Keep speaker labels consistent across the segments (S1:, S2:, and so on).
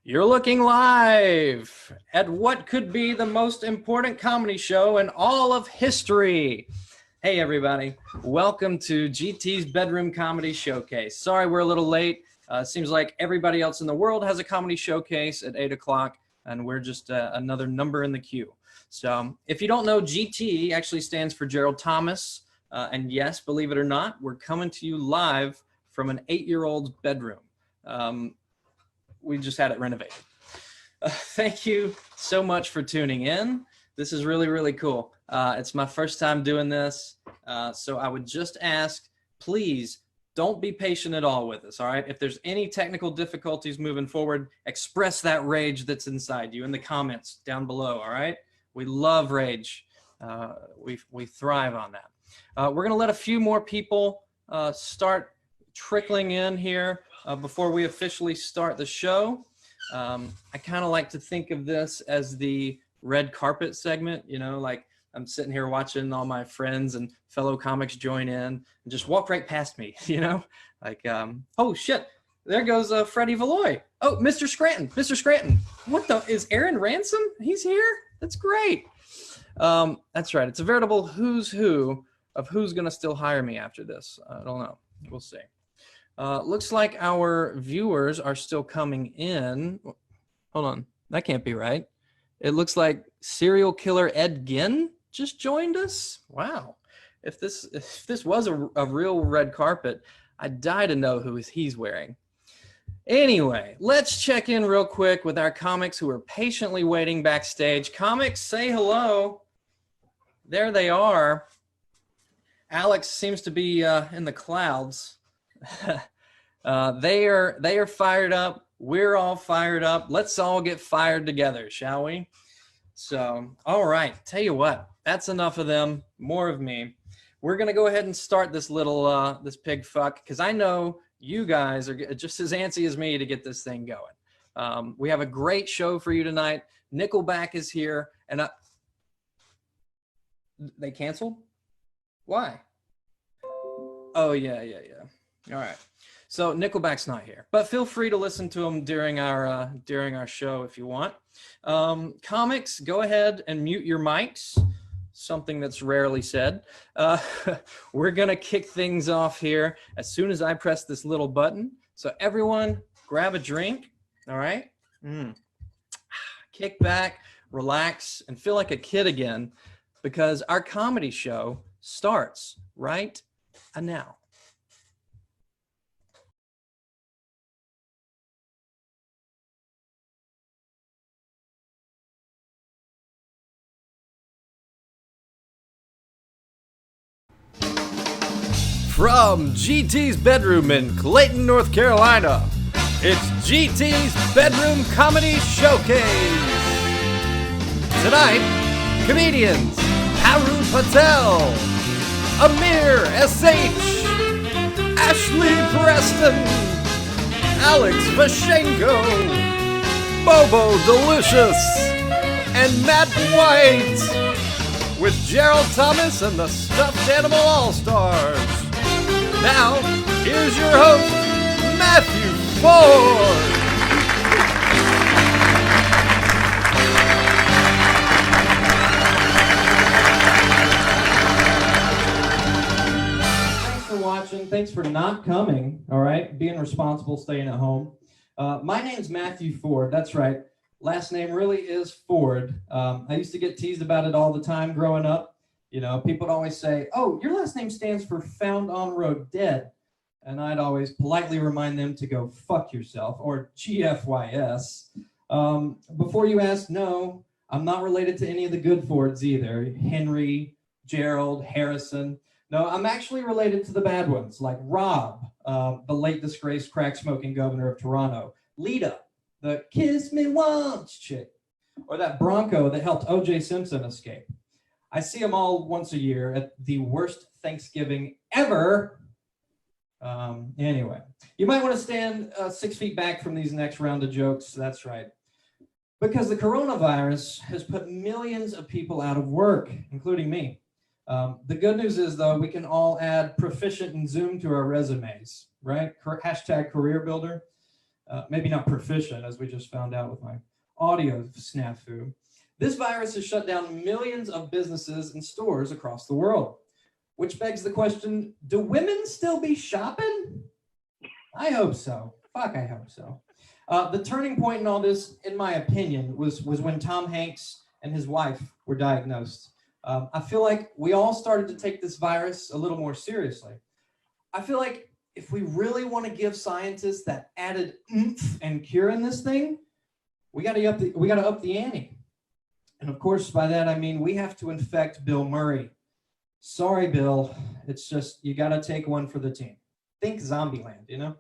S1: You're looking live at what could be the most important comedy show in all of history. Hey, everybody. Welcome to GT's Bedroom Comedy Showcase. Sorry we're a little late. Seems like everybody else in the world has a comedy showcase at 8 o'clock, and we're just another number in the queue. So if you don't know, GT actually stands for Gerald Thomas. And yes, believe it or not, we're coming to you live from an 8-year-old's bedroom. We just had it renovated. Thank you so much for tuning in. This is really, really cool. It's my first time doing this. So I would just ask, please don't be patient at all with us, all right? If there's any technical difficulties moving forward, express that rage that's inside you in the comments down below, all right? We love rage. We thrive on that. We're gonna let a few more people start trickling in here before we officially start the show. I kind of like to think of this as the red carpet segment, you know, like I'm sitting here watching all my friends and fellow comics join in and just walk right past me, you know, like, oh shit, there goes Freddie Valois. Oh, Mr. Scranton. What the, is Aaron Ransom? He's here? That's great. That's right. It's a veritable who's who of who's going to still hire me after this. I don't know. We'll see. Looks like our viewers are still coming in. Hold on. That can't be right. It looks like serial killer Ed Gein just joined us. Wow. If this was a real red carpet, I'd die to know who he's wearing. Anyway, let's check in real quick with our comics who are patiently waiting backstage. Comics, say hello. There they are. Alex seems to be in the clouds. They are fired up. We're all fired up. Let's all get fired together, shall we? So, all right. Tell you what, that's enough of them. More of me. We're gonna go ahead and start this little this pig fuck because I know you guys are just as antsy as me to get this thing going. We have a great show for you tonight. Nickelback is here, and they canceled? Why? Oh yeah. All right. So Nickelback's not here, but feel free to listen to them during our show if you want. Comics, go ahead and mute your mics. Something that's rarely said. We're gonna kick things off here as soon as I press this little button. So everyone, grab a drink. All right. Kick back, relax, and feel like a kid again, because our comedy show starts right now. From GT's bedroom in Clayton, North Carolina, it's GT's Bedroom Comedy Showcase. Tonight, comedians Haru Patel, Amir S.H., Ashley Preston, Alex Vashchenko, Bobo Delicious, and Matt White, with Gerald Thomas and the Stuffed Animal All-Stars. Now, here's your host, Matthew Ford. Thanks for watching. Thanks for not coming, all right? Being responsible, staying at home. My name's Matthew Ford. That's right. Last name really is Ford. I used to get teased about it all the time growing up. You know, people would always say, oh, your last name stands for Found on Road Dead. And I'd always politely remind them to go fuck yourself, or GFYS. Before you ask, no, I'm not related to any of the good Fords either. Henry, Gerald, Harrison. No, I'm actually related to the bad ones, like Rob, the late disgraced crack-smoking governor of Toronto. Lita, the kiss me once chick. Or that Bronco that helped O.J. Simpson escape. I see them all once a year at the worst Thanksgiving ever. Anyway, you might want to stand 6 feet back from these next round of jokes. That's right. Because the coronavirus has put millions of people out of work, including me. The good news is, though, we can all add proficient in Zoom to our resumes, right? Hashtag career builder. maybe not proficient, as we just found out with my audio snafu. This virus has shut down millions of businesses and stores across the world, which begs the question, do women still be shopping? I hope so. Fuck, I hope so. The turning point in all this, in my opinion, was when Tom Hanks and his wife were diagnosed. I feel like we all started to take this virus a little more seriously. I feel like if we really want to give scientists that added oomph and cure in this thing, we got to up the ante. And of course, by that I mean we have to infect Bill Murray. Sorry, Bill. It's just you got to take one for the team. Think Zombieland, you know.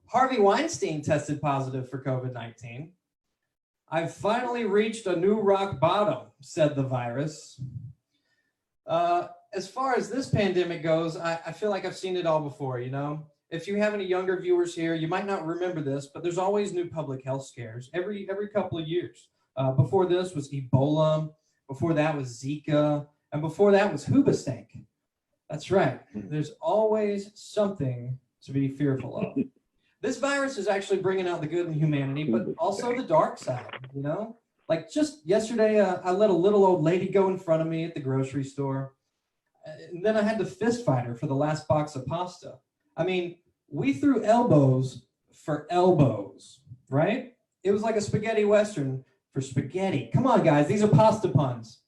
S1: Harvey Weinstein tested positive for COVID-19. I've finally reached a new rock bottom, said the virus. As far as this pandemic goes, I feel like I've seen it all before, you know? If you have any younger viewers here, you might not remember this, but there's always new public health scares every couple of years. Before this was Ebola, before that was Zika, and before that was Hoobastank. That's right. There's always something to be fearful of. This virus is actually bringing out the good in humanity, but also the dark side, you know? Like just yesterday, I let a little old lady go in front of me at the grocery store. And then I had to fist fight her for the last box of pasta. I mean, we threw elbows for elbows, right? It was like a spaghetti western for spaghetti. Come on, guys, these are pasta puns.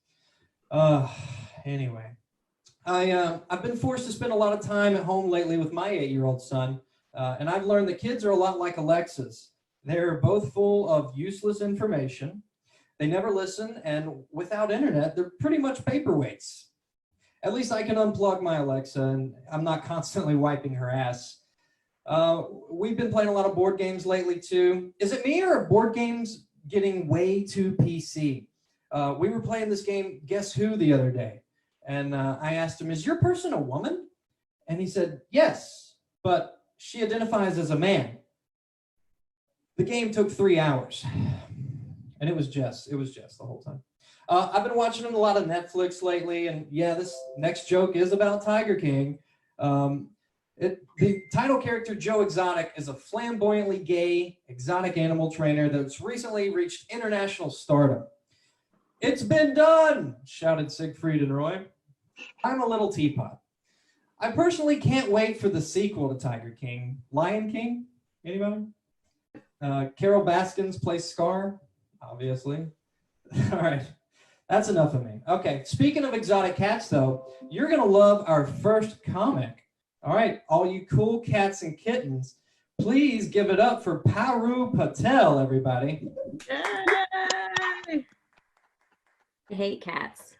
S1: Anyway, I've been forced to spend a lot of time at home lately with my 8-year-old son, and I've learned that kids are a lot like Alexas. They're both full of useless information. They never listen, and without internet, they're pretty much paperweights. At least I can unplug my Alexa, and I'm not constantly wiping her ass. We've been playing a lot of board games lately, too. Is it me, or are board games getting way too PC? We were playing this game, Guess Who, the other day. And I asked him, is your person a woman? And he said, yes, but she identifies as a man. The game took 3 hours. And it was Jess the whole time. I've been watching a lot of Netflix lately, and yeah, this next joke is about Tiger King. The title character, Joe Exotic, is a flamboyantly gay exotic animal trainer that's recently reached international stardom. It's been done, shouted Siegfried and Roy. I'm a little teapot. I personally can't wait for the sequel to Tiger King. Lion King? Anybody? Carol Baskins plays Scar, obviously. All right. That's enough of me. Okay, speaking of exotic cats, though, you're going to love our first comic. All right, all you cool cats and kittens, please give it up for Paru Patel, everybody.
S2: Yay! I hate cats.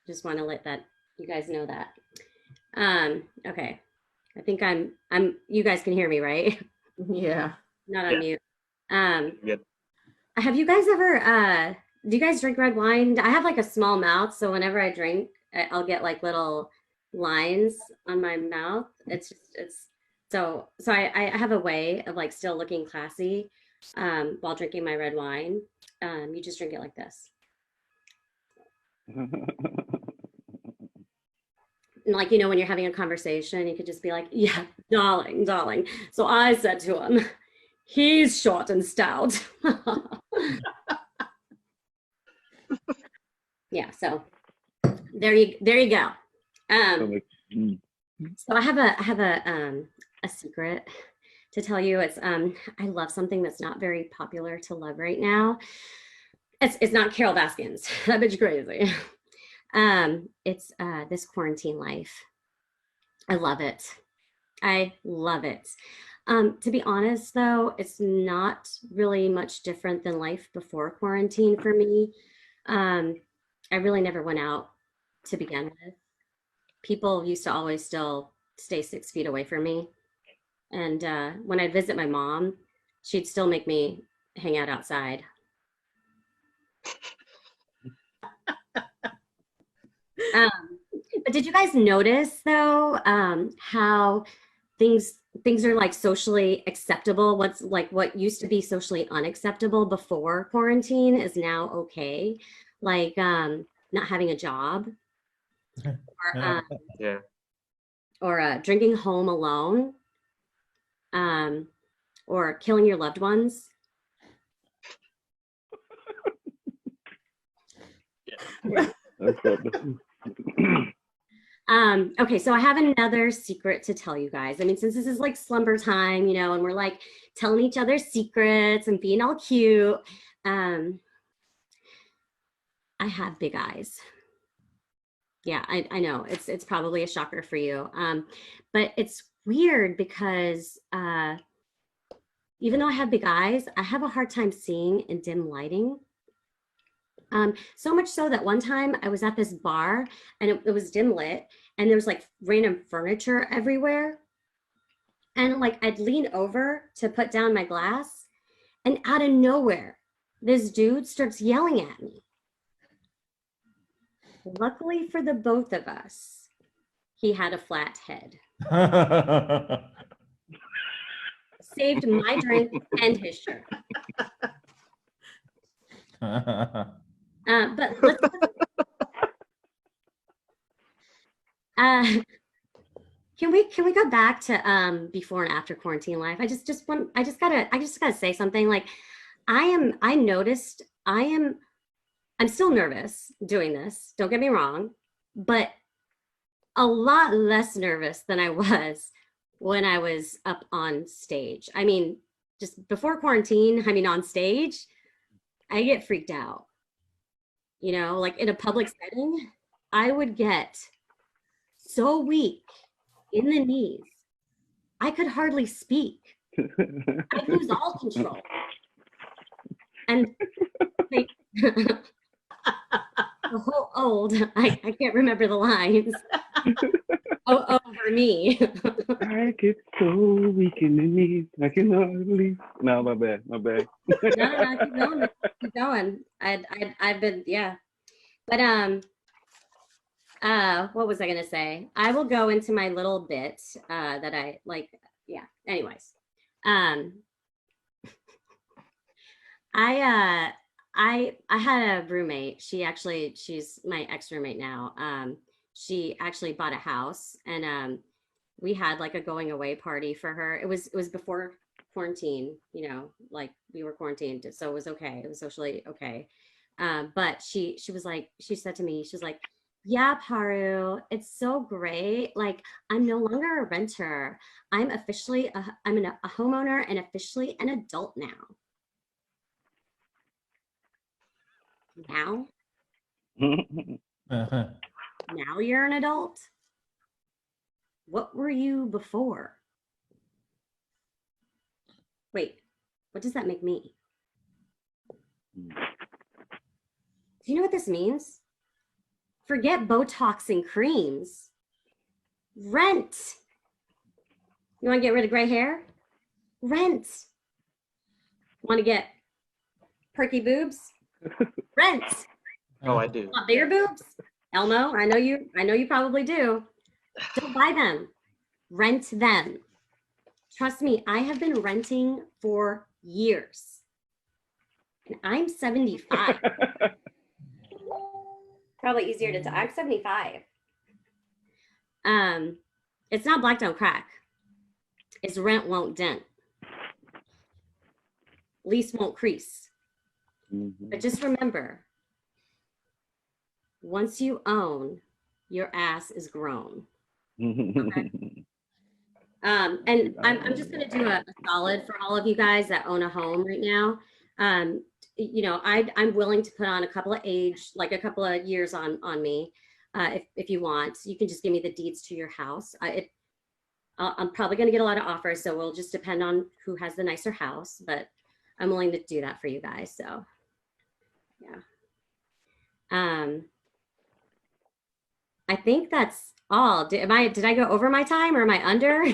S2: Just want to let you guys know that. Okay. I think I'm you guys can hear me, right?
S3: Yeah.
S2: Not on mute.
S4: Good.
S2: Have you guys ever do you guys drink red wine? I have like a small mouth, so whenever I drink, I'll get like little lines on my mouth. So I have a way of like still looking classy while drinking my red wine. You just drink it like this. And like, you know, when you're having a conversation, you could just be like, yeah, darling. So I said to him, he's short and stout. Yeah, so there you go. So I have a secret to tell you. It's I love something that's not very popular to love right now. It's not Carol Baskins. That bitch crazy. It's this quarantine life. I love it. To be honest, though, it's not really much different than life before quarantine for me. I really never went out to begin with. People used to always still stay 6 feet away from me. And when I'd visit my mom, she'd still make me hang out outside. But did you guys notice, though, how things are like socially acceptable? What used to be socially unacceptable before quarantine is now okay. Like not having a job, or or drinking home alone, or killing your loved ones. Okay, so I have another secret to tell you guys. I mean, since this is like slumber time, you know, and we're like telling each other secrets and being all cute, I have big eyes. Yeah, I know it's probably a shocker for you. But it's weird because even though I have big eyes, I have a hard time seeing in dim lighting. So much so that one time I was at this bar and it was dim lit and there was like random furniture everywhere. And like I'd lean over to put down my glass and out of nowhere, this dude starts yelling at me. Luckily for the both of us, he had a flat head. Saved my drink and his shirt. But let's can we go back to before and after quarantine life? I just gotta say something. Like I'm still nervous doing this, don't get me wrong, but a lot less nervous than I was when I was up on stage. I mean, just before quarantine, I mean, on stage, I get freaked out. You know, like in a public setting, I would get so weak in the knees, I could hardly speak. I'd lose all control. And like, the whole old, I can't remember the lines. Over me.
S3: I get so weak in the knees, I can hardly. No, my bad.
S2: No, keep going. I've been, yeah. But what was I gonna say? I will go into my little bit that I like. Yeah. Anyways, I had a roommate. She's my ex-roommate now. She actually bought a house, and we had like a going away party for her. It was before quarantine, you know, like we were quarantined, so it was okay. It was socially okay. But she was like, she said to me, she's like, yeah, Paru, it's so great. Like, I'm no longer a renter. I'm officially I'm a homeowner and officially an adult now. Now? Now you're an adult? What were you before? Wait, what does that make me? Do you know what this means? Forget Botox and creams. Rent. You want to get rid of gray hair? Rent. Want to get perky boobs? Rent.
S4: Oh, I do.
S2: Want bigger boobs? Elmo, I know you probably do. Don't buy them. Rent them. Trust me, I have been renting for years. And I'm 75. Probably easier to tell. I'm 75. It's not black don't crack. It's rent won't dent. Lease won't crease. But just remember, once you own, your ass is grown. Okay? And I'm just going to do a solid for all of you guys that own a home right now. You know, I'm willing to put on a couple of years on me. If you want, you can just give me the deeds to your house. I'm probably going to get a lot of offers, so we'll just depend on who has the nicer house, but I'm willing to do that for you guys. So, yeah. I think that's all. Did I go over my time or am I under?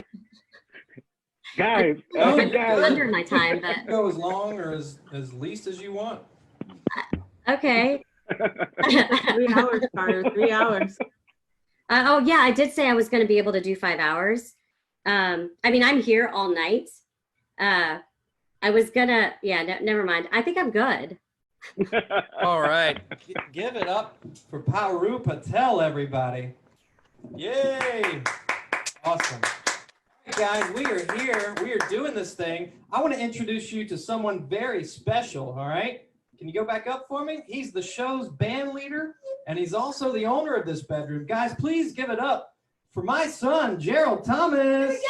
S3: Guys,
S2: under my time, but
S1: go as long or as least as you want.
S2: Okay.
S5: 3 hours, Carter. 3 hours.
S2: Oh yeah, I did say I was going to be able to do 5 hours. I mean, I'm here all night. I was gonna, yeah, never mind. I think I'm good.
S1: All right, give it up for Paru Patel, everybody. Yay! Awesome. Guys, we are here. We are doing this thing. I want to introduce you to someone very special, all right? Can you go back up for me? He's the show's band leader, and he's also the owner of this bedroom. Guys, please give it up for my son, Gerald Thomas. Here we go.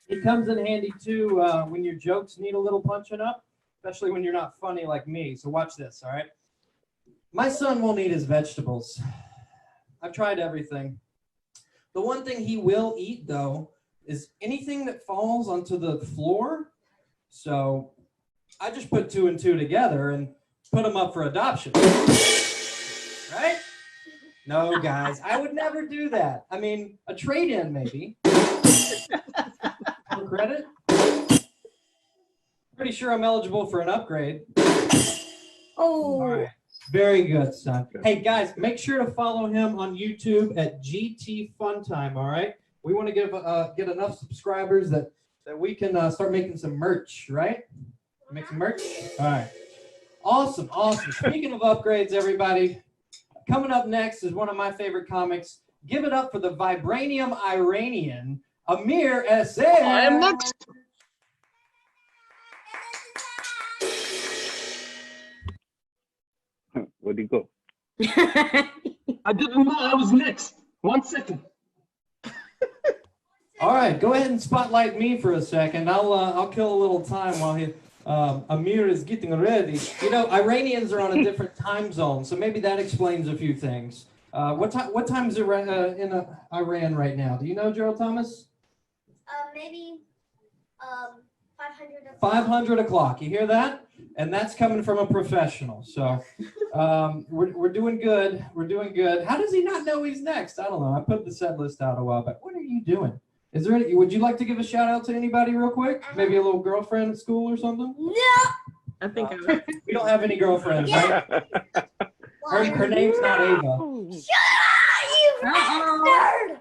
S1: It comes in handy too when your jokes need a little punching up, especially when you're not funny like me. So watch this, all right? My son won't eat his vegetables. I've tried everything. The one thing he will eat, though, is anything that falls onto the floor. So I just put 2 and 2 together and put him up for adoption. Right? No, guys, I would never do that. I mean, a trade-in maybe. For credit. Pretty sure I'm eligible for an upgrade.
S2: Oh.
S1: All right. Very good, son. Hey, guys, make sure to follow him on YouTube at GT Funtime, all right? We want to get enough subscribers that we can start making some merch, right? Make some merch? All right. Awesome, awesome. Speaking of upgrades, everybody, coming up next is one of my favorite comics. Give it up for the Vibranium Iranian, Amir SM.
S4: I am next.
S3: Where'd he go?
S4: I didn't know I was next. 1 second.
S1: All right, go ahead and spotlight me for a second. I'll kill a little time while Amir is getting ready. You know, Iranians are on a different time zone, so maybe that explains a few things. What time is it in Iran right now? Do you know, Gerald Thomas?
S6: Maybe 500 o'clock.
S1: 500 o'clock. You hear that? And that's coming from a professional. So we're doing good. We're doing good. How does he not know he's next? I don't know. I put the set list out a while back. What are you doing? Is there any? Would you like to give a shout out to anybody real quick? Maybe a little girlfriend at school or something?
S6: No.
S5: I think
S1: We don't have any girlfriends, right? Her name's not Ava.
S6: You bastard!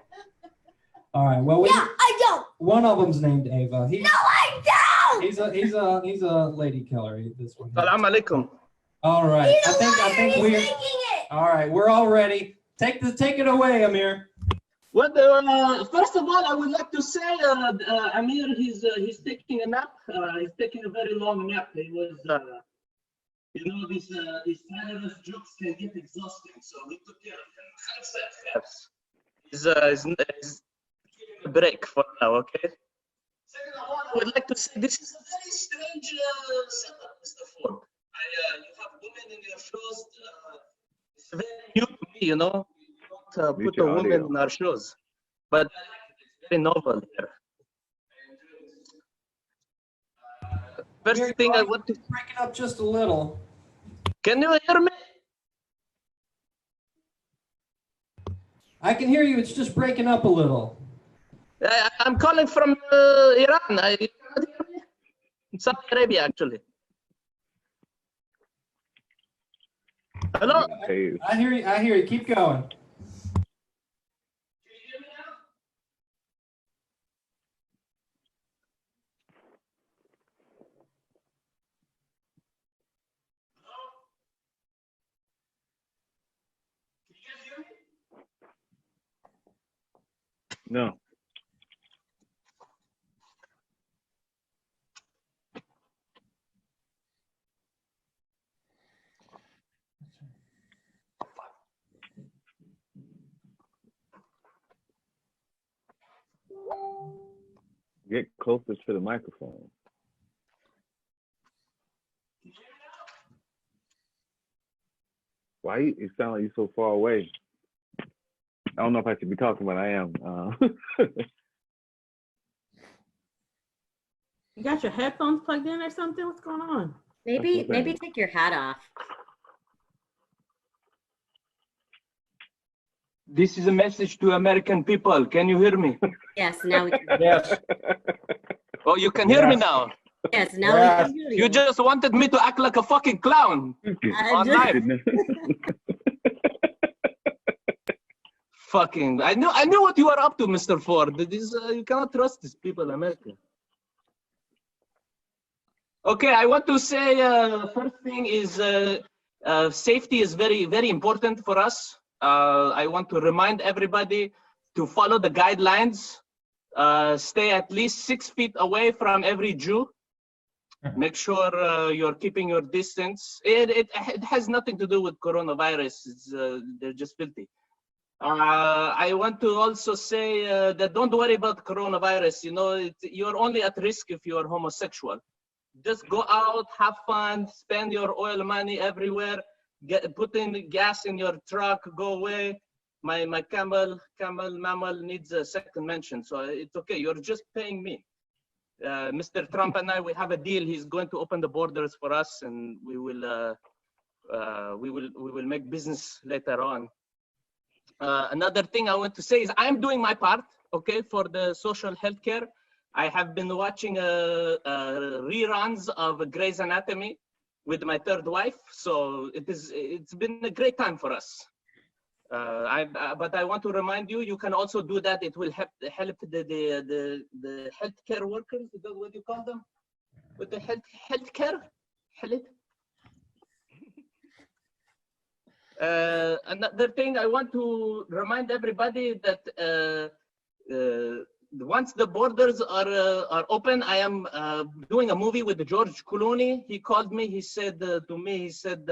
S1: All right. Well,
S6: Yeah, I don't.
S1: one of them's named Ava.
S6: No, I don't.
S1: He's a lady killer. This one.
S4: Salam alaikum.
S1: All right.
S6: He's a
S1: I
S6: liar.
S1: think
S6: He's
S1: we're.
S6: making it.
S1: All right. We're all ready. Take it away, Amir.
S4: Well, first of all, I would like to say, Amir, he's taking a nap. He's taking a very long nap. He was, you know, these tireless jokes can get exhausting, so we took care of him. He's taking a break for now, okay? Second of all, I would like to say this is a very strange setup, Mr. Ford. You have women in your shows. It's very new to me, you know. Put a woman in our shows, but it's very novel here. First thing I want to
S1: break it up just a little.
S4: Can you hear me?
S1: I can hear you. It's just breaking up a little.
S4: I'm calling from Iran. You cannot hear me? Saudi Arabia, actually. Hello.
S1: I hear you. I hear you. Keep going.
S3: No. Get closer to the microphone. Why you sound like you're so far away? I don't know if I should be talking, but I am.
S5: You got your headphones plugged in or something? What's going on?
S2: Maybe take your hat off.
S4: This is a message to American people. Can you hear me?
S2: Yes, now we can.
S4: Yes. Oh, you can hear me now.
S2: Yes, now we can hear you.
S4: You just wanted me to act like a fucking clown on live. Fucking, I knew what you were up to, Mr. Ford. This, you cannot trust these people in America. Okay, I want to say first thing is safety is very, very important for us. I want to remind everybody to follow the guidelines. Stay at least 6 feet away from every Jew. Make sure you're keeping your distance. It has nothing to do with coronavirus. They're just filthy. I want to also say that don't worry about coronavirus. You know, you're only at risk if you are homosexual. Just go out, have fun, spend your oil money everywhere, put in gas in your truck, go away. My camel mammal needs a second mention, so it's okay. You're just paying me. Mr. Trump and I, we have a deal. He's going to open the borders for us, and we will make business later on. Another thing I want to say is I'm doing my part, okay, for the social health care. I have been watching reruns of Grey's Anatomy with my third wife, so it's been a great time for us. But I want to remind you, you can also do that. It will help the healthcare workers. Is that what you call them? With the healthcare. Another thing I want to remind everybody that once the borders are open, I am doing a movie with George Clooney. He called me. He said to me, he said,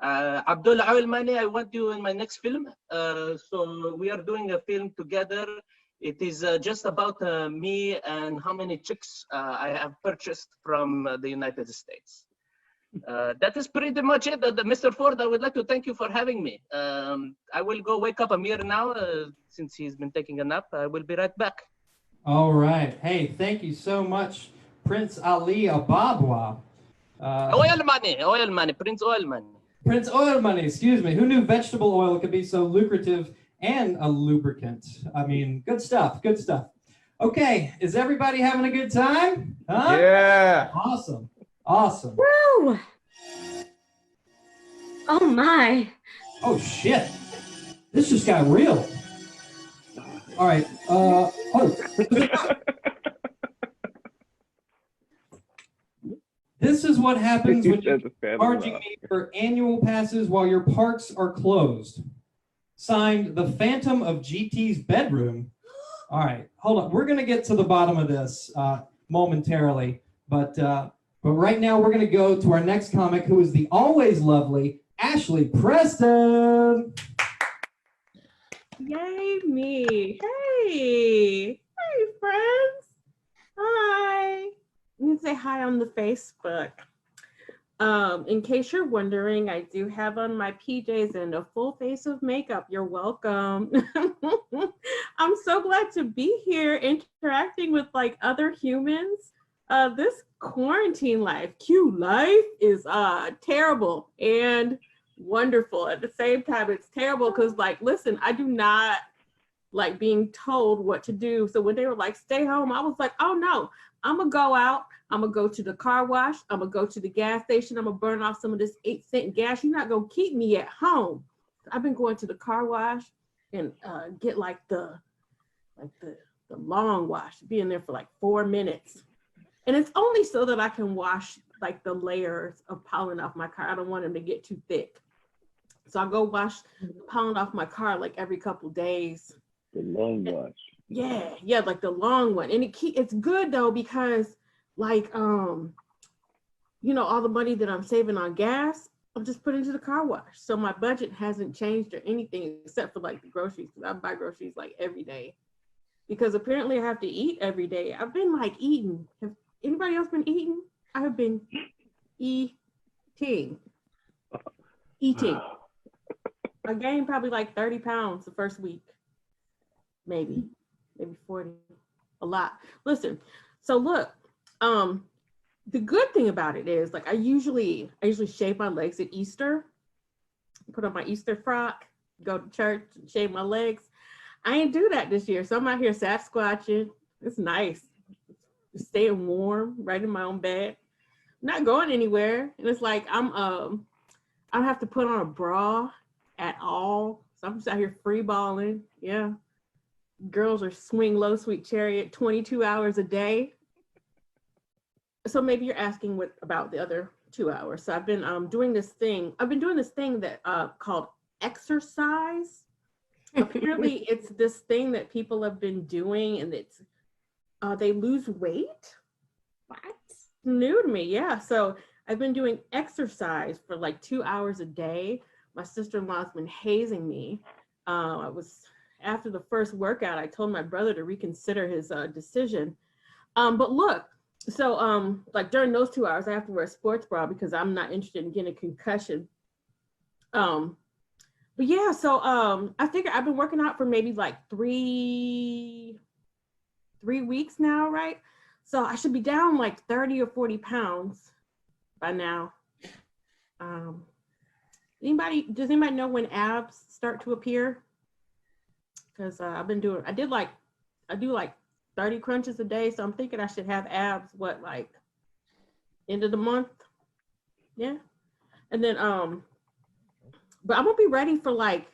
S4: Abdul Awilmani, I want you in my next film. So we are doing a film together. It is just about me and how many chicks I have purchased from the United States. That is pretty much it. Mr. Ford, I would like to thank you for having me. I will go wake up Amir now since he's been taking a nap. I will be right back.
S1: All right. Hey, thank you so much, Prince Ali Ababwa.
S4: Oil money, Prince Oil Money.
S1: Prince Oil Money, excuse me. Who knew vegetable oil could be so lucrative and a lubricant? I mean, good stuff, good stuff. Okay, is everybody having a good time? Huh?
S7: Yeah.
S1: Awesome, awesome.
S2: Woo! Oh my.
S1: Oh shit, this just got real. All right, This is what happens when you're charging me for annual passes while your parks are closed. Signed, the Phantom of GT's Bedroom. All right, hold on. We're going to get to the bottom of this momentarily, but right now we're going to go to our next comic, who is the always lovely Ashley Preston.
S5: Yay, me. Hey. Hey, friends. Hi. You can say hi on the Facebook. In case you're wondering, I do have on my PJs and a full face of makeup. You're welcome. I'm so glad to be here interacting with like other humans. This quarantine life, Q life, is terrible and wonderful. At the same time, it's terrible because like, listen, I do not like being told what to do. So when they were like, stay home, I was like, oh no, I'm gonna go out. I'm gonna go to the car wash. I'm gonna go to the gas station. I'm gonna burn off some of this 8-cent gas. You're not gonna keep me at home. I've been going to the car wash and get like the long wash, being there for like 4 minutes. And it's only so that I can wash like the layers of pollen off my car. I don't want them to get too thick. So I go wash the pollen off my car like every couple days.
S3: The long wash.
S5: Yeah, like the long one. And it's good though, because like, you know, all the money that I'm saving on gas, I'm just putting into the car wash. So my budget hasn't changed or anything except for like the groceries, because I buy groceries like every day. Because apparently I have to eat every day. I've been like eating. Have anybody else been eating? I have been eating. I gained probably like 30 pounds the first week. Maybe 40, a lot. Listen, so look, the good thing about it is like I usually shave my legs at Easter, put on my Easter frock, go to church, and shave my legs. I ain't do that this year, so I'm out here Sasquatching. It's nice, staying warm, right in my own bed, not going anywhere. And it's like I don't have to put on a bra at all, so I'm just out here free balling. Yeah. Girls are swing low, sweet chariot 22 hours a day. so maybe you're asking what about the other 2 hours. So I've been doing this thing. I've been doing this thing that called exercise. Apparently, it's this thing that people have been doing, and it's they lose weight.
S2: What?
S5: New to me, yeah. So I've been doing exercise for like 2 hours a day. My sister-in-law's been hazing me. I was after the first workout, I told my brother to reconsider his decision. But look, so like during those 2 hours, I have to wear a sports bra because I'm not interested in getting a concussion. But yeah, so I figure I've been working out for maybe like three weeks now, right? So I should be down like 30 or 40 pounds by now. Does anybody know when abs start to appear? Because I do like 30 crunches a day. So I'm thinking I should have abs, like end of the month? Yeah. And then, but I'm gonna be ready for like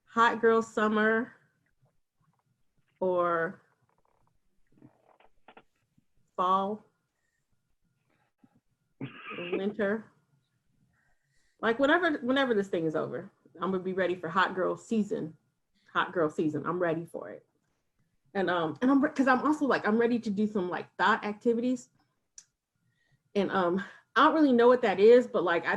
S5: hot girl summer or fall, winter, like whenever this thing is over, I'm gonna be ready for hot girl season. I'm ready for it. And I'm because I'm also like I'm ready to do some like thought activities. And I don't really know what that is, but like I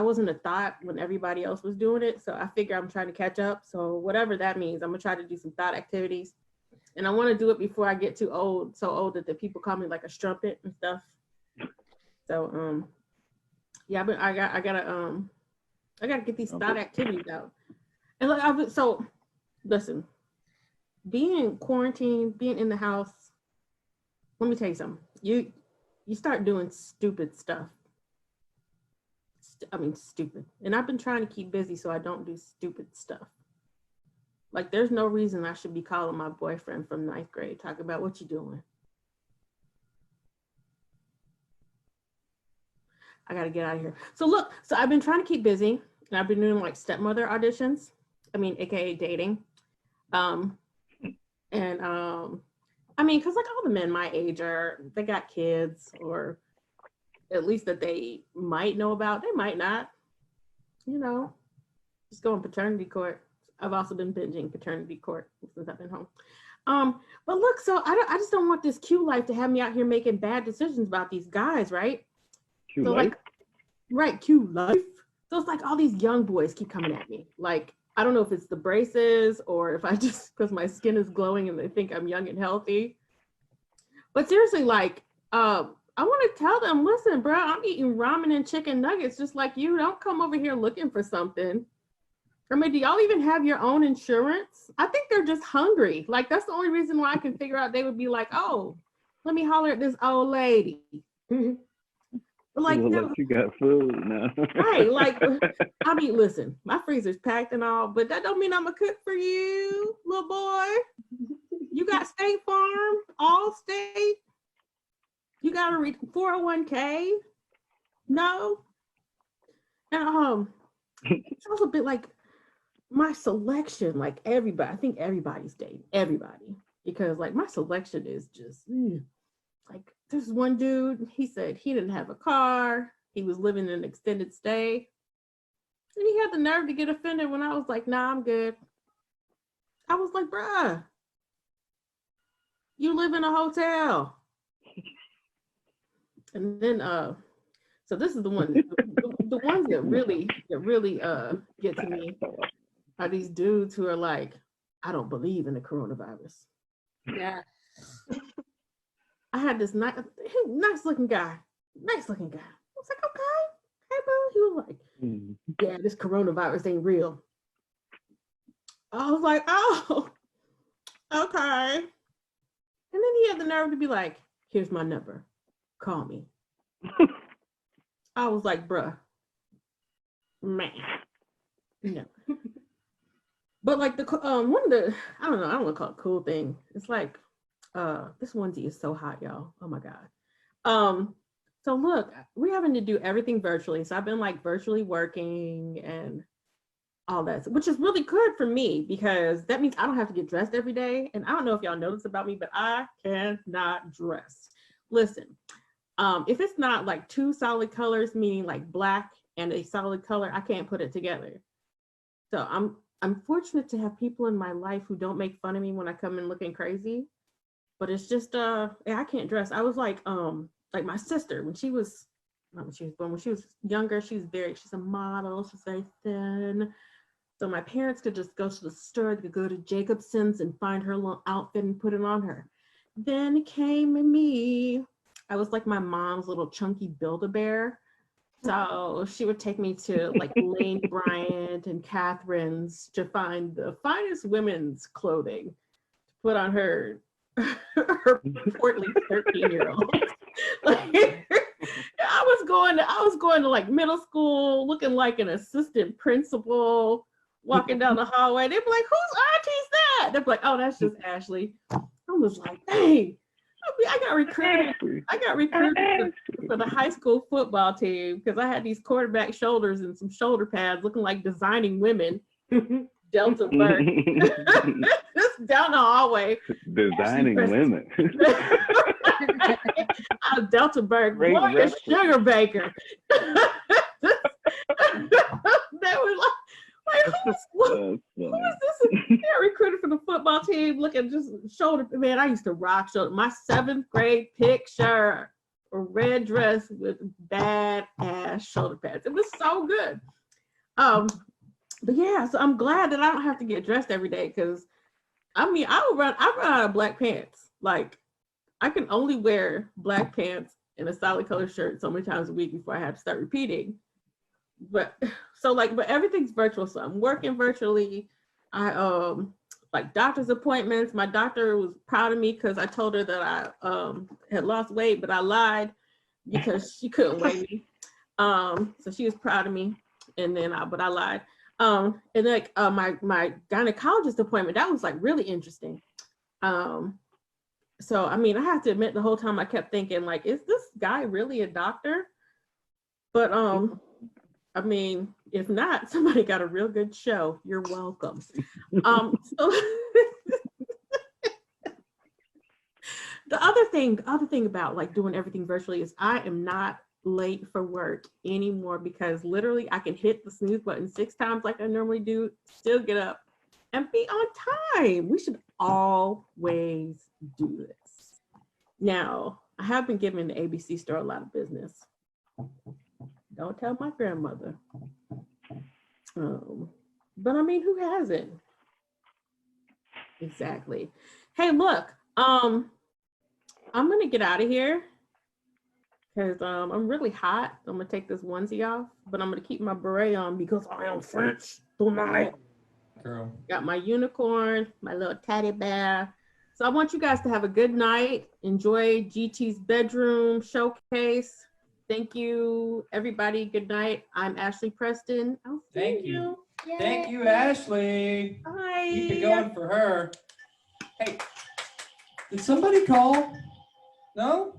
S5: wasn't a thought when everybody else was doing it. So I figure I'm trying to catch up. So whatever that means, I'm gonna try to do some thought activities. And I want to do it before I get too old, so old that the people call me like a strumpet and stuff. So yeah, but I gotta get these thought activities out. And like so listen, being quarantined, being in the house, let me tell you something. You start doing stupid stuff. Stupid. And I've been trying to keep busy so I don't do stupid stuff. Like, there's no reason I should be calling my boyfriend from 9th grade, talking about what you doing. I gotta get out of here. So look, so I've been trying to keep busy, and I've been doing like stepmother auditions. AKA dating. Because like all the men my age they got kids, or at least that they might know about. They might not, just go on paternity court. I've also been binging paternity court since I've been home. But look, so I just don't want this Q life to have me out here making bad decisions about these guys, right?
S3: Q life?
S5: Right, Q life. So it's like all these young boys keep coming at me. Like, I don't know if it's the braces or if I just, because my skin is glowing and they think I'm young and healthy. But seriously, like, I want to tell them, listen, bro, I'm eating ramen and chicken nuggets just like you. Don't come over here looking for something. Do y'all even have your own insurance? I think they're just hungry. Like, that's the only reason why I can figure out they would be like, oh, let me holler at this old lady. Like,
S3: you got food now.
S5: Right, like, listen, my freezer's packed and all, but that don't mean I'm a cook for you, little boy. You got State Farm, Allstate. You got a 401k? No. And it's also a bit like my selection, like everybody. I think everybody's dating everybody because like my selection is just like there's one dude. He said he didn't have a car. He was living in an extended stay, and he had the nerve to get offended when I was like, "Nah, I'm good." I was like, "Bruh, you live in a hotel." And then so this is the one, the ones that really get to me are these dudes who are like, I don't believe in the coronavirus.
S2: Yeah.
S5: I had this nice looking guy. I was like, okay, hey bro. He was like, yeah, this coronavirus ain't real. I was like, oh, okay. And then he had the nerve to be like, here's my number. Call me. I was like, bruh, man, no. But like the one of the, I don't want to call it cool thing. It's like, this onesie is so hot, y'all. Oh my God. So look, we're having to do everything virtually. So I've been like virtually working and all that, which is really good for me because that means I don't have to get dressed every day. And I don't know if y'all know this about me, but I cannot dress. listen, if it's not like two solid colors, meaning like black and a solid color, I can't put it together. So I'm fortunate to have people in my life who don't make fun of me when I come in looking crazy. But it's just yeah, I can't dress. I was like my sister when she was not when she was born, when she was younger, she's a model, she's very thin. So my parents could just go to the store, they could go to Jacobson's and find her little outfit and put it on her. Then came me. I was like my mom's little chunky Build-A-Bear. So she would take me to like Lane Bryant and Catherine's to find the finest women's clothing to put on her portly 13-year-old. Like, I was going to like middle school looking like an assistant principal, walking down the hallway. They'd be like, whose auntie's that? They'd be like, oh, that's just Ashley. I was like, dang. I got recruited for the high school football team because I had these quarterback shoulders and some shoulder pads looking like designing women. Delta Burke. Just down the hallway.
S3: Designing women.
S5: Delta Burke, Gloria Sugar Baker. They were like who is this? They're recruited for the football team looking just shoulder. Man, I used to rock shoulder. My 7th grade picture, a red dress with bad ass shoulder pads. It was so good. But yeah, so I'm glad that I don't have to get dressed every day because I run out of black pants. Like I can only wear black pants and a solid color shirt so many times a week before I have to start repeating. But everything's virtual. So I'm working virtually. I like doctor's appointments. My doctor was proud of me because I told her that I had lost weight, but I lied because she couldn't weigh me. So she was proud of me. And then but I lied. And like my gynecologist appointment, that was like really interesting. So I mean, I have to admit the whole time I kept thinking like, is this guy really a doctor? But I mean, if not, somebody got a real good show. You're welcome. So the other thing about like doing everything virtually is I am not late for work anymore because literally I can hit the snooze button 6 times like I normally do, still get up and be on time. We should always do this. Now, I have been giving the ABC store a lot of business. Don't tell my grandmother. But I mean, who hasn't? Exactly. Hey, look, I'm gonna get out of here because I'm really hot. I'm gonna take this onesie off, but I'm gonna keep my beret on because I am French tonight.
S1: Girl.
S5: Got my unicorn, my little teddy bear. So I want you guys to have a good night. Enjoy GT's bedroom showcase. Thank you, everybody. Good night. I'm Ashley Preston. I'll see
S1: Thank you.
S6: Yay.
S1: Thank you, Ashley.
S5: Bye.
S1: Keep it going for her. Hey, did somebody call? No?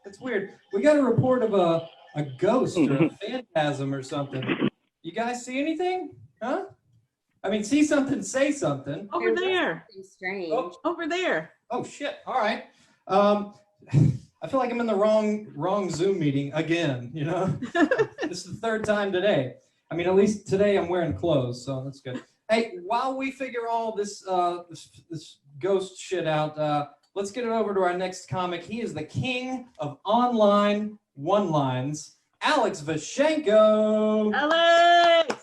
S1: That's weird. We got a report of a ghost or a phantasm or something. You guys see anything? Huh? I mean, see something, say something.
S5: Over there.
S2: Something strange.
S1: Oh,
S5: Over there.
S1: oh shit. All right. I feel like I'm in the wrong Zoom meeting again, you know? This is the 3rd time today. I mean, at least today I'm wearing clothes, so that's good. Hey, while we figure all this this ghost shit out, let's get it over to our next comic. He is the king of online one-lines, Alex Vashchenko.
S5: Alex.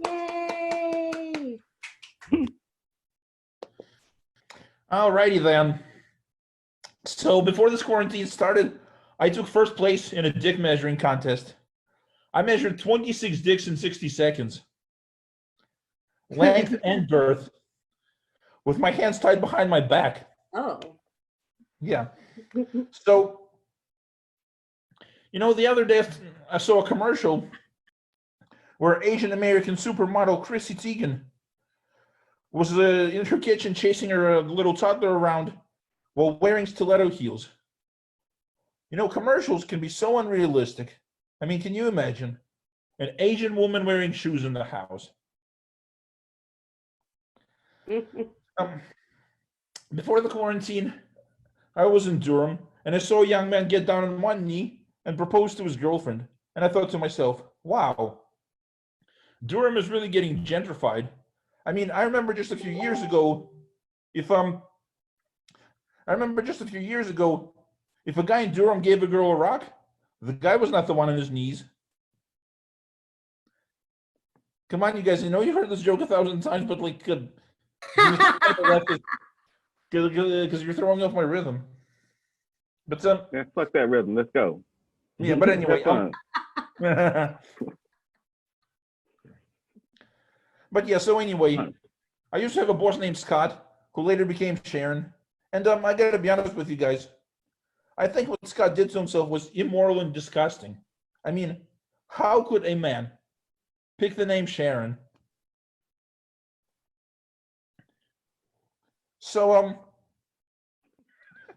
S2: Yay!
S7: Alrighty then. So before this quarantine started, I took first place in a dick measuring contest. I measured 26 dicks in 60 seconds. Length and girth. With my hands tied behind my back.
S2: Oh.
S7: Yeah. So, the other day I saw a commercial where Asian American supermodel Chrissy Teigen was in her kitchen chasing her little toddler around while wearing stiletto heels. Commercials can be so unrealistic. I mean, can you imagine an Asian woman wearing shoes in the house? Before the quarantine, I was in Durham and I saw a young man get down on one knee and propose to his girlfriend. And I thought to myself, wow, Durham is really getting gentrified. I mean, I remember just a few years ago, if a guy in Durham gave a girl a rock, the guy was not the one on his knees. Come on, you guys, I know you've heard this joke 1,000 times, but like, because you're throwing off my rhythm. But
S3: Yeah, fuck that rhythm. Let's go.
S7: yeah, but anyway,
S3: Have fun.
S7: but yeah, so anyway, I used to have a boss named Scott, who later became Sharon. And I gotta be honest with you guys, I think what Scott did to himself was immoral and disgusting. I mean, how could a man pick the name Sharon? So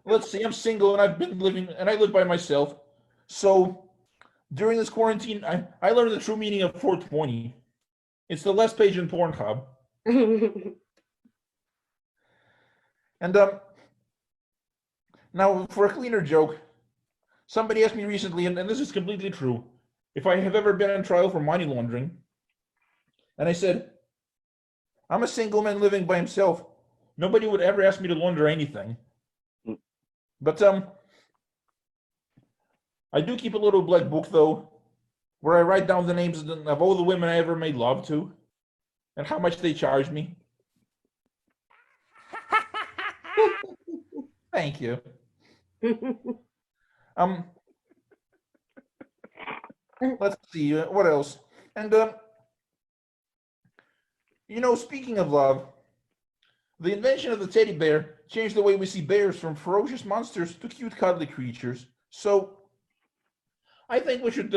S7: let's see, I'm single and I live by myself. So during this quarantine, I learned the true meaning of 420. It's the last page in Pornhub. And now for a cleaner joke, somebody asked me recently, and this is completely true, if I have ever been on trial for money laundering. And I said, I'm a single man living by himself. Nobody would ever ask me to launder anything. But I do keep a little black book though, where I write down the names of all the women I ever made love to, and how much they charge me. Thank you. Let's see what else. And speaking of love, the invention of the teddy bear changed the way we see bears from ferocious monsters to cute, cuddly creatures. So I think we should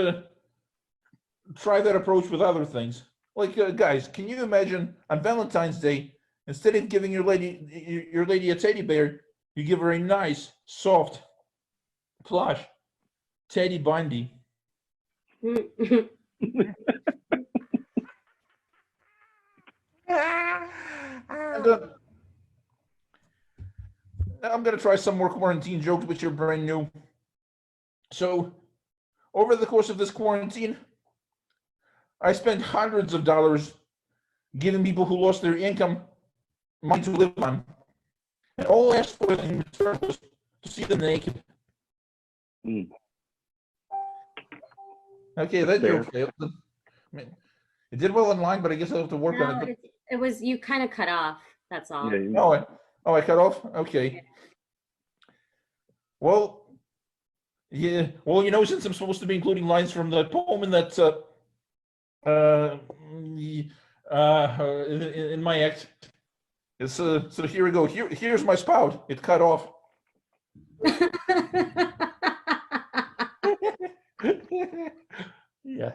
S7: try that approach with other things. Like, guys, can you imagine on Valentine's Day, instead of giving your lady a teddy bear, you give her a nice, soft, plush Teddy Bundy. And, I'm going to try some more quarantine jokes, which are brand new. So, over the course of this quarantine, I spent hundreds of dollars giving people who lost their income money to live on. And all I asked for in return was to see them naked. Okay, that joke failed. I mean, it did well online, but I guess I'll have to work on it.
S2: It was, you kind of cut off. That's all.
S3: Yeah,
S7: I cut off? Okay. Well, yeah. Well, since I'm supposed to be including lines from the poem in that in my act, it's so here we go. Here's my spout. It cut off. Yeah.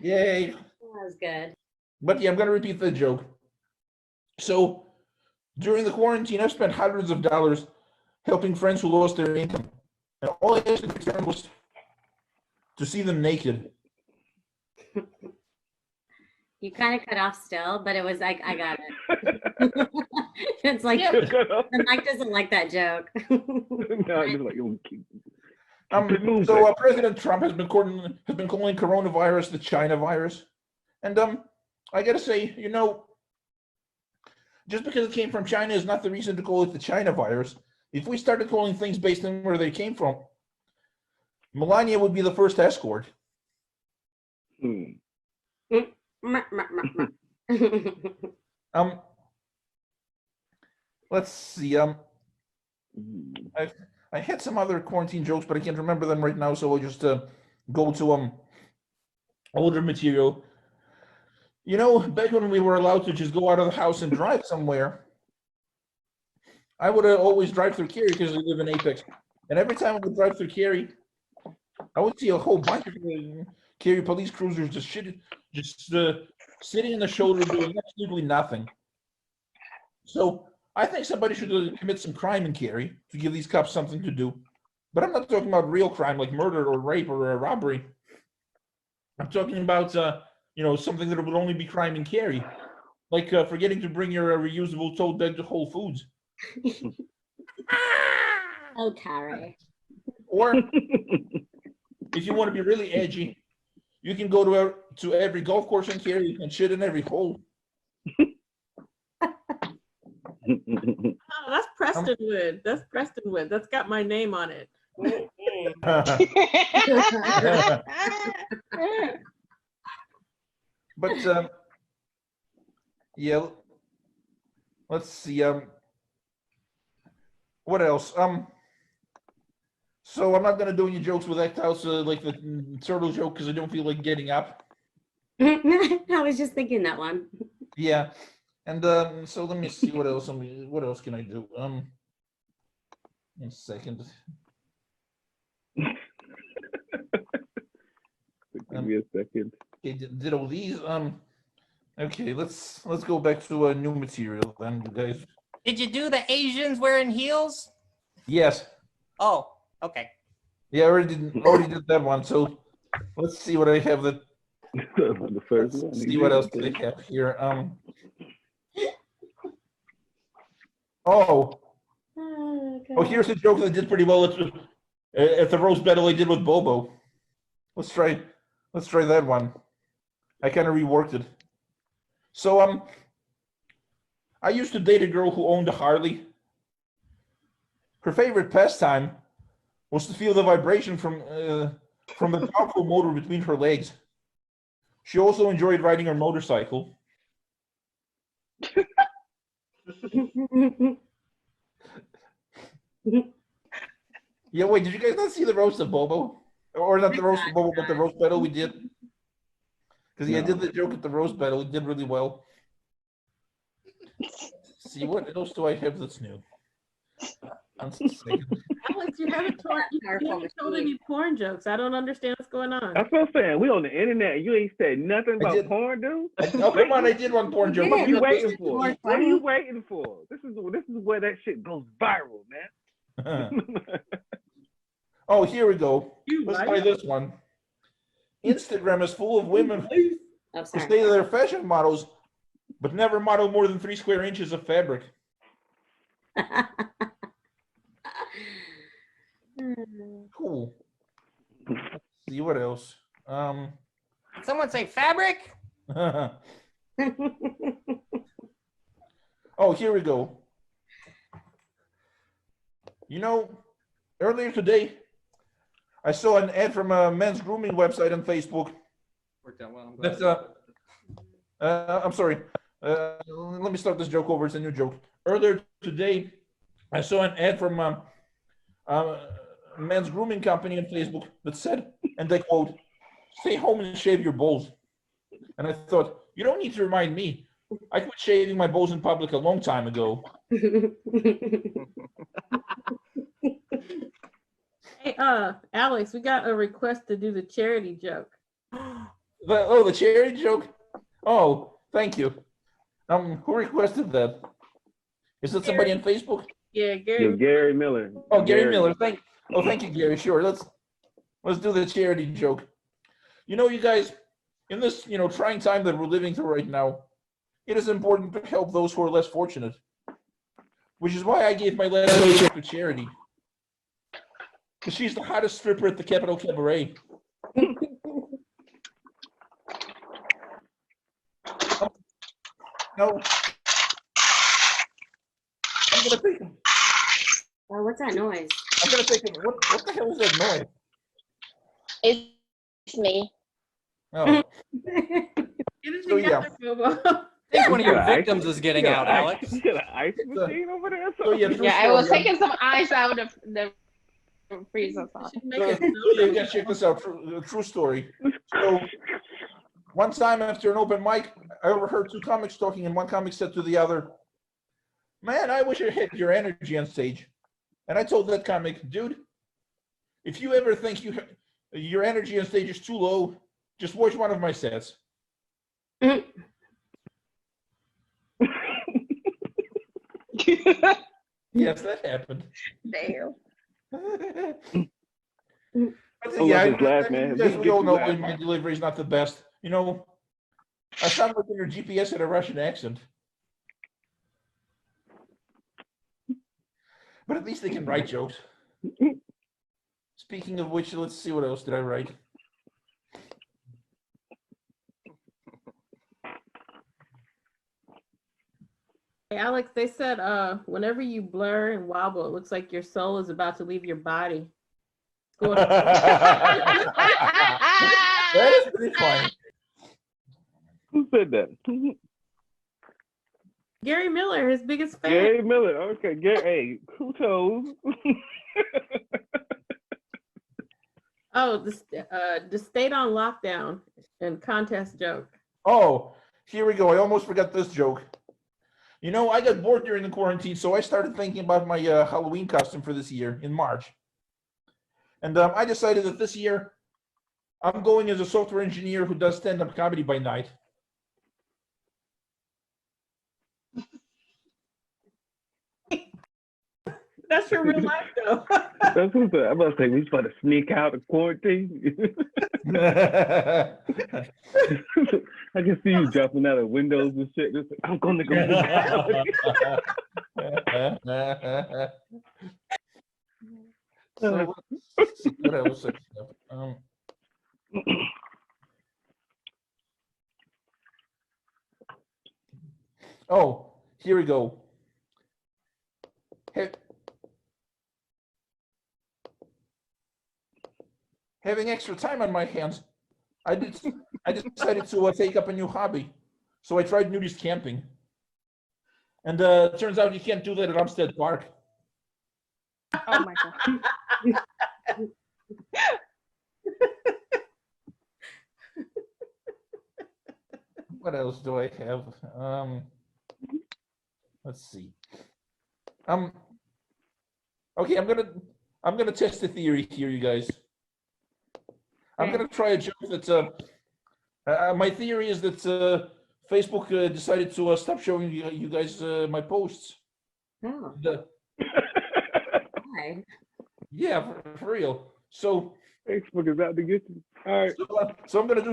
S7: Yay.
S2: That was good.
S7: But yeah, I'm gonna repeat the joke. So during the quarantine, I've spent hundreds of dollars helping friends who lost their income. And all I asked in return was to see them naked.
S2: You kind of cut off still, but it was like, I got it. It's like,
S7: Yeah.
S2: the mic doesn't like that joke.
S3: No, it's like,
S7: President Trump has been calling coronavirus the China virus. And I gotta say, just because it came from China is not the reason to call it the China virus. If we started calling things based on where they came from, Melania would be the first escort. Let's see. I had some other quarantine jokes, but I can't remember them right now, so I'll just go to older material. Back when we were allowed to just go out of the house and drive somewhere, I would always drive through Cary because I live in Apex. And every time I would drive through Cary, I would see a whole bunch of Cary police cruisers just sitting in the shoulder doing absolutely nothing. So I think somebody should commit some crime in Cary to give these cops something to do. But I'm not talking about real crime like murder or rape or robbery. I'm talking about something that would only be crime in Cary, like forgetting to bring your reusable tote bag to Whole Foods.
S2: Oh, Cary.
S7: Or if you want to be really edgy, you can go to every golf course in here and shit in every hole.
S5: Oh, that's Prestonwood. That's Prestonwood. That's got my name on it.
S7: But yeah, let's see. What else? So I'm not gonna do any jokes with Ectals, like the turtle joke, because I don't feel like getting up.
S2: I was just thinking that one.
S7: Yeah, and so let me see what else. What else can I do? In a second.
S3: Give me a second.
S7: Okay, did all these? Okay, let's go back to new material then, you guys.
S1: Did you do the Asians wearing heels?
S7: Yes.
S1: Oh, okay.
S7: Yeah, I already did that one. So let's see what I have. That
S3: The first one.
S7: let's see what else do I have here. Oh, here's a joke that did pretty well at the roast battle I did with Bobo. Let's try that one. I kind of reworked it. So I used to date a girl who owned a Harley. Her favorite pastime was to feel the vibration from the powerful motor between her legs. She also enjoyed riding her motorcycle. Yeah, wait, did you guys not see the roast of Bobo? Or not the roast of Bobo, but the roast battle we did? Because I did the joke at the roast battle. It did really well. See, what else do I have that's new?
S5: Alex, you haven't told any porn jokes. I don't understand what's going on.
S3: That's what I'm saying. We on the internet. You ain't said nothing about porn, dude.
S7: Oh, come on, I did one porn joke.
S3: What are you waiting for? What are you waiting for? This is where that shit goes viral, man.
S7: Oh, here we go. Let's try this one. Instagram is full of women who say they're fashion models, but never model more than 3 square inches of fabric. Cool. Let's see what else.
S1: Did someone say fabric?
S7: Oh, here we go. You know, earlier today, I saw an ad from a men's grooming website on Facebook.
S1: Worked out well.
S7: I'm sorry. Let me start this joke over. It's a new joke. Earlier today, I saw an ad from a men's grooming company on Facebook that said, and they quote, "Stay home and shave your balls." And I thought, you don't need to remind me. I quit shaving my balls in public a long time ago.
S5: Hey, Alex, we got a request to do the charity joke.
S7: The charity joke? Oh, thank you. Who requested that? Is it somebody on Facebook?
S5: Yeah, Gary.
S3: Gary Miller.
S7: Oh, Gary Miller. Thank you, Gary. Sure. Let's do the charity joke. You know, you guys, in this, trying time that we're living through right now, it is important to help those who are less fortunate. Which is why I gave my last paycheck to charity. Because she's the hottest stripper at the Capitol Cabaret. No. I'm gonna take him.
S2: Oh, what's that noise?
S7: I'm gonna take him. What the hell is that noise?
S6: It's me.
S7: Oh.
S5: Get it
S7: So, yeah.
S5: together, Bobo.
S1: I think one of your
S3: You got
S1: victims is getting out, Alex.
S3: You got an ice machine over there?
S7: So, yeah, true
S6: Yeah, I was
S7: story.
S6: taking some ice out of the freezer.
S5: You should make
S7: So,
S5: it
S7: you guys check this out. True story. So, one time after an open mic, I overheard 2 comics talking, and one comic said to the other, "Man, I wish I had your energy on stage." And I told that comic, "Dude, if you ever think your energy on stage is too low, just watch one of my sets." Yes, that happened.
S6: Damn.
S7: We all know my delivery is not the best. I sound like your GPS had a Russian accent. But at least they can write jokes. Speaking of which, let's see what else did I write.
S5: Hey, Alex, they said whenever you blur and wobble, it looks like your soul is about to leave your body.
S7: That is pretty funny.
S3: Who said that?
S5: Gary Miller, his biggest fan.
S3: Gary Miller. Okay, Gary. Hey, kudos.
S5: Oh, the state on lockdown and contest joke.
S7: Oh, here we go. I almost forgot this joke. You know, I got bored during the quarantine, so I started thinking about my Halloween costume for this year in March. And I decided that this year I'm going as a software engineer who does stand-up comedy by night.
S5: That's your real life, though.
S3: That's what I'm about to say. We just about to sneak out of quarantine. I can see you jumping out of windows and shit. Just, I'm going to go.
S7: So, what else? Oh, here we go. Having extra time on my hands, I decided to take up a new hobby. So I tried nudist camping. And it turns out you can't do that at Umstead Park.
S6: Oh my god.
S7: What else do I have? Let's see. Okay, I'm gonna test the theory here, you guys. I'm gonna try a joke that my theory is that Facebook decided to stop showing you guys my posts.
S2: Oh. Why?
S7: Yeah, for real. So
S3: Facebook is out to get you. All right.
S7: So I'm gonna do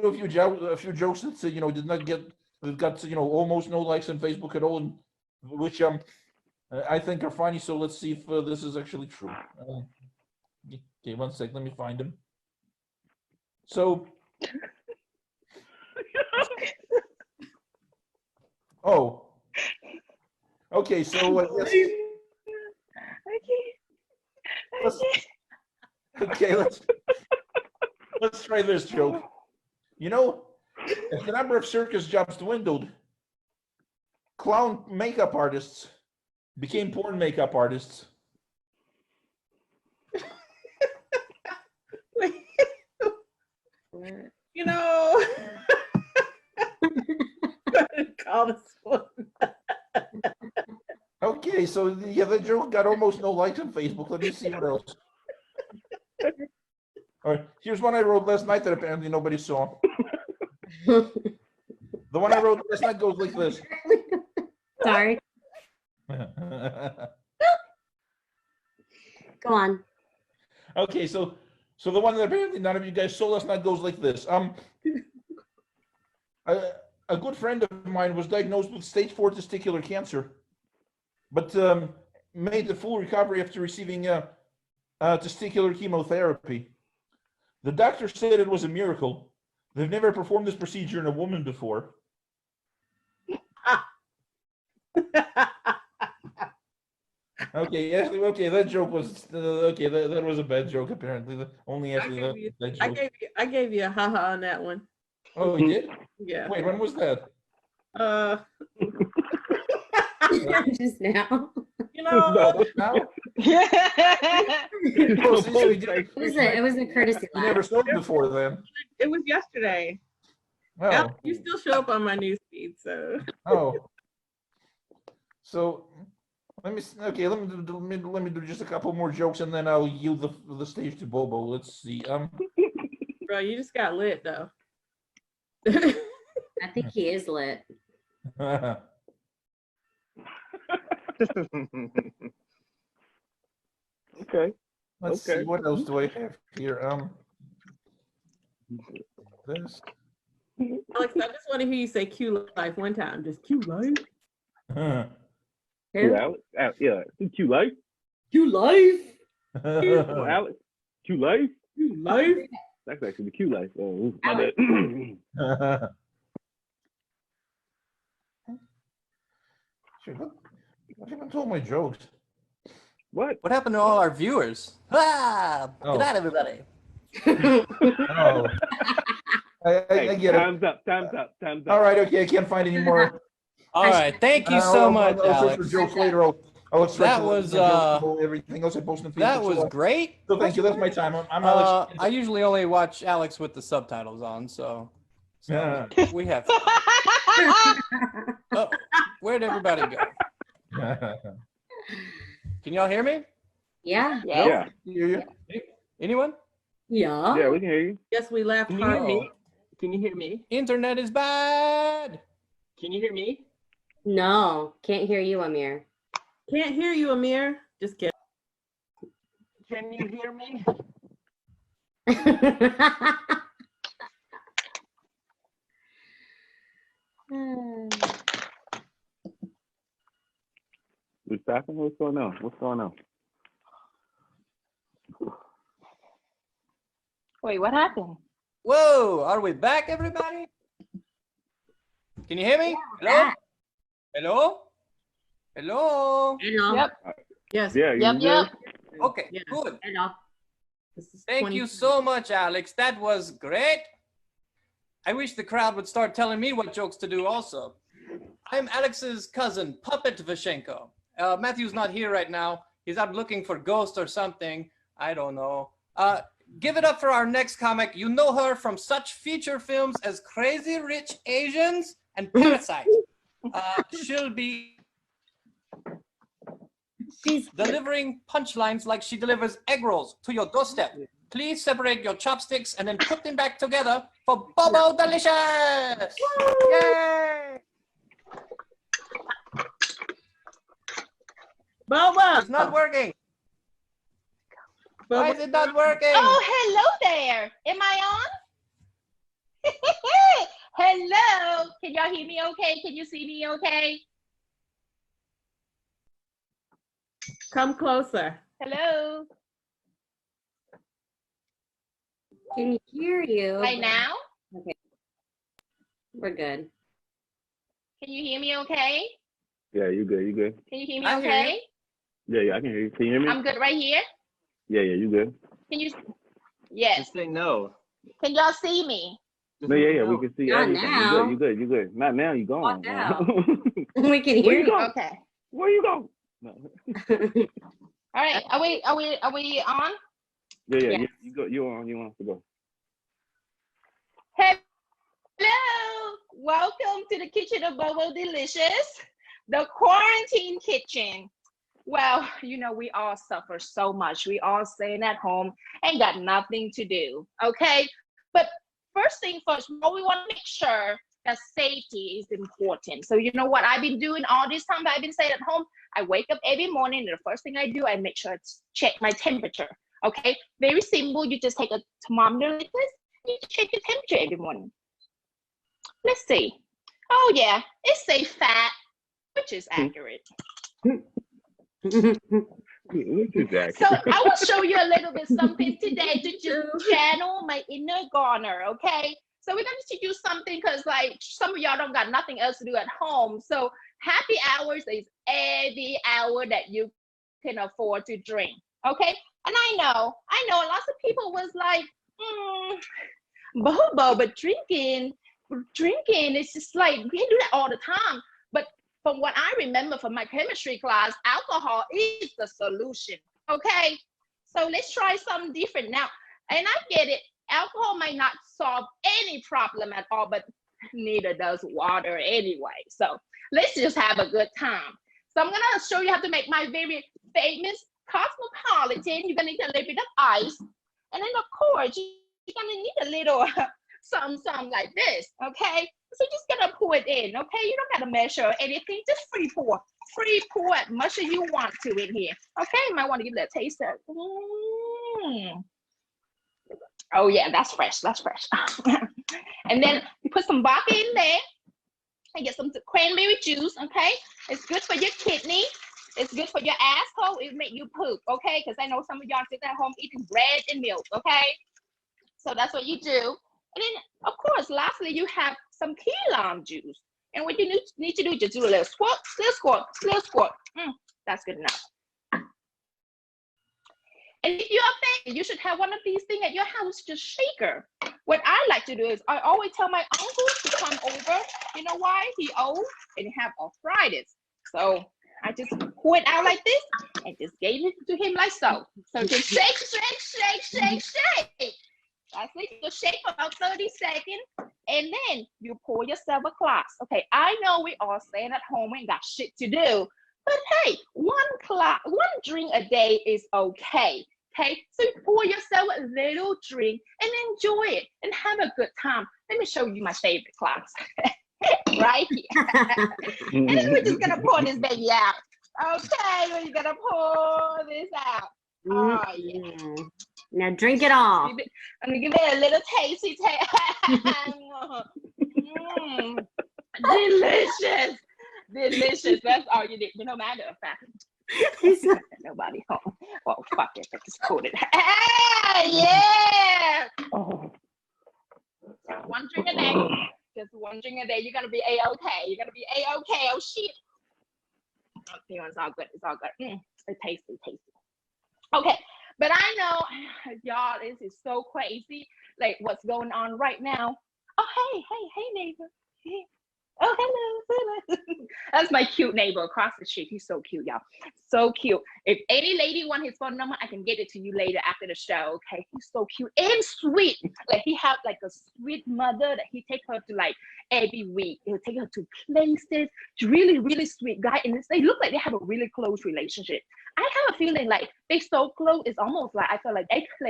S7: a few jokes that did not get got almost no likes on Facebook at all, and which I think are funny. So let's see if this is actually true. Okay, one sec. Let me find them. So. Oh. Okay, so okay, let's try this joke. You know, as the number of circus jobs dwindled, clown makeup artists became porn makeup artists.
S5: You know, call this one.
S7: Okay, so yeah, the joke got almost no likes on Facebook. Let me see what else. All right, here's one I wrote last night that apparently nobody saw. The one I wrote last night goes like this.
S2: Sorry. Go on.
S7: Okay, so the one that apparently none of you guys saw last night goes like this. A good friend of mine was diagnosed with stage 4 testicular cancer, but made the full recovery after receiving testicular chemotherapy. The doctor said it was a miracle. They've never performed this procedure in a woman before. Okay, Ashley. Okay, that joke was okay. That was a bad joke. Apparently, only Ashley. That joke.
S5: I gave you a haha on that one.
S7: Oh, you did?
S5: Yeah.
S7: Wait, when was that?
S2: Just now.
S5: You know.
S7: Now?
S2: It was a courtesy
S7: You
S2: laugh.
S7: never saw it before then.
S5: It was yesterday.
S7: Oh.
S5: You still show up on my news feed, so.
S7: Oh. So let me do just a couple more jokes and then I'll yield the stage to Bobo. Let's see.
S5: Bro, you just got lit though.
S2: I think he is lit.
S3: Okay.
S7: Let's see, what else do I have here? This.
S5: Alex, I just want to hear you say Q Life one time. Just Q Life.
S2: Who?
S3: Alex? Yeah, Q Life.
S5: Q Life.
S3: Oh, Alex. Q Life?
S5: Q Life?
S3: That's actually the Q Life. Oh, my
S2: Alex.
S3: bad.
S7: Shit, what even told my jokes?
S3: What?
S1: What happened to all our viewers? Ah,
S7: Oh.
S1: good night, everybody.
S7: Oh. I get it.
S3: Time's up. Time's up. Time's up.
S7: All right, okay, I can't find any more.
S1: All right, thank you so much,
S7: I'll search
S1: Alex.
S7: for jokes later. I'll extract
S1: That
S7: the
S1: was,
S7: jokes and everything else I post on Facebook.
S1: That was great.
S7: So thank you. That's my time. I'm Alex.
S1: I usually only watch Alex with the subtitles on, so
S7: Yeah.
S1: we have. Oh, where'd everybody go? Can y'all hear me?
S2: Yeah.
S3: Yeah.
S7: Yeah.
S1: Anyone?
S2: Yeah.
S3: Yeah, we can hear you.
S5: Yes, we laughed
S8: Can you hear
S5: hard.
S8: me? Can you hear me?
S1: Internet is bad.
S8: Can you hear me?
S2: No, can't hear you, Amir.
S5: Can't hear you, Amir. Just kidding.
S8: Can you hear me?
S3: We stopping? What's going on? What's going on?
S6: Wait, what happened?
S1: Whoa, are we back, everybody? Can you hear me? Hello?
S2: back.
S1: Hello? Hello?
S2: Hello.
S6: Yep.
S5: Yes.
S3: Yeah, you
S6: Yep.
S3: good?
S6: Yep.
S1: Okay,
S5: Yeah.
S1: good.
S2: Hello.
S5: This is
S1: Thank
S5: 20
S1: you so much, Alex. That was great. I wish the crowd would start telling me what jokes to do also. I'm Alex's cousin, Puppet Vashchenko. Matthew's not here right now. He's out looking for ghosts or something. I don't know. Give it up for our next comic. You know her from such feature films as Crazy Rich Asians and Parasite. She'll be
S2: She's
S1: delivering punchlines like she delivers egg rolls to your doorstep. Please separate your chopsticks and then put them back together for Bobo Delicious! Yay!
S5: Boba.
S1: It's not working. Why is it not working?
S6: Oh, hello there. Am I on? Hello. Can y'all hear me okay? Can you see me okay?
S5: Come closer.
S6: Hello.
S2: can hear you.
S6: Right now?
S2: We're good.
S6: Can you hear me okay?
S3: Yeah, you good. You good?
S6: Can you hear me
S1: I hear
S6: okay?
S3: Yeah, I can hear you. Can you hear me?
S6: I'm good right here.
S3: Yeah, you good?
S6: Can you? Yes.
S8: Just say no.
S6: Can y'all see me?
S8: Just
S3: No,
S8: say
S3: yeah,
S8: no.
S3: we can see
S2: Not
S3: everything.
S2: now.
S3: You good. Not now, you gone.
S2: Not now. We can
S3: Where
S2: hear
S3: you
S2: you.
S3: go?
S6: Okay.
S3: Where you go? No.
S6: All right. Are we on?
S3: Yeah,
S2: Yes.
S3: you go. You on to go.
S6: Hello. Welcome to the kitchen of Bobo Delicious, the quarantine kitchen. Well, you know, we all suffer so much. We all staying at home and got nothing to do. Okay. But first thing first, we want to make sure that safety is important. So you know what I've been doing all this time that I've been staying at home? I wake up every morning and the first thing I do, I make sure to check my temperature. Okay. Very simple. You just take a thermometer like this. You check your temperature every morning. Let's see. Oh yeah, it say fat, which is accurate.
S3: Which is that?
S6: So I will show you a little bit something today to just channel my inner Garner, okay? So we're going to do something because like some of y'all don't got nothing else to do at home. So happy hours is every hour that you can afford to drink, okay? And I know lots of people was like, Bobo, but drinking, it's just like, we can't do that all the time. But from what I remember from my chemistry class, alcohol is the solution, okay? So let's try something different now. And I get it, alcohol might not solve any problem at all, but neither does water anyway. So let's just have a good time. So I'm gonna show you how to make my very famous cosmopolitan. You're gonna need a little bit of ice. And then of course, you're gonna need a little something like this, okay? So just gonna pour it in, okay? You don't gotta measure or anything, just free pour as much as you want to in here, okay? You might want to give that a taste of. Oh yeah, that's fresh. And then you put some vodka in there and get some cranberry juice, okay? It's good for your kidney. It's good for your asshole. It make you poop, okay? Because I know some of y'all sit at home eating bread and milk, okay? So that's what you do. And then, of course, lastly, you have some key lime juice. And what you need to do is just do a little squirt, little squirt, little squirt. That's good enough. And if you're a fan, you should have one of these things at your house, just shaker. What I like to do is I always tell my uncle to come over. You know why? He old and he have arthritis. So I just pour it out like this and just gave it to him like so. So just shake, shake, shake, shake, shake. That's it. Just shake for about 30 seconds. And then you pour yourself a glass. Okay, I know we all staying at home and got shit to do. But hey, one drink a day is okay. Okay, so you pour yourself a little drink and enjoy it and have a good time. Let me show you my favorite class. Right here. And then we're just gonna pour this baby out. Okay, we're gonna pour this out. Oh yeah.
S2: Now drink it all.
S6: I'm gonna give it a little tasty taste. Delicious. Delicious. That's all you need. No matter of fact. Nobody home. Well, fuck it. I just pulled it. Hey, yeah. Oh. One drink a day. Just one drink a day. You're gonna be A-okay. You're gonna be A-okay. Oh shit. Okay, it's all good. It's all good. It's tasty, tasty. Okay, but I know, y'all, this is so crazy. Like what's going on right now. Oh, hey, neighbor. Hey. Oh, hello. That's my cute neighbor across the street. He's so cute, y'all. So cute. If any lady want his phone number, I can get it to you later after the show. Okay, he's so cute and sweet. Like he have like a sweet mother that he take her to like every week. He'll take her to places. He's really, really sweet guy, and they look like they have a really close relationship. I have a feeling like they so close. It's almost like I feel like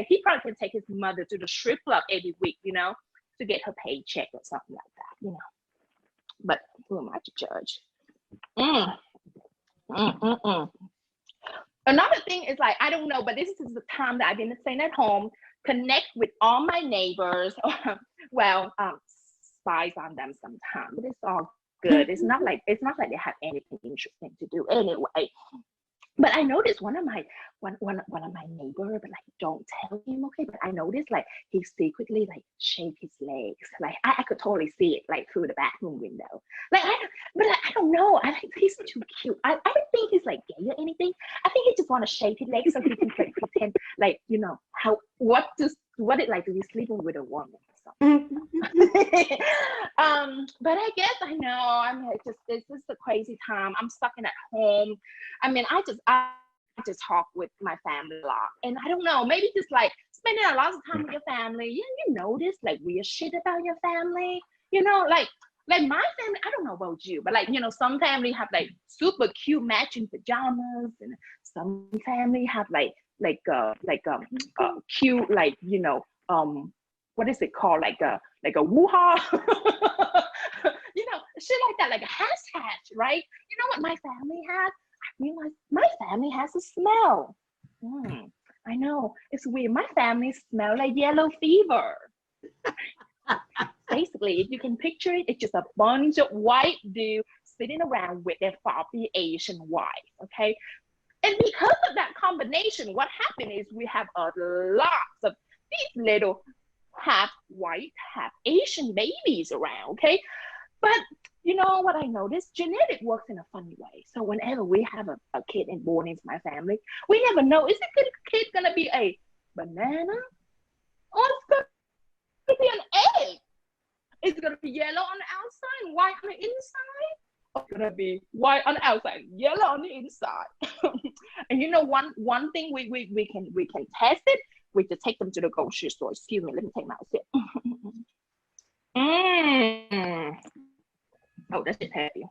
S6: he probably can take his mother to the strip club every week, you know, to get her paycheck or something like that, you know. But who am I to judge? Another thing is like, I don't know, but this is the time that I've been staying at home, connect with all my neighbors. Well, spies on them sometimes, but it's all good. It's not like they have anything interesting to do anyway. But I noticed one of my neighbor, but like don't tell him, okay? But I noticed like he secretly like shake his legs. Like I could totally see it like through the bathroom window. Like I don't know. I think he's too cute. I don't think he's like gay or anything. I think he just want to shake his legs so he can like pretend like, you know, what it like to be sleeping with a woman or something. But I guess I know. I mean, it's just a crazy time. I'm stuck in at home. I mean, I just talk with my family a lot, and I don't know, maybe just like spending a lot of time with your family. You notice like weird shit about your family. You know, like my family. I don't know about you, but like you know, some family have like super cute matching pajamas, and some family have like cute like you know what is it called like a woo-ha. You know, shit like that, like a hashtag, right? You know what my family has? I realized my family has a smell. I know, it's weird. My family smells like yellow fever. Basically, if you can picture it, it's just a bunch of white dudes sitting around with their floppy Asian wife, okay? And because of that combination, what happened is we have a lot of these little half white, half Asian babies around, okay? But you know what I noticed? Genetic works in a funny way. So whenever we have a kid born into my family, we never know, is the kid gonna be a banana? Or it's gonna be an egg? Is it gonna be yellow on the outside and white on the inside? Or it's gonna be white on the outside, yellow on the inside? And you know one thing we can test it. We just take them to the grocery store. Excuse me, let me take my sip. Oh, that's just heavy.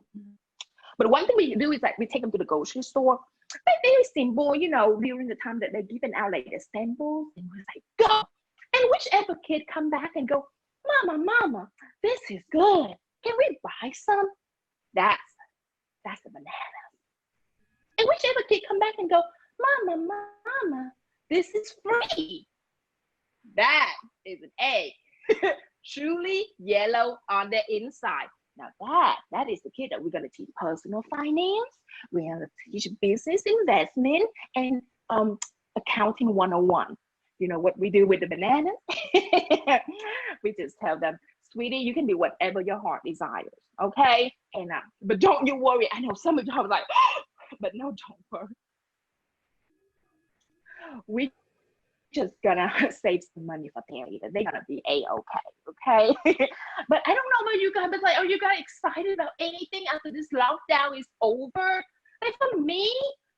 S6: But one thing we do is like we take them to the grocery store. They're very simple, you know, during the time that they're giving out like the samples, and we're like, go. And whichever kid come back and go, Mama, this is good. Can we buy some? That's a banana. And whichever kid come back and go, Mama, this is free. That is an egg. Truly yellow on the inside. Now that is the kid that we're gonna teach personal finance. We're gonna teach business investment and accounting 101. You know what we do with the bananas? We just tell them, sweetie, you can do whatever your heart desires, okay? And but don't you worry. I know some of y'all are like, but no, don't worry. We just gonna save some money for Terry. They're gonna be okay. But I don't know about you guys, but like, are you guys excited about anything after this lockdown is over? Like for me,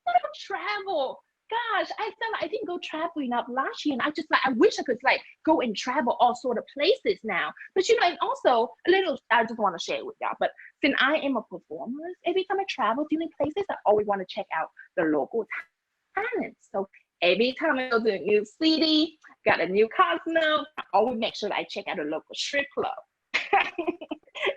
S6: I don't travel. Gosh, I felt like I didn't go traveling up last year, and I wish I could like go and travel all sort of places now. But you know, and also a little, I just want to share with y'all. But since I am a performer, every time I travel to new places, I always want to check out the local talents. So every time I go to a new city, got a new costume, I always make sure that I check out a local strip club.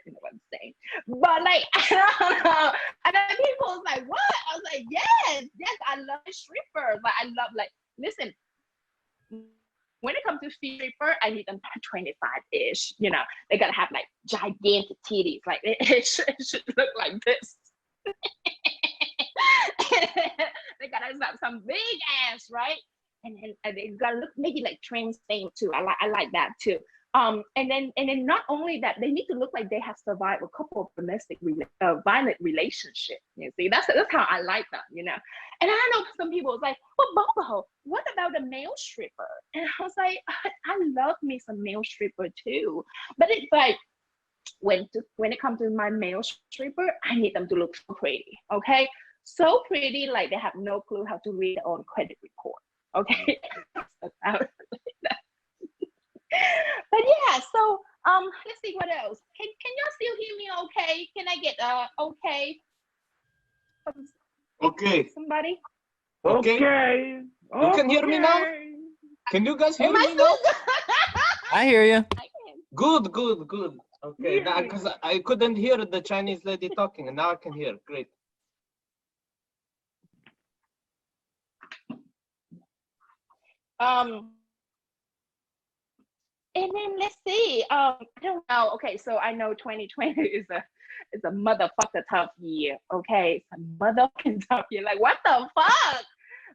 S6: You know what I'm saying? But like, I don't know. And then people was like, what? I was like, yes, I love strippers. Like, I love, like, listen, when it comes to stripper, I need them 25-ish. You know, they gotta have like gigantic titties. Like, it should look like this. They gotta have some big ass, right? And they gotta look maybe like trans thing too. I like that too. And then not only that, they need to look like they have survived a couple of domestic violent relationships. You see, that's how I like them, you know. And I know some people was like, well, Bobo, what about a male stripper? And I was like, I love me some male stripper too. But it's like, when it comes to my male stripper, I need them to look so pretty, okay? So pretty, like they have no clue how to read their own credit report, okay? But yeah, so let's see what else. Can y'all still hear me okay? Can I get okay from
S8: Okay.
S6: somebody?
S3: Okay.
S8: You can hear me now? Can you guys hear
S6: Am I
S8: me now?
S6: still
S1: I hear you.
S6: I can.
S8: Good. Okay, because I couldn't hear the Chinese lady talking, and now I can hear. Great.
S6: And then let's see. I don't know. Okay, so I know 2020 is a motherfucker tough year. Okay, it's a motherfucking tough year. Like what the fuck?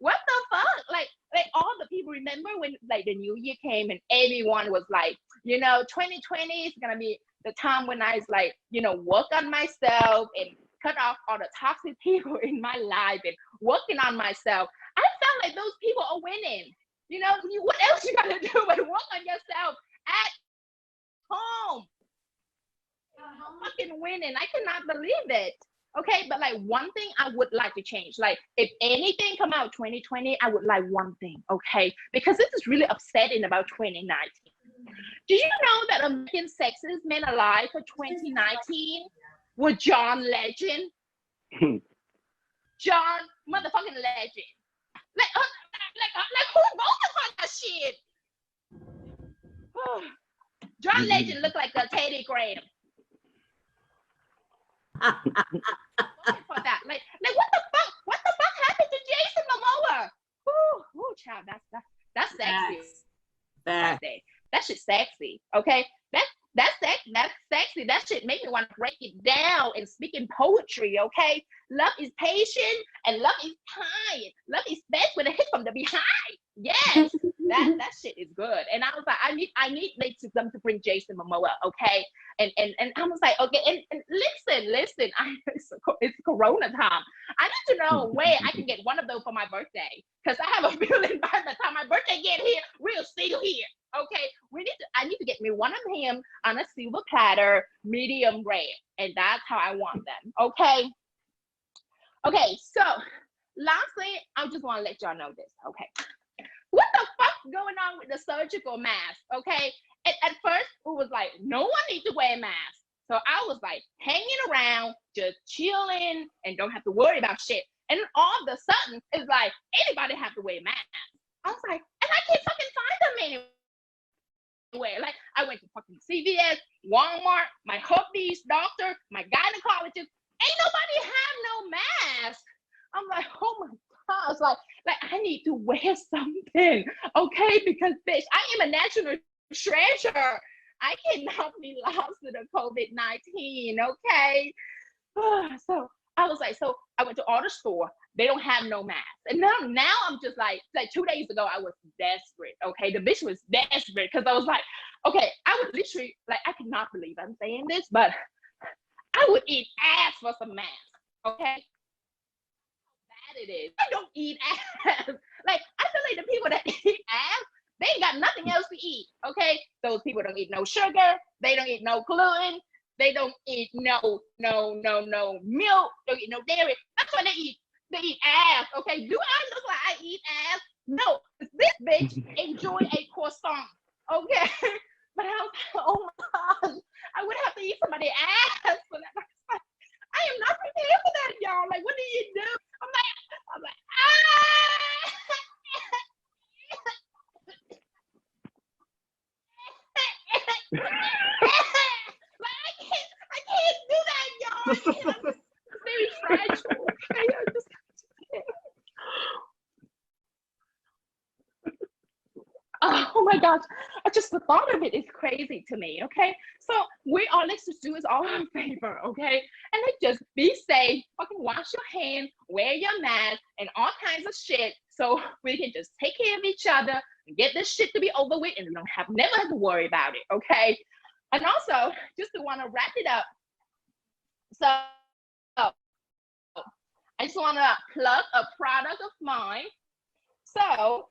S6: What the fuck? Like all the people remember when like the new year came and everyone was like, you know, 2020 is gonna be the time when I was like, you know, work on myself and cut off all the toxic people in my life and working on myself. I felt like those people are winning. You know, what else you gotta do but work on yourself at home? Fucking winning. I cannot believe it. Okay, but like one thing I would like to change. Like if anything come out 2020, I would like one thing, okay? Because this is really upsetting about 2019. Did you know that American Sexiest Men Alive for 2019 was John Legend? John motherfucking Legend. Like who voted for that shit? John Legend looked like a Teddy Graham. For that, like what the fuck? What the fuck happened to Jason Momoa? Ooh, child, that's sexy. That shit's sexy. Okay, that's sexy. That shit make me want to break it down and speak in poetry. Okay, love is patient and love is kind. Love is best when it hits from the behind. Yes, that shit is good. And I was like, I need them to bring Jason Momoa. Okay, and I was like, okay, and listen, it's Corona time. I need to know a way I can get one of those for my birthday, because I have a feeling by the time my birthday get here, we'll still here. Okay, I need to get me one of him on a silver platter, medium rare, and that's how I want them. Okay. Okay, so lastly, I just want to let y'all know this. Okay, what the fuck going on with the surgical mask? Okay, at first it was like no one needs to wear a mask, so I was like hanging around, just chilling, and don't have to worry about shit. And then all of a sudden, it's like anybody have to wear a mask. I was like, and I can't fucking find them anywhere. Like I went to fucking CVS, Walmart, my herpes doctor, my gynecologist. Ain't nobody have no mask. I'm like, oh my gosh, like I need to wear something, okay? Because bitch, I am a national treasure. I cannot be lost to the COVID-19, okay? So I was like, so I went to all the store. They don't have no mask. And now I'm just like 2 days ago, I was desperate, okay? The bitch was desperate because I was like, okay, I would literally, like, I cannot believe I'm saying this, but I would eat ass for some mask, okay? How bad it is. I don't eat ass. Like, I feel like the people that eat ass, they ain't got nothing else to eat, okay? Those people don't eat no sugar. They don't eat no gluten. They don't eat no milk. Don't eat no dairy. That's what they eat. They eat ass, okay? Do I look like I eat ass? No. This bitch enjoy a croissant, okay? But I was like, oh my gosh, I would have to eat somebody's ass for that. I am not prepared for that, y'all. Like, what do you do? I'm like, I can't do that, y'all. It's very fragile. Okay? Oh my gosh, just the thought of it is crazy to me, okay? So all let's just do is all in favor, okay? And like, just be safe, fucking wash your hands, wear your mask, and all kinds of shit, so we can just take care of each other and get this shit to be over with, and we don't never have to worry about it, okay? And also, just to want to wrap it up, so I just want to plug a product of mine. So,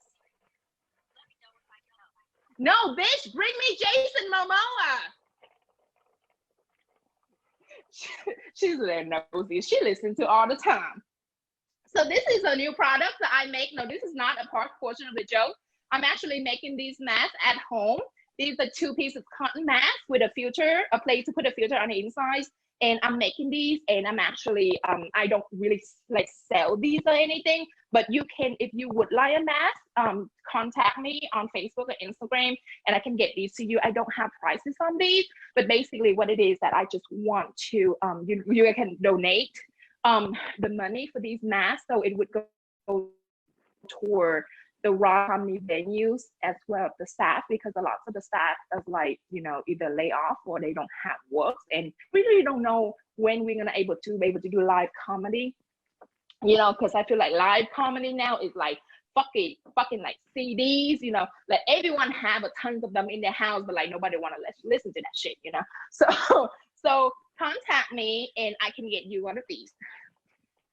S6: no, bitch, bring me Jason Momoa. She's there nosy. She listens to all the time. So this is a new product that I make. No, this is not a portion of the joke. I'm actually making these masks at home. These are 2 pieces of cotton masks with a filter, a place to put a filter on the inside. And I'm making these, and I'm actually, I don't really like sell these or anything, but you can, if you would like a mask, contact me on Facebook or Instagram, and I can get these to you. I don't have prices on these, but basically what it is that I just want to, you can donate the money for these masks, so it would go toward the raw comedy venues as well as the staff, because a lot of the staff is like, either lay off or they don't have work, and we really don't know when we're gonna be able to do live comedy, because I feel like live comedy now is like fucking like CDs, like everyone have a tons of them in their house, but like nobody want to listen to that shit, so contact me and I can get you one of these.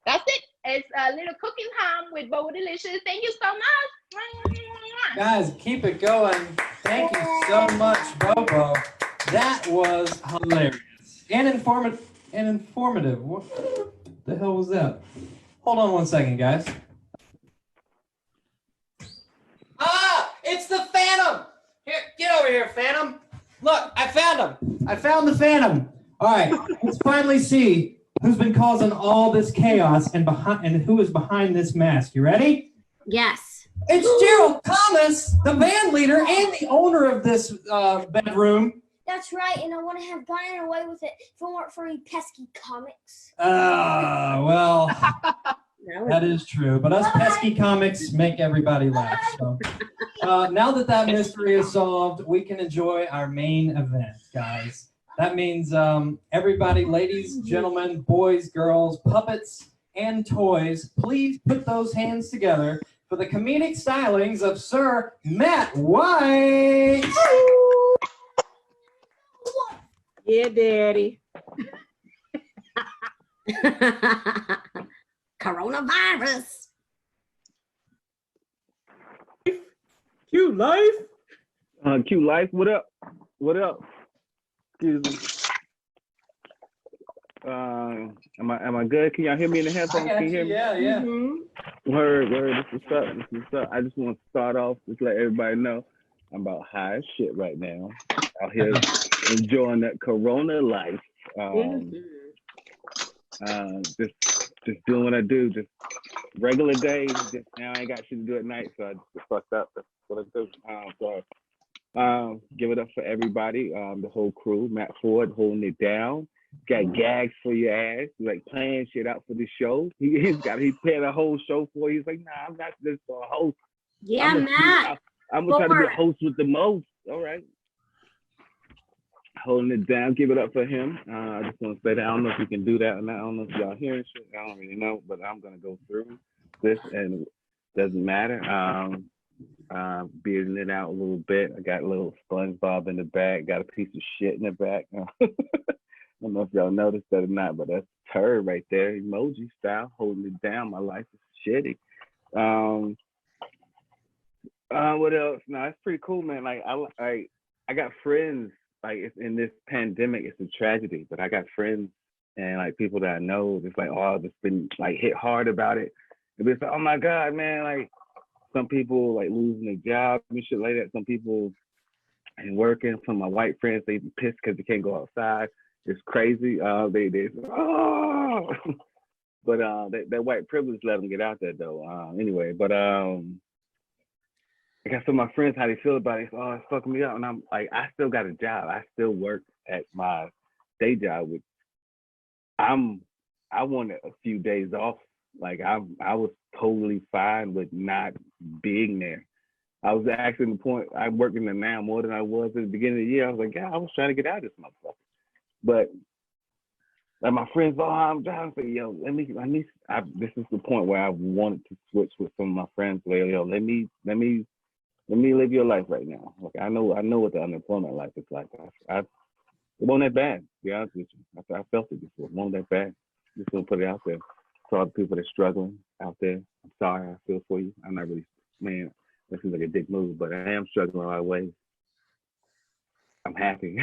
S6: That's it. It's a little cooking time with Bobo Delicious. Thank you so much.
S1: Guys, keep it going. Thank you so much, Bobo. That was hilarious and informative. What the hell was that? Hold on one second, guys. Ah, it's the Phantom. Here, get over here, Phantom. Look, I found him. I found the Phantom. All right, let's finally see who's been causing all this chaos and who is behind this mask. You ready?
S2: Yes.
S1: It's Gerald Thomas, the band leader and the owner of this bedroom.
S9: That's right, and I wouldn't have gotten away with it if it weren't for you pesky comics.
S1: Well, that is true. But us pesky comics make everybody laugh. So now that mystery is solved, we can enjoy our main event, guys. That means everybody, ladies, gentlemen, boys, girls, puppets, and toys, please put those hands together for the comedic stylings of Sir Matt White.
S5: Yeah, Daddy.
S2: Coronavirus.
S3: Q Life. Q Life, what up? What up? Excuse me. Am I good? Can y'all hear me in the headphones? Can you hear me?
S1: Yeah, yeah.
S5: Mm-hmm.
S3: Word. This is up. I just want to start off, just let everybody know I'm about high as shit right now. Out here enjoying that Corona life. Just doing what I do. Just regular day. Just now I ain't got shit to do at night, so I just get fucked up. That's what I do. Give it up for everybody, the whole crew. Matt Ford holding it down. Got gags for your ass. He's like playing shit out for the show. He's playing a whole show for you. He's like, nah, I'm not just a host.
S2: Yeah, Matt.
S3: I'm gonna try to be a host with the most. All right. holding it down. Give it up for him. I just want to say that I don't know if you can do that or not. I don't know if y'all hearing shit. I don't really know, but I'm gonna go through this, and it doesn't matter. Bearding it out a little bit. I got a little SpongeBob in the back. Got a piece of shit in the back. I don't know if y'all noticed that or not, but that's turd right there, emoji style, holding it down. My life is shitty. What else? No, it's pretty cool, man. Like I got friends. Like it's in this pandemic, it's a tragedy. But I got friends and like people that I know. It's like, oh, just been like hit hard about it. It's like, oh my god, man. Like some people like losing their job and shit like that. Some people ain't working. Some of my white friends, they pissed because they can't go outside. It's crazy. They oh, but that white privilege let them get out there though. Anyway, but I got some of my friends how they feel about it. Oh, it's fucking me up, and I'm like, I still got a job. I still work at my day job. Which I wanted a few days off. Like I was totally fine with not being there. I was actually in the point I'm working there now more than I was at the beginning of the year. I was like, yeah, I was trying to get out of this motherfucker. But like my friends, oh, I'm trying to say, yo, this is the point where I wanted to switch with some of my friends. Like, yo, let me live your life right now. Like I know what the unemployment life is like. It wasn't that bad, to be honest with you. I felt it before. It wasn't that bad. Just gonna put it out there. For all the people that are struggling out there, I'm sorry, I feel for you. I'm not really, man, that seems like a dick move, but I am struggling a lot of ways. I'm happy.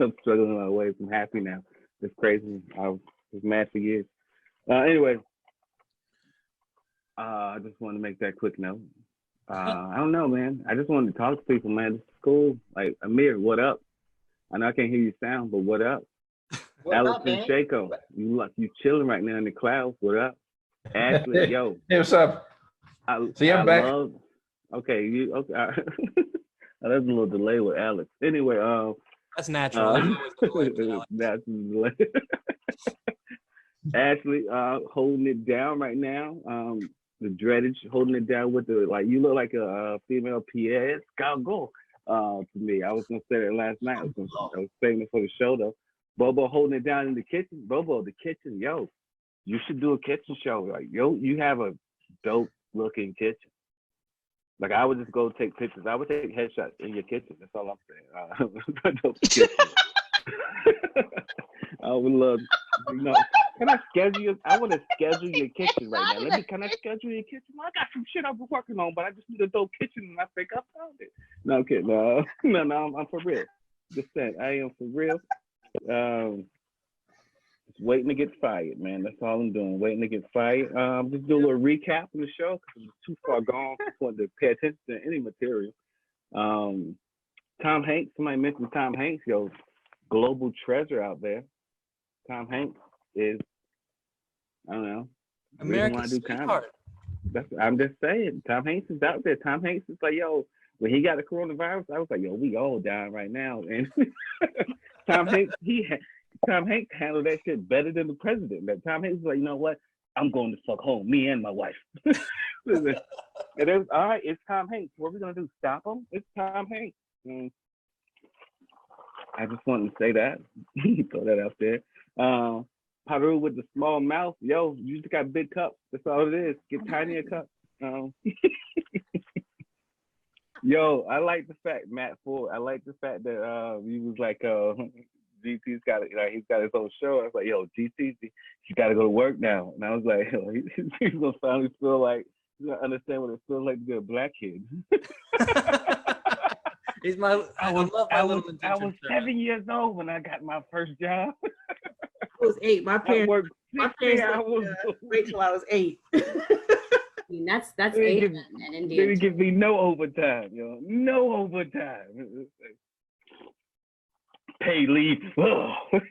S3: I'm struggling a lot of ways. I'm happy now. It's crazy. I was mad for years. Anyway, I just want to make that quick note. I don't know, man. I just wanted to talk to people, man. This is cool. Like, Amir, what up? I know I can't hear you sound, but what up? Alex Vashchenko, you chilling right now in the clouds. What up? Ashley, yo.
S7: Hey, what's up? See, I'm back.
S3: Okay, okay. There's a little delay with Alex. Anyway,
S1: that's natural.
S3: That's delay. Ashley, holding it down right now. The dreadage, holding it down with the you look like a female Pierre Escargot to me. I was gonna say that last night. I was saying it for the show though. Bobo holding it down in the kitchen. Bobo, the kitchen, yo, you should do a kitchen show. Like, yo, you have a dope looking kitchen. Like, I would just go take pictures. I would take headshots in your kitchen. That's all I'm saying. Dope kitchen. I would love, can I schedule you? I want to schedule your kitchen right now. Can I schedule your kitchen? Well, I got some shit I've been working on, but I just need a dope kitchen, and I think I found it. No, I'm kidding. No, I'm for real. Just saying, I am for real. Just waiting to get fired, man. That's all I'm doing. Waiting to get fired. Just do a little recap of the show because it was too far gone for to pay attention to any material. Tom Hanks. Somebody mentioned Tom Hanks. Yo, global treasure out there. Tom Hanks is, I don't know,
S1: America's sweetheart.
S3: I'm just saying, Tom Hanks is out there. Tom Hanks is like, yo, when he got the coronavirus, I was like, yo, we all dying right now. And Tom Hanks handled that shit better than the president. That Tom Hanks was like, you know what? I'm going to fuck home, me and my wife. And it was, all right, it's Tom Hanks. What are we gonna do? Stop him? It's Tom Hanks. I just wanted to say that. Throw that out there. Peru with the small mouth. Yo, you just got big cups. That's all it is. Get tinier cups. Yo, I like the fact, Matt Ford. I like the fact that he was like, GT's got it. Like, he's got his own show. I was like, yo, GT, she got to go to work now. And I was like, yo, he's gonna finally feel like he's gonna understand what it feels like to be a black kid.
S1: I
S3: was 7 years old when I got my first job.
S5: I was 8. My parents wait till I was 8.
S2: I mean, that's 8.
S3: They didn't give me no overtime, yo. No overtime. Pay leave. But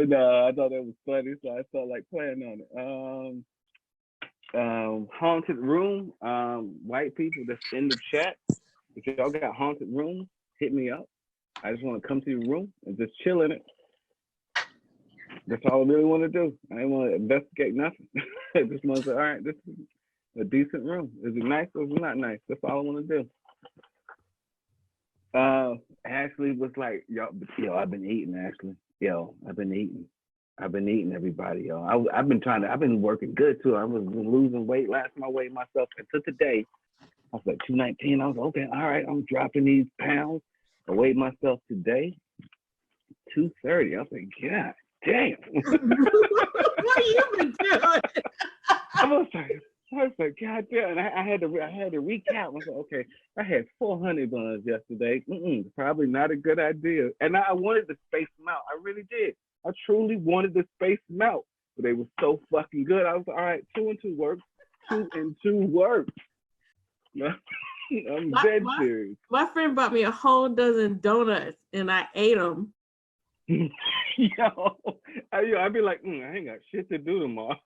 S3: no, I thought that was funny, so I felt like playing on it. Haunted room. White people that's in the chat. If y'all got haunted rooms, hit me up. I just want to come to your room and just chill in it. That's all I really want to do. I didn't want to investigate nothing. I just want to say, all right, this is a decent room. Is it nice or is it not nice? That's all I want to do. Ashley was like, yo, I've been eating, Ashley. Yo, I've been eating. I've been eating, everybody, yo. I've been working good too. I was losing weight, last time I weighed myself until today. I was like 219. I was like, okay, all right, I'm dropping these pounds. I weighed myself today, 230. I was like, God damn.
S5: What have you been doing?
S3: I was like, God damn. And I had to recap. I was like, okay, I had 400 buns yesterday. Probably not a good idea. And I wanted to space them out. I really did. I truly wanted to space them out. But they were so fucking good. I was like, all right, 2 and 2 works. 2 and 2 works. I'm dead serious.
S5: My friend bought me a whole dozen donuts and I ate them.
S3: Yo, I'd be like, I ain't got shit to do tomorrow.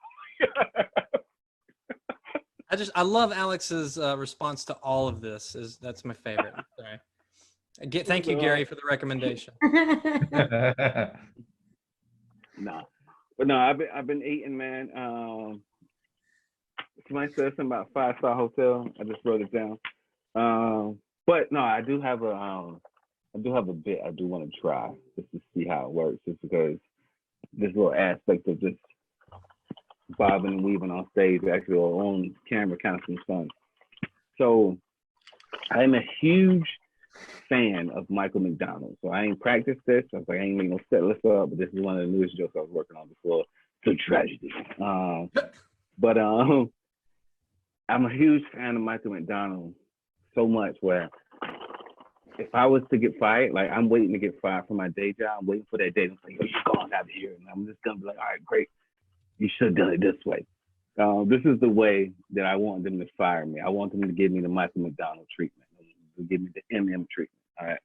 S1: I love Alex's response to all of this. That's my favorite. Sorry. Thank you, Gary, for the recommendation.
S3: Nah, but no, I've been eating, man. Somebody said something about 5-star hotel. I just wrote it down. But no, I do have a bit I do want to try just to see how it works, just because this little aspect of just bobbing and weaving on stage, actually, or on camera, kind of some fun. So I'm a huge fan of Michael McDonald. So I ain't practiced this. I was like, I ain't even gonna set this up, but this is one of the newest jokes I was working on before the tragedy. But I'm a huge fan of Michael McDonald, so much where if I was to get fired, like I'm waiting to get fired from my day job, I'm waiting for that day to say, you're going out of here. And I'm just gonna be like, all right, great. You should have done it this way. This is the way that I want them to fire me. I want them to give me the Michael McDonald treatment. To give me the MM treatment. All right.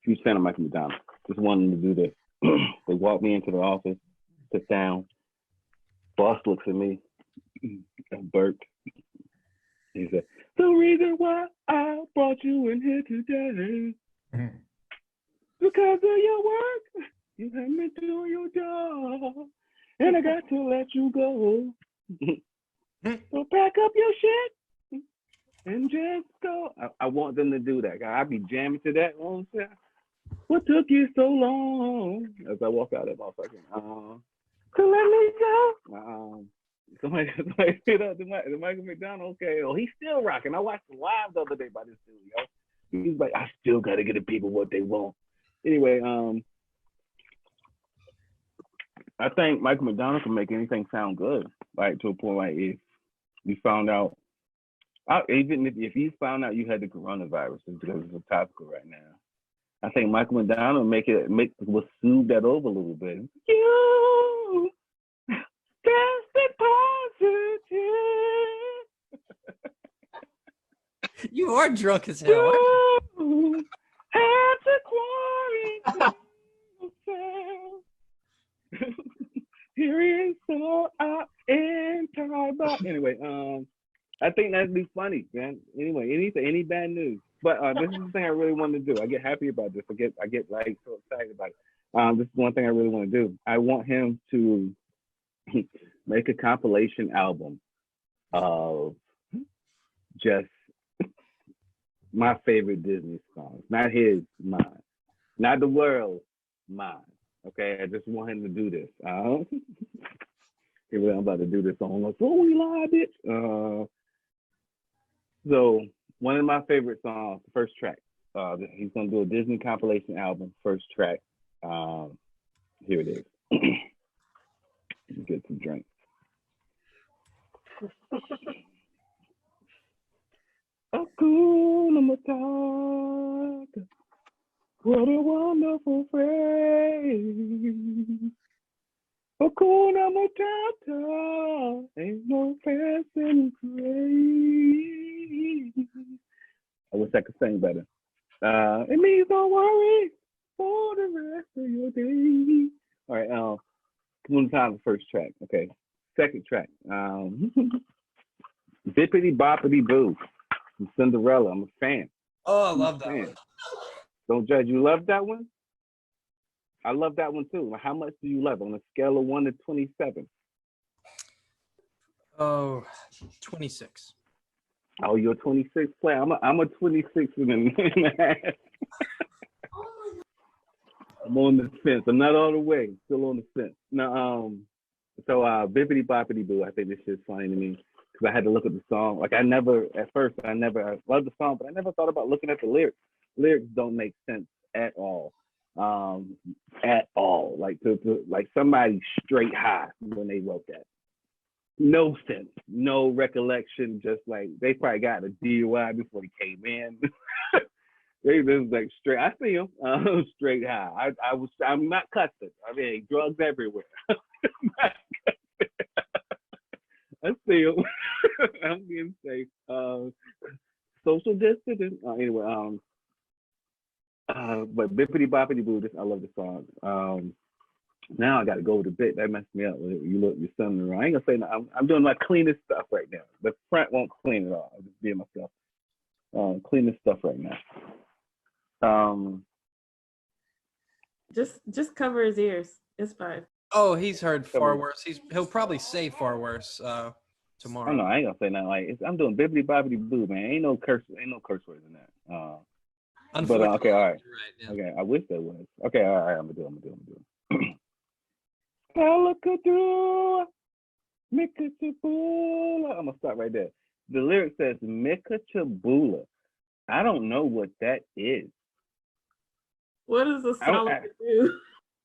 S3: Huge fan of Michael McDonald. Just wanted to do this. They walked me into the office, sit down. Boss looks at me. I burped. He said, the reason why I brought you in here today, because of your work, you have been doing your job, and I got to let you go. So pack up your shit and just go. I want them to do that. I'll be jamming to that one. What took you so long? As I walk out of that motherfucker, to let me go. Somebody hit up the Michael McDonald. Okay, oh, he's still rocking. I watched the live the other day by this dude, yo. He's like, I still gotta get the people what they want. Anyway, I think Michael McDonald can make anything sound good, like to a point like if you found out, even if you found out you had the coronavirus, just because it's topical right now, I think Michael McDonald will soothe that over a little bit. You tested positive.
S1: You are drunk as hell.
S3: You had to quarantine yourself. Here is so anyway, I think that'd be funny, man. Anyway, any bad news. But this is the thing I really want to do. I get happy about this. I get like so excited about it. This is one thing I really want to do. I want him to make a compilation album of just my favorite Disney songs. Not his, mine. Not the world, mine. Okay, I just want him to do this. I'm about to do this song. Like, oh, we lied, bitch. So one of my favorite songs, the first track. He's gonna do a Disney compilation album, first track. Here it is. Get some drinks. Hakuna Matata. What a wonderful phrase. Hakuna Matata. Ain't no passing craze. I wish I could sing better. It means don't worry for the rest of your day. All right, one time the first track. Okay. Second track. Bippity Boppity Boo from Cinderella. I'm a fan.
S1: Oh, I love that one.
S3: Don't judge. You love that one? I love that one too. How much do you love on a scale of 1 to 27?
S1: Oh, 26.
S3: Oh, you're a 26 player. I'm a 26 and a half. I'm on the fence. I'm not all the way. Still on the fence. Now, so Bippity Boppity Boo. I think this shit's funny to me because I had to look at the song. Like I loved the song, but I never thought about looking at the lyrics. Lyrics don't make sense at all. At all. Like like somebody straight high when they wrote that. No sense, no recollection. Just like they probably got a DUI before they came in. They was like straight. I see them straight high. I'm not cussing. I mean, drugs everywhere. I see them. I'm being safe. Social distancing. Anyway, but Bippity Boppity Boo. I love the song. Now I got to go to bed. That messed me up. You look, you're something wrong. I ain't gonna say no. I'm doing my cleanest stuff right now. The front won't clean it all. I'm just being myself. Cleanest stuff right now.
S5: Just cover his ears. It's fine.
S1: Oh, he's heard far worse. He'll probably say far worse tomorrow.
S3: Oh no, I ain't gonna say nothing. Like I'm doing Bippity Boppity Boo, man. Ain't no curse words in that. But okay, all right. Right, yeah. Okay, I wish there was. Okay, all right. I'm gonna do it. Alakadoo, Mikachabula. I'm gonna stop right there. The lyric says Mikachabula. I don't know what that is.
S5: What is a salakadoo?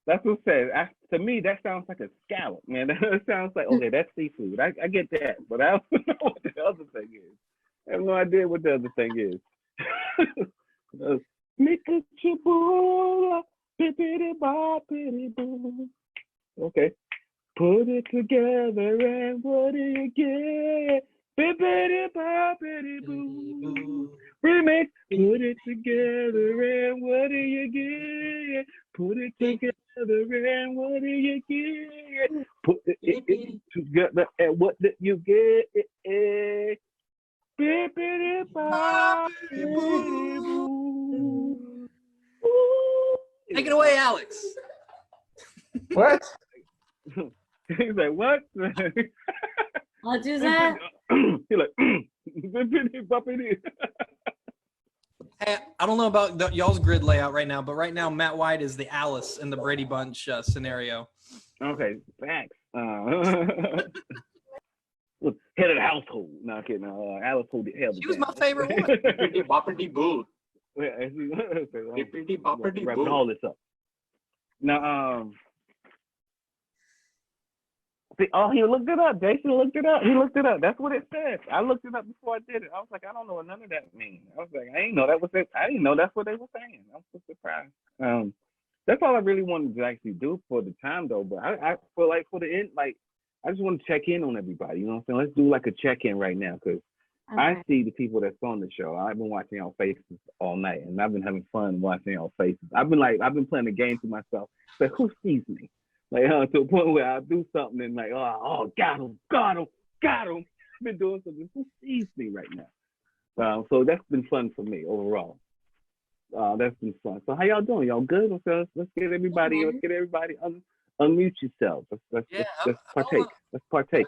S3: That's what it says. To me, that sounds like a scallop, man. That sounds like, okay, that's seafood. I get that, but I don't know what the other thing is. I have no idea what the other thing is. Mikachabula, bippity boppity boo. Okay. Put it together and what do you get? Bippity boppity boo. Remix. Put it together and what do you get? Put it together and what do you get? Put it together and what do you get? Bippity boppity boo.
S1: Take it away, Alex.
S7: What?
S3: He's like, what?
S2: I'll do that.
S3: He's like, bippity boppity.
S1: Hey, I don't know about y'all's grid layout right now, but right now Matt White is the Alice in the Brady Bunch scenario.
S3: Okay, thanks. Look, head of the household. No, I'm kidding. Alice hold the hell.
S1: She was my favorite one.
S8: Bippity boppity boo.
S3: Bippity
S8: boppity
S3: wrapping
S8: boo.
S3: all this up. Now, see, oh, he looked it up. Jason looked it up. He looked it up. That's what it said. I looked it up before I did it. I was like, I don't know what none of that means. I was like, I didn't know that was it. I didn't know that's what they were saying. I'm so surprised. That's all I really wanted to actually do for the time, though. But I feel like for the end, like I just want to check in on everybody. You know what I'm saying? Let's do like a check-in right now because I see the people that's on the show. I've been watching y'all faces all night, and I've been having fun watching y'all faces. I've been playing a game to myself. But who sees me? Like to a point where I do something and like, oh, got him. I've been doing something. Who sees me right now? So that's been fun for me overall. That's been fun. So how y'all doing? Y'all good? Let's get everybody. Unmute yourselves. Let's partake. Let's partake.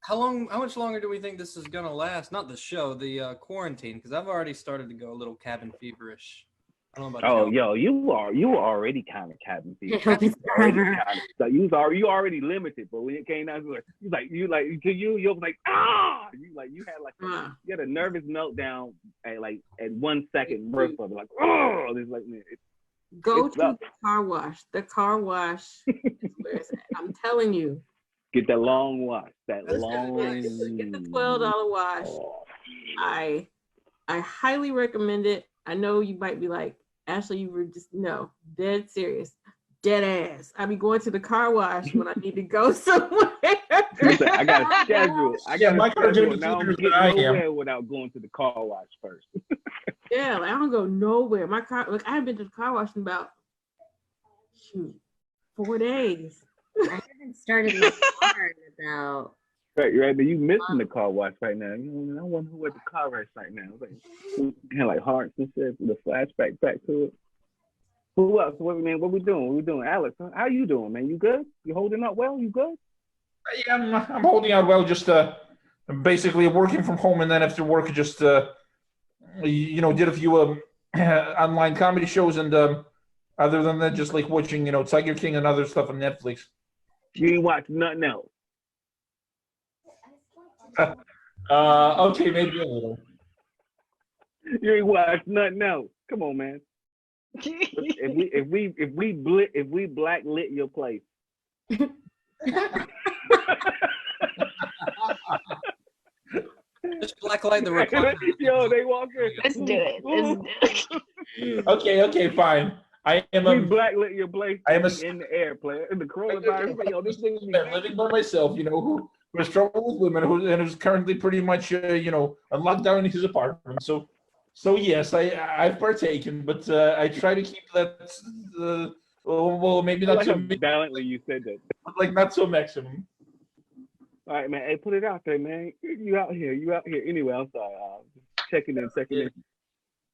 S1: How much longer do we think this is gonna last? Not the show, the quarantine, because I've already started to go a little cabin feverish. I don't know about
S3: yo, you were already kind of cabin fever. You already limited, but when it came down to it, you was like you had a nervous meltdown at 1 second burst of it, like it's like man,
S5: go to the car wash. The car wash is where it's at. I'm telling you.
S3: Get that long wash. Get the
S5: $12 wash.
S3: Oh.
S5: I highly recommend it. I know you might be like, Ashley, you were just dead serious. Dead ass. I be going to the car wash when I need to go somewhere.
S3: I got a schedule.
S7: My car
S3: schedule. Now I'm getting nowhere without going to the car wash first.
S5: Yeah, like I don't go nowhere. My car, look, I haven't been to the car wash in about 4 days.
S2: I haven't started my car in about.
S3: Right, you missing the car wash right now. You know, I wonder who at the car wash right now. Like hearts and shit, the flashback back to it. Who else? What we doing? Alex, how you doing, man? You good? You holding up well? You good?
S7: Yeah, I'm holding out well. Just basically working from home, and then after work, just you know, did a few online comedy shows, and other than that, just like watching, you know, Tiger King and other stuff on Netflix.
S3: You ain't watch nothing else.
S7: Okay, maybe a little.
S3: You ain't watch nothing else. Come on, man. If we black lit your place.
S1: Just blacklight the recliner.
S3: Yo, they walk in.
S6: Let's do it. Let's do it.
S7: Okay, fine. I am
S3: We blacklit your place.
S7: I am
S3: in the air, player. In the coronavirus, yo, this thing is
S7: living by myself, you know, who has trouble with women, and who's currently pretty much, you know, on lockdown in his apartment. So yes, I've partaken, but I try to keep that. Well, maybe not so
S3: valiantly you said that.
S7: Like not so maximum.
S3: All right, man. Hey, put it out there, man. You out here. Anyway, I'm sorry. Checking in.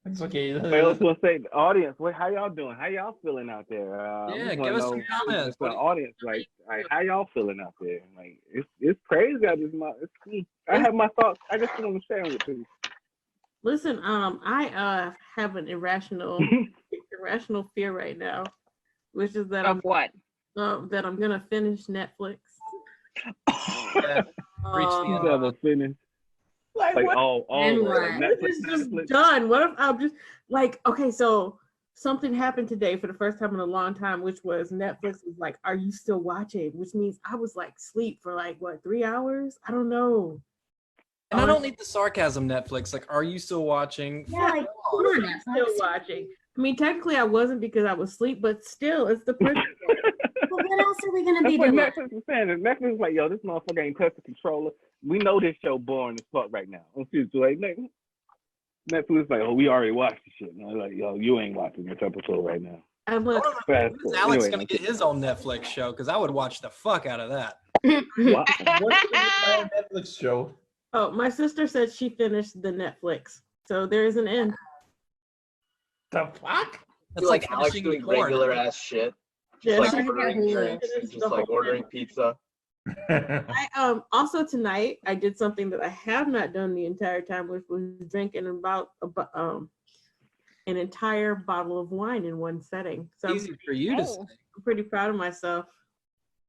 S7: It's okay.
S3: Let's say the audience. How y'all doing? How y'all feeling out there?
S1: Yeah, give us some comments.
S3: The audience, like, how y'all feeling out there? Like, it's crazy out this month. I have my thoughts. I just want to share them with you.
S5: Listen, I have an irrational fear right now, which is that
S6: what?
S5: That I'm gonna finish Netflix.
S3: Never finished.
S5: Like
S3: what?
S5: Netflix is just done. What if I'm just like, okay, so something happened today for the first time in a long time, which was Netflix was like, "Are you still watching?" Which means I was like asleep for like what, 3 hours? I don't know.
S1: And I don't need the sarcasm, Netflix. Like, are you still watching?
S2: Yeah, like, come on, Netflix.
S5: Still watching. I mean, technically, I wasn't because I was asleep, but still, it's the principle.
S2: Well, what else are we gonna be
S3: doing?
S2: doing?
S3: Netflix is saying. Netflix is like, yo, this motherfucker ain't touched the controller. We know this show boring as fuck right now. Like, Netflix is like, oh, we already watched the shit. And I'm like, yo, you ain't watching this episode right now.
S5: And look,
S1: When's Alex gonna get his own Netflix show? Because I would watch the fuck out of that.
S3: What?
S7: What's the Netflix show?
S5: Oh, my sister said she finished the Netflix, so there is an end.
S7: The fuck?
S1: That's like
S8: Alex
S1: finishing
S8: doing
S1: porn.
S8: regular ass shit.
S5: Yeah,
S8: Just
S5: she
S8: like ordering drinks,
S5: finished
S8: just
S5: the
S8: like
S5: whole
S8: ordering
S5: thing.
S8: pizza.
S5: I also tonight I did something that I have not done the entire time, which was drinking about an entire bottle of wine in one setting. So
S1: Easy for you to say.
S5: I'm pretty proud of myself.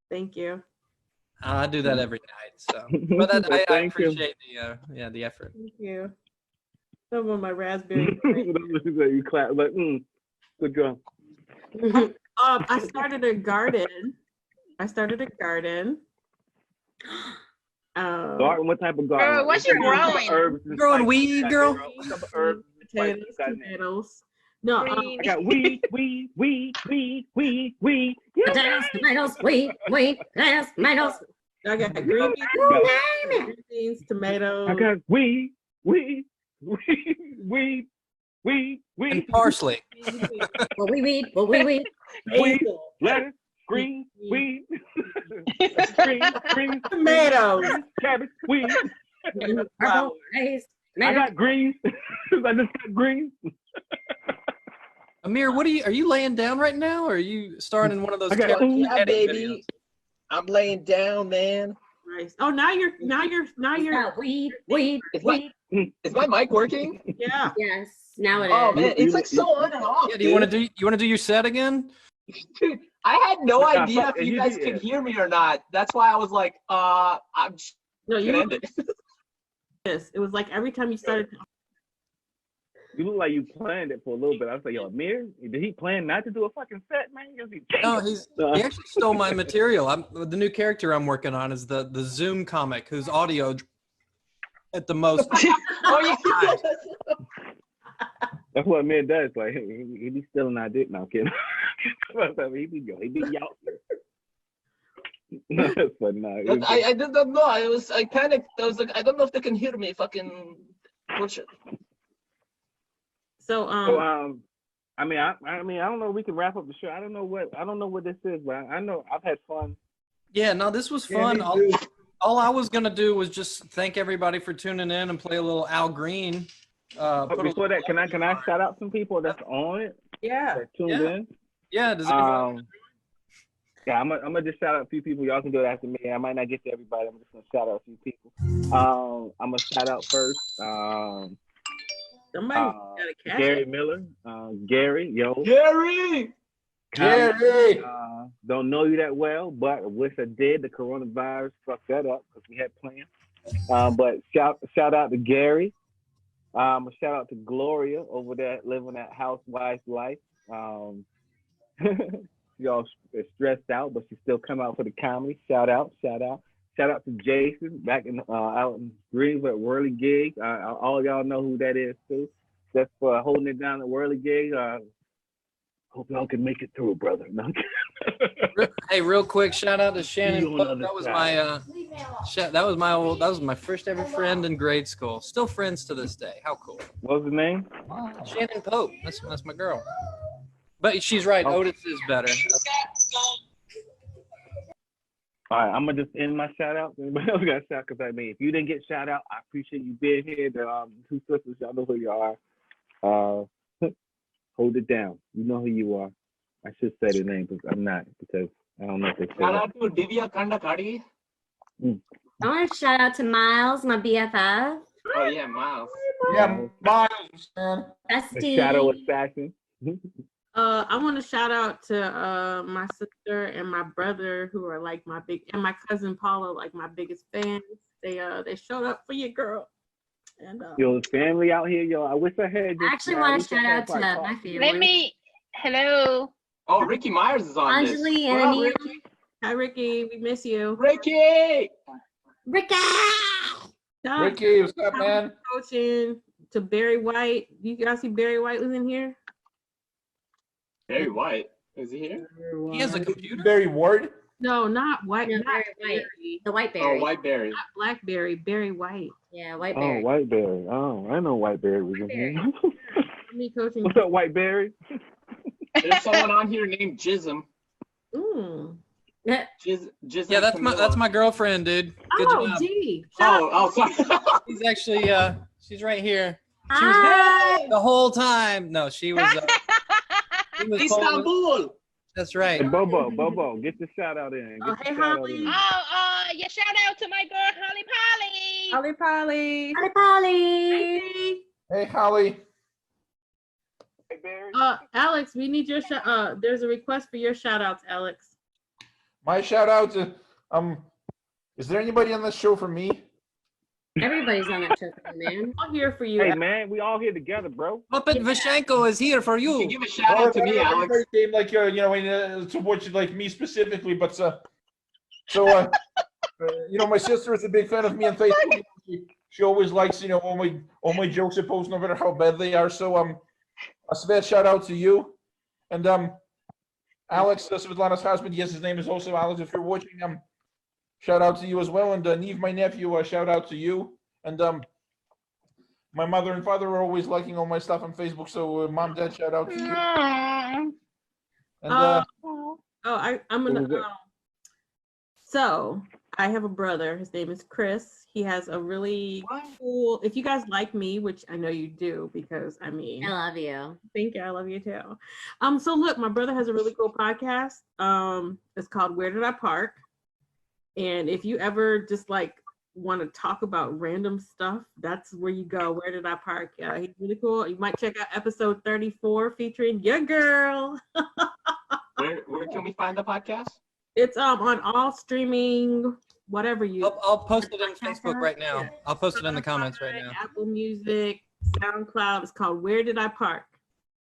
S5: Thank you.
S1: I do that every night. So, but I appreciate the effort.
S5: Thank you. Some of my raspberry.
S3: You clap like, good girl.
S5: I started a garden.
S3: Garden? What type of garden?
S6: Girl, what you growing?
S3: Herbs,
S1: Growing weed, girl.
S3: What type of herbs?
S5: Tomatoes. No,
S3: I got weed.
S2: Tomatoes, wheat, tomatoes.
S5: I got green beans, tomatoes.
S3: I got weed.
S1: And parsley.
S2: What we weed.
S3: Weed, lettuce, green, weed. green,
S5: tomatoes.
S3: Cabbage, weed.
S2: Purple, raised,
S3: I got greens. I just got greens.
S1: Amir, are you laying down right now, or are you starting one of those?
S8: Yeah, baby. I'm laying down, man.
S5: Nice. Oh, now you're
S2: weed.
S8: Is my mic working?
S5: Yeah.
S2: Yes, now it is.
S8: Oh man, it's like so on and off.
S1: Yeah, do you want to do your set again?
S8: Dude, I had no idea if you guys could hear me or not. That's why I was like, I'm just
S5: no, you
S8: end it.
S5: Yes, it was like every time you started.
S3: You look like you planned it for a little bit. I was like, yo, Amir, did he plan not to do a fucking set, man?
S1: No, he actually stole my material. The new character I'm working on is the Zoom comic whose audio at the most.
S8: Oh yeah.
S3: That's what Amir does. Like, he be stealing our dick. No, I'm kidding. he be out there. No, that's funny. No,
S8: I did not know. I panicked. I was like, I don't know if they can hear me. Fucking bullshit.
S5: So
S3: I mean, I don't know if we can wrap up the show. I don't know what this is, but I know I've had fun.
S1: Yeah, no, this was fun. All I was gonna do was just thank everybody for tuning in and play a little Al Green.
S3: Before that, can I shout out some people that's on it?
S5: Yeah.
S3: That tuned in.
S1: Yeah. Does anybody?
S3: Yeah, I'm gonna just shout out a few people. Y'all can do it after me. I might not get to everybody. I'm just gonna shout out a few people. I'm gonna shout out first.
S5: Somebody got a cash
S3: Gary
S5: app.
S3: Miller. Gary, yo.
S8: Gary!
S7: Gary!
S3: Don't know you that well, but I wish I did. The coronavirus fucked that up because we had plans. But shout out to Gary. A shout out to Gloria over there living that housewife life. She all stressed out, but she still come out for the comedy. Shout out. Shout out to Jason back in out in Greenville at Whirly Gig. All y'all know who that is too. That's for holding it down at Whirly Gig. Hope y'all can make it through, brother. No.
S1: Hey, real quick, shout out to Shannon.
S3: You on the
S1: Pope.
S3: other
S1: That was
S3: side.
S1: that was my first ever friend in grade school. Still friends to this day. How cool.
S3: What was the name?
S1: Shannon Pope. That's my girl. But she's right.
S3: Oh.
S1: Otis is better.
S3: All right, I'm gonna just end my shout out. Anybody else got a shout? Because I mean, if you didn't get shout out, I appreciate you being here. The two sisters, y'all know who you are. Hold it down. You know who you are. I should say the name, but I'm not because I don't know if they say
S8: Shout
S3: that.
S8: out to Divya Kandakari.
S2: I want to shout out to Miles, my BFF.
S8: Oh yeah, Miles.
S7: Yeah, Miles, man.
S3: The
S2: Bestie.
S3: Shadow Assassin.
S5: I want to shout out to my sister and my brother who are like and my cousin Paula, like my biggest fans. They showed up for your girl. And
S3: Yo, family out here, yo. I wish I had.
S2: I actually want to shout out to my family.
S6: Hello.
S8: Oh, Ricky Myers is on this.
S2: Anjali
S8: What
S2: and
S8: up,
S2: Anil.
S8: Ricky?
S5: hi Ricky, we miss you.
S8: Ricky!
S2: Ricky!
S7: Ricky, what's up, man?
S5: Coaching to Barry White. You guys see Barry White was in here?
S8: Barry White. Is he here?
S1: He has a computer.
S7: Barry Ward.
S5: No, not White.
S2: No,
S5: not
S2: Barry White.
S5: Barry.
S2: The White
S8: Oh,
S2: Berry.
S8: Whiteberry.
S5: Not Blackberry. Barry White.
S2: Yeah, White
S3: Oh,
S2: Berry.
S3: Whiteberry. Oh, I know Whiteberry was in here.
S5: Me coaching.
S3: What's up, Whiteberry?
S8: There's someone on here named Jism.
S5: Mm.
S8: Jism
S1: Yeah, that's my girlfriend, dude. Good
S5: Oh,
S1: job.
S5: gee.
S8: Oh, sorry.
S1: She's actually she's right here. She
S2: Hi.
S1: was the whole time. No, she was. She was
S8: Istanbul.
S1: That's right.
S3: Hey, Bobo, get the shout out in.
S5: Oh,
S3: Get the
S5: hey,
S3: shout out
S5: Holly.
S3: in.
S6: Yeah, shout out to my girl Holly Polly.
S5: Holly Polly.
S2: Hi, Polly.
S7: Hey, Holly.
S3: Hey, Barry.
S5: Alex, we need your shout. There's a request for your shout outs, Alex.
S7: My shout out to is there anybody on this show for me?
S2: Everybody's on that show, man.
S5: I'm here for you.
S3: Hey, man, we all here together, bro.
S1: Puppet Vashchenko is here for
S8: You
S1: you.
S8: give a shout out to me, Alex.
S7: Came like to watch like me specifically, but my sister is a big fan of me on Facebook. She always likes all my jokes I post, no matter how bad they are. So a special shout out to you, and Alex, Svetlana's husband. Yes, his name is also Alex. If you're watching, shout out to you as well, and Neve, my nephew, shout out to you, and my mother and father are always liking all my stuff on Facebook. So mom, dad, shout out to you. And
S5: I'm gonna. So I have a brother. His name is Chris. He has a really cool. If you guys like me, which I know you do, because I
S2: love you.
S5: Thank you. I love you too. So look, my brother has a really cool podcast. It's called Where Did I Park? And if you ever just like want to talk about random stuff, that's where you go. Where Did I Park? Yeah, he's really cool. You might check out episode 34 featuring your girl.
S8: Where can we find the podcast?
S5: It's on all streaming, whatever you.
S1: I'll post it on Facebook right now. I'll post it in the comments right now.
S5: Apple Music, SoundCloud. It's called Where Did I Park?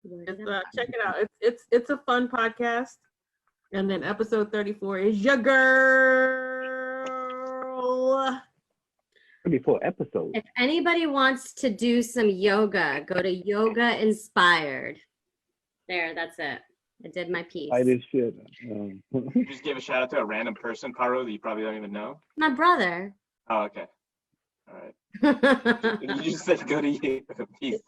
S5: Check it out. It's a fun podcast. And then episode 34 is your girl.
S3: 34 episodes.
S2: If anybody wants to do some yoga, go to Yoga Inspired. There, that's it. I did my piece.
S3: I did shit.
S8: You just gave a shout out to a random person, Paro, that you probably don't even know.
S2: My brother.
S8: Oh, okay. All right. You just said go to you.
S5: If you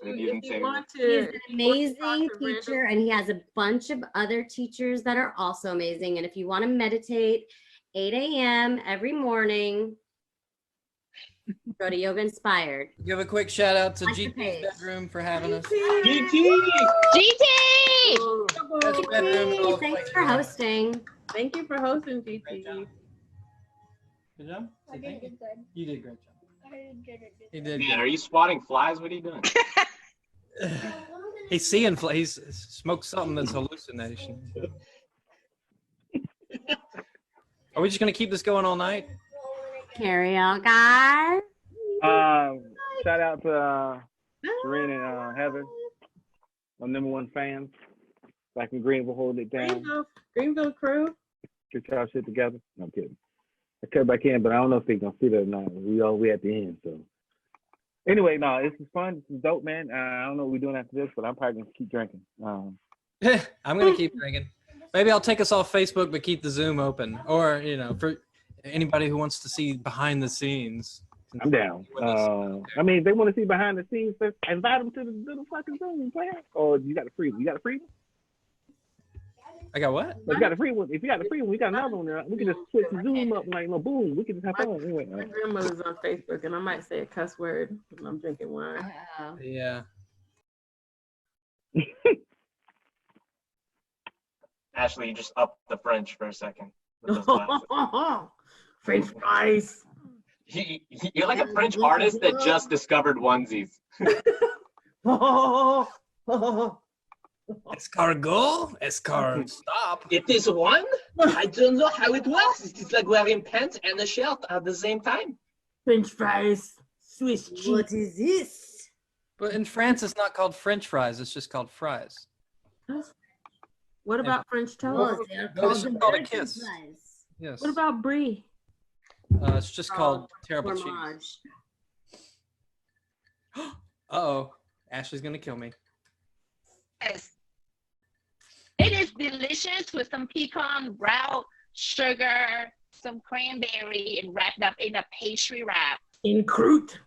S5: want
S2: He's
S5: to,
S2: an amazing teacher, and he has a bunch of other teachers that are also amazing. And if you want to meditate 8 a.m. every morning, go to Yoga Inspired.
S1: Give a quick shout out to
S2: Like the
S1: GT's
S2: page.
S1: bedroom for having us.
S8: GT!
S6: GT!
S1: Best bedroom in all
S2: Thanks
S1: places.
S2: for hosting.
S5: Thank you for hosting,
S1: Great
S5: GT.
S1: job. Good job.
S9: I did good.
S1: You did a great job.
S9: I did it.
S1: He did.
S8: Man, are you swatting flies? What are you doing?
S1: He's seeing. He's smoked something that's hallucination. Are we just gonna keep this going all night?
S2: Carry on, guys.
S3: Shout out to Serena and Heather, my #1 fans. Back in Greenville, holding it down.
S5: Greenville crew.
S3: Get y'all shit together. No, I'm kidding. I cut back in, but I don't know if they're gonna see that or not. We at the end, so. Anyway, no, this is fun. This is dope, man. I don't know what we're doing after this, but I'm probably gonna keep drinking.
S1: I'm gonna keep drinking. Maybe I'll take us off Facebook, but keep the Zoom open, or for anybody who wants to see behind the scenes.
S3: I'm down. I mean, if they want to see behind the scenes, invite them to the little fucking Zoom, player. Or you got a free one? You got a free one?
S1: I got what?
S3: If you got a free one, we got another one there. We can just switch the Zoom up like no boom. We can just have fun. Anyway.
S5: My grandmother's on Facebook, and I might say a cuss word when I'm drinking wine.
S1: Yeah.
S8: Ashley, you just upped the French for a second. with those glasses.
S5: French fries.
S8: You're like a French artist that just discovered onesies.
S1: Escargot? Escargot, stop.
S4: It is one. I don't know how it works. It is like wearing pants and a shirt at the same time.
S5: French fries. Swiss cheese.
S2: What is this?
S1: But in France, it's not called French fries. It's just called fries.
S5: What about French toast?
S2: Oh, they are
S1: No, it's
S2: called
S1: called a
S2: American
S1: kiss.
S2: fries.
S1: Yes.
S5: What about brie?
S1: It's just called terrible
S2: Fromage.
S1: cheese. Uh-oh. Ashley's going to kill me.
S6: Yes. It is delicious with some pecan, brown sugar, some cranberry, and wrapped up in a pastry wrap.
S5: In croûte.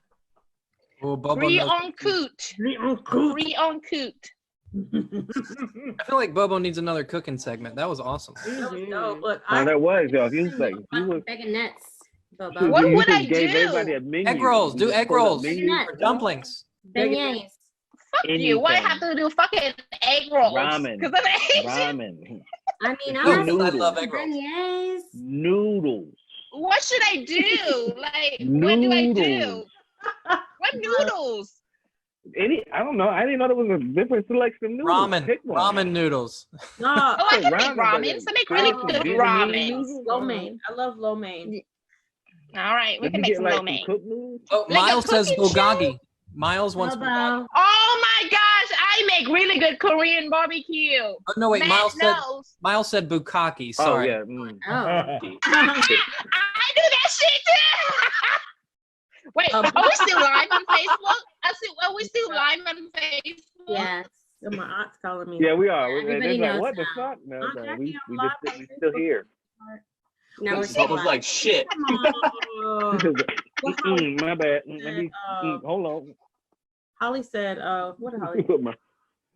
S1: Oh, Bobo
S6: Brie
S1: knows-
S6: en coute.
S5: Brie en croûte.
S6: Brie en coute.
S1: I feel like Bobo needs another cooking segment. That was awesome.
S5: That was dope. Look,
S3: That was, yo. If you was like,
S2: Baconettes. Bobo.
S6: What would I
S3: gave
S6: do?
S3: everybody a menu.
S1: Egg rolls.
S3: You
S1: Do
S3: just
S1: egg
S3: pulled up
S1: rolls.
S3: menus.
S1: Or dumplings.
S2: Beignets.
S6: Fuck you. Why have to do fucking egg rolls?
S3: Ramen.
S6: Because I'm Asian.
S3: Ramen.
S2: I mean,
S1: No,
S2: I'm
S1: I love egg rolls.
S2: beignets.
S3: Noodles.
S6: What should I do? Like, what do I do? What noodles?
S3: I don't know. I didn't know there was a different selection of noodles.
S1: Ramen.
S3: Pick one.
S1: Ramen noodles.
S5: no,
S6: Oh, I can make
S3: ramen,
S6: ramen.
S3: but
S6: So make really
S3: some
S6: good
S3: Vietnamese
S6: ramen.
S3: noodles?
S5: lo mein. I love lo mein.
S6: All right, we
S3: Did
S6: can
S3: you
S6: make
S3: get
S6: some
S3: like
S6: lo
S3: some
S6: mein.
S3: cooked noodles?
S1: Oh,
S6: Like a
S1: Miles says
S6: cooking show?
S1: bulgogi. Miles wants
S2: Bobo.
S1: bulgogi.
S6: Oh my gosh, I make really good Korean barbecue.
S1: Oh, no, wait.
S6: Matt knows.
S1: Miles said bukkake. Sorry.
S3: Oh, yeah. Mm.
S2: Oh.
S6: I do that shit too. Wait, are we still live on Facebook? Are we still live on Facebook?
S2: Yes.
S5: So my aunt's calling me.
S3: Yeah, we are.
S2: Everybody
S3: They're like,
S2: knows
S3: what the
S2: now.
S3: fuck? No,
S5: Aunt
S3: no,
S5: Jackie,
S3: we
S5: I'm live
S3: just
S5: on
S3: we still
S5: Facebook.
S3: here.
S2: Now we're
S8: Bubba's
S2: still
S8: like, shit.
S5: Oh.
S3: My bad. Let me hold on.
S5: Holly said, what did Holly?
S3: Put my-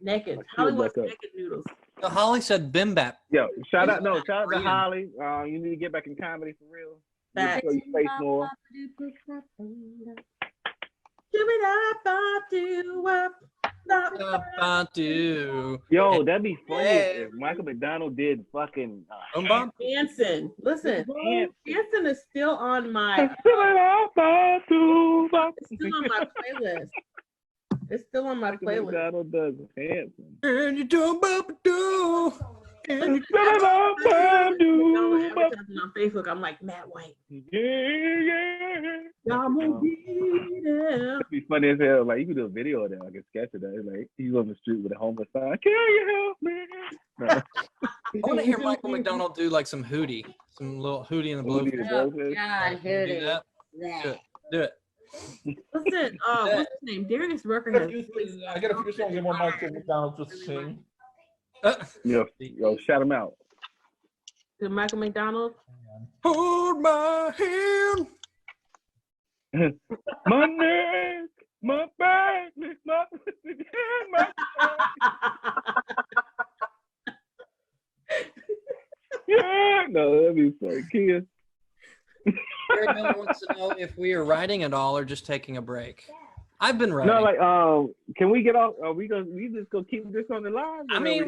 S5: Naked.
S3: my
S5: Holly
S3: shield
S5: wants
S3: back up.
S5: naked noodles.
S1: So Holly said bimbap.
S3: Yo, shout out to
S1: Korean.
S3: Holly. You need to get back in comedy for real. You
S5: Facts.
S3: show your face more. Yo, that'd be funny if Michael McDonald did fucking
S1: Boom
S5: Hanson. Listen, Hanson is still on my playlist. It's still on my
S3: Michael
S5: playlist.
S3: McDonald does Hanson.
S1: And you don't do.
S5: On Facebook, I'm like Matt White. I'm gonna get him.
S3: It'd be funny as hell. Like you could do a video of that, like a sketch of that. Like he's on the street with a homeless sign. Can you help me? No.
S1: I want to hear Michael McDonald do like some Hootie. Some little Hootie in the blue.
S3: Hootie the
S2: Oh,
S3: Blowfish.
S2: God,
S1: Do
S2: Hootie.
S1: that. Do it. Do it.
S5: Listen, what's his name? Darius Rucker has.
S7: I got a few songs I want Michael McDonald to sing.
S3: Yo, shout him out.
S5: To Michael McDonald.
S1: Hold my hand.
S3: My neck, my back, my yeah, no, that'd be funny. Kids.
S1: Jared Miller wants to know if we are writing at all or just taking a break. I've been writing.
S3: No, like, can we get off? Are we just gonna keep this on the line?
S1: I mean,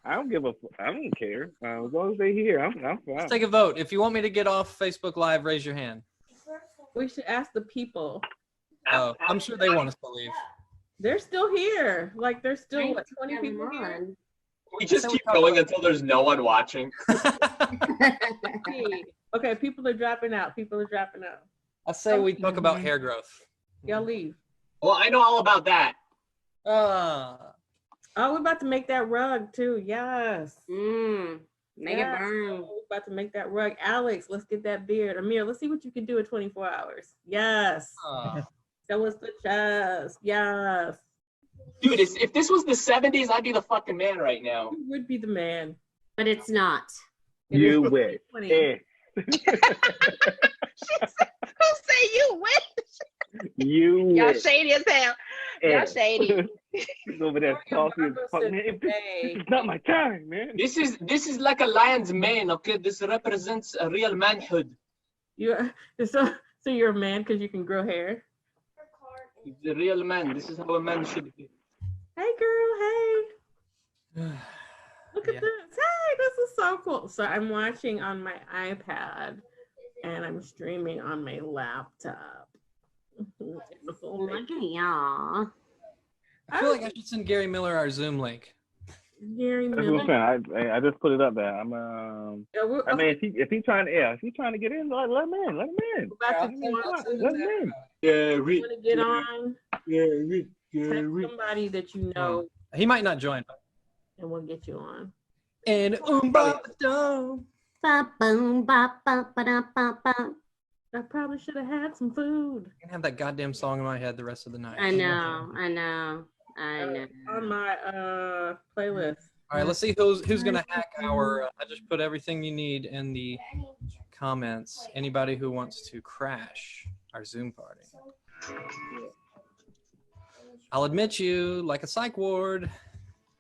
S3: I don't give a. I don't care. As long as they here, I'm fine.
S1: Let's take a vote. If you want me to get off Facebook Live, raise your hand.
S5: We should ask the people.
S1: Oh, I'm sure they want us to leave.
S5: They're still here. Like there's still what, 20 people here.
S10: We just keep going until there's no one watching.
S5: Okay, people are dropping out. People are dropping out.
S1: I say we talk about hair growth.
S5: Y'all leave.
S10: Well, I know all about that.
S5: Oh, we're about to make that rug too. Yes.
S2: Make it burn.
S5: We're about to make that rug. Alex, let's get that beard. Amir, let's see what you can do in 24 hours. Yes. Show us the chest. Yes.
S10: Dude, if this was the 70s, I'd be the fucking man right now.
S5: You would be the man.
S2: But it's not.
S3: You wish.
S6: Who say you wish?
S3: You
S6: Y'all
S3: wish.
S6: shady as hell. Y'all shady.
S3: He's over there saucy as fuck, man. This is not my time, man.
S10: This is like a lion's mane, okay? This represents a real manhood.
S5: So you're a man because you can grow hair?
S10: He's a real man. This is how a man should be.
S5: Hey, girl. Hey. Look at this. Hey, this is so cool. So I'm watching on my iPad and I'm streaming on my laptop.
S2: Look at y'all.
S1: I feel like I should send Gary Miller our Zoom link.
S5: Gary
S3: That's what
S5: Miller.
S3: I'm saying. I just put it up there. I mean, if he's trying to get in, let him in. Let him in. Let him in.
S10: Gary.
S5: Want to get on?
S10: Gary.
S5: Text somebody that you know.
S1: He might not join.
S5: And we'll get you on.
S1: And
S5: I probably should have had some food.
S1: I can have that goddamn song in my head the rest of the night.
S2: I know.
S5: On my playlist.
S1: All right, let's see who's gonna hack our. I just put everything you need in the comments. Anybody who wants to crash our Zoom party. I'll admit you like a psych ward.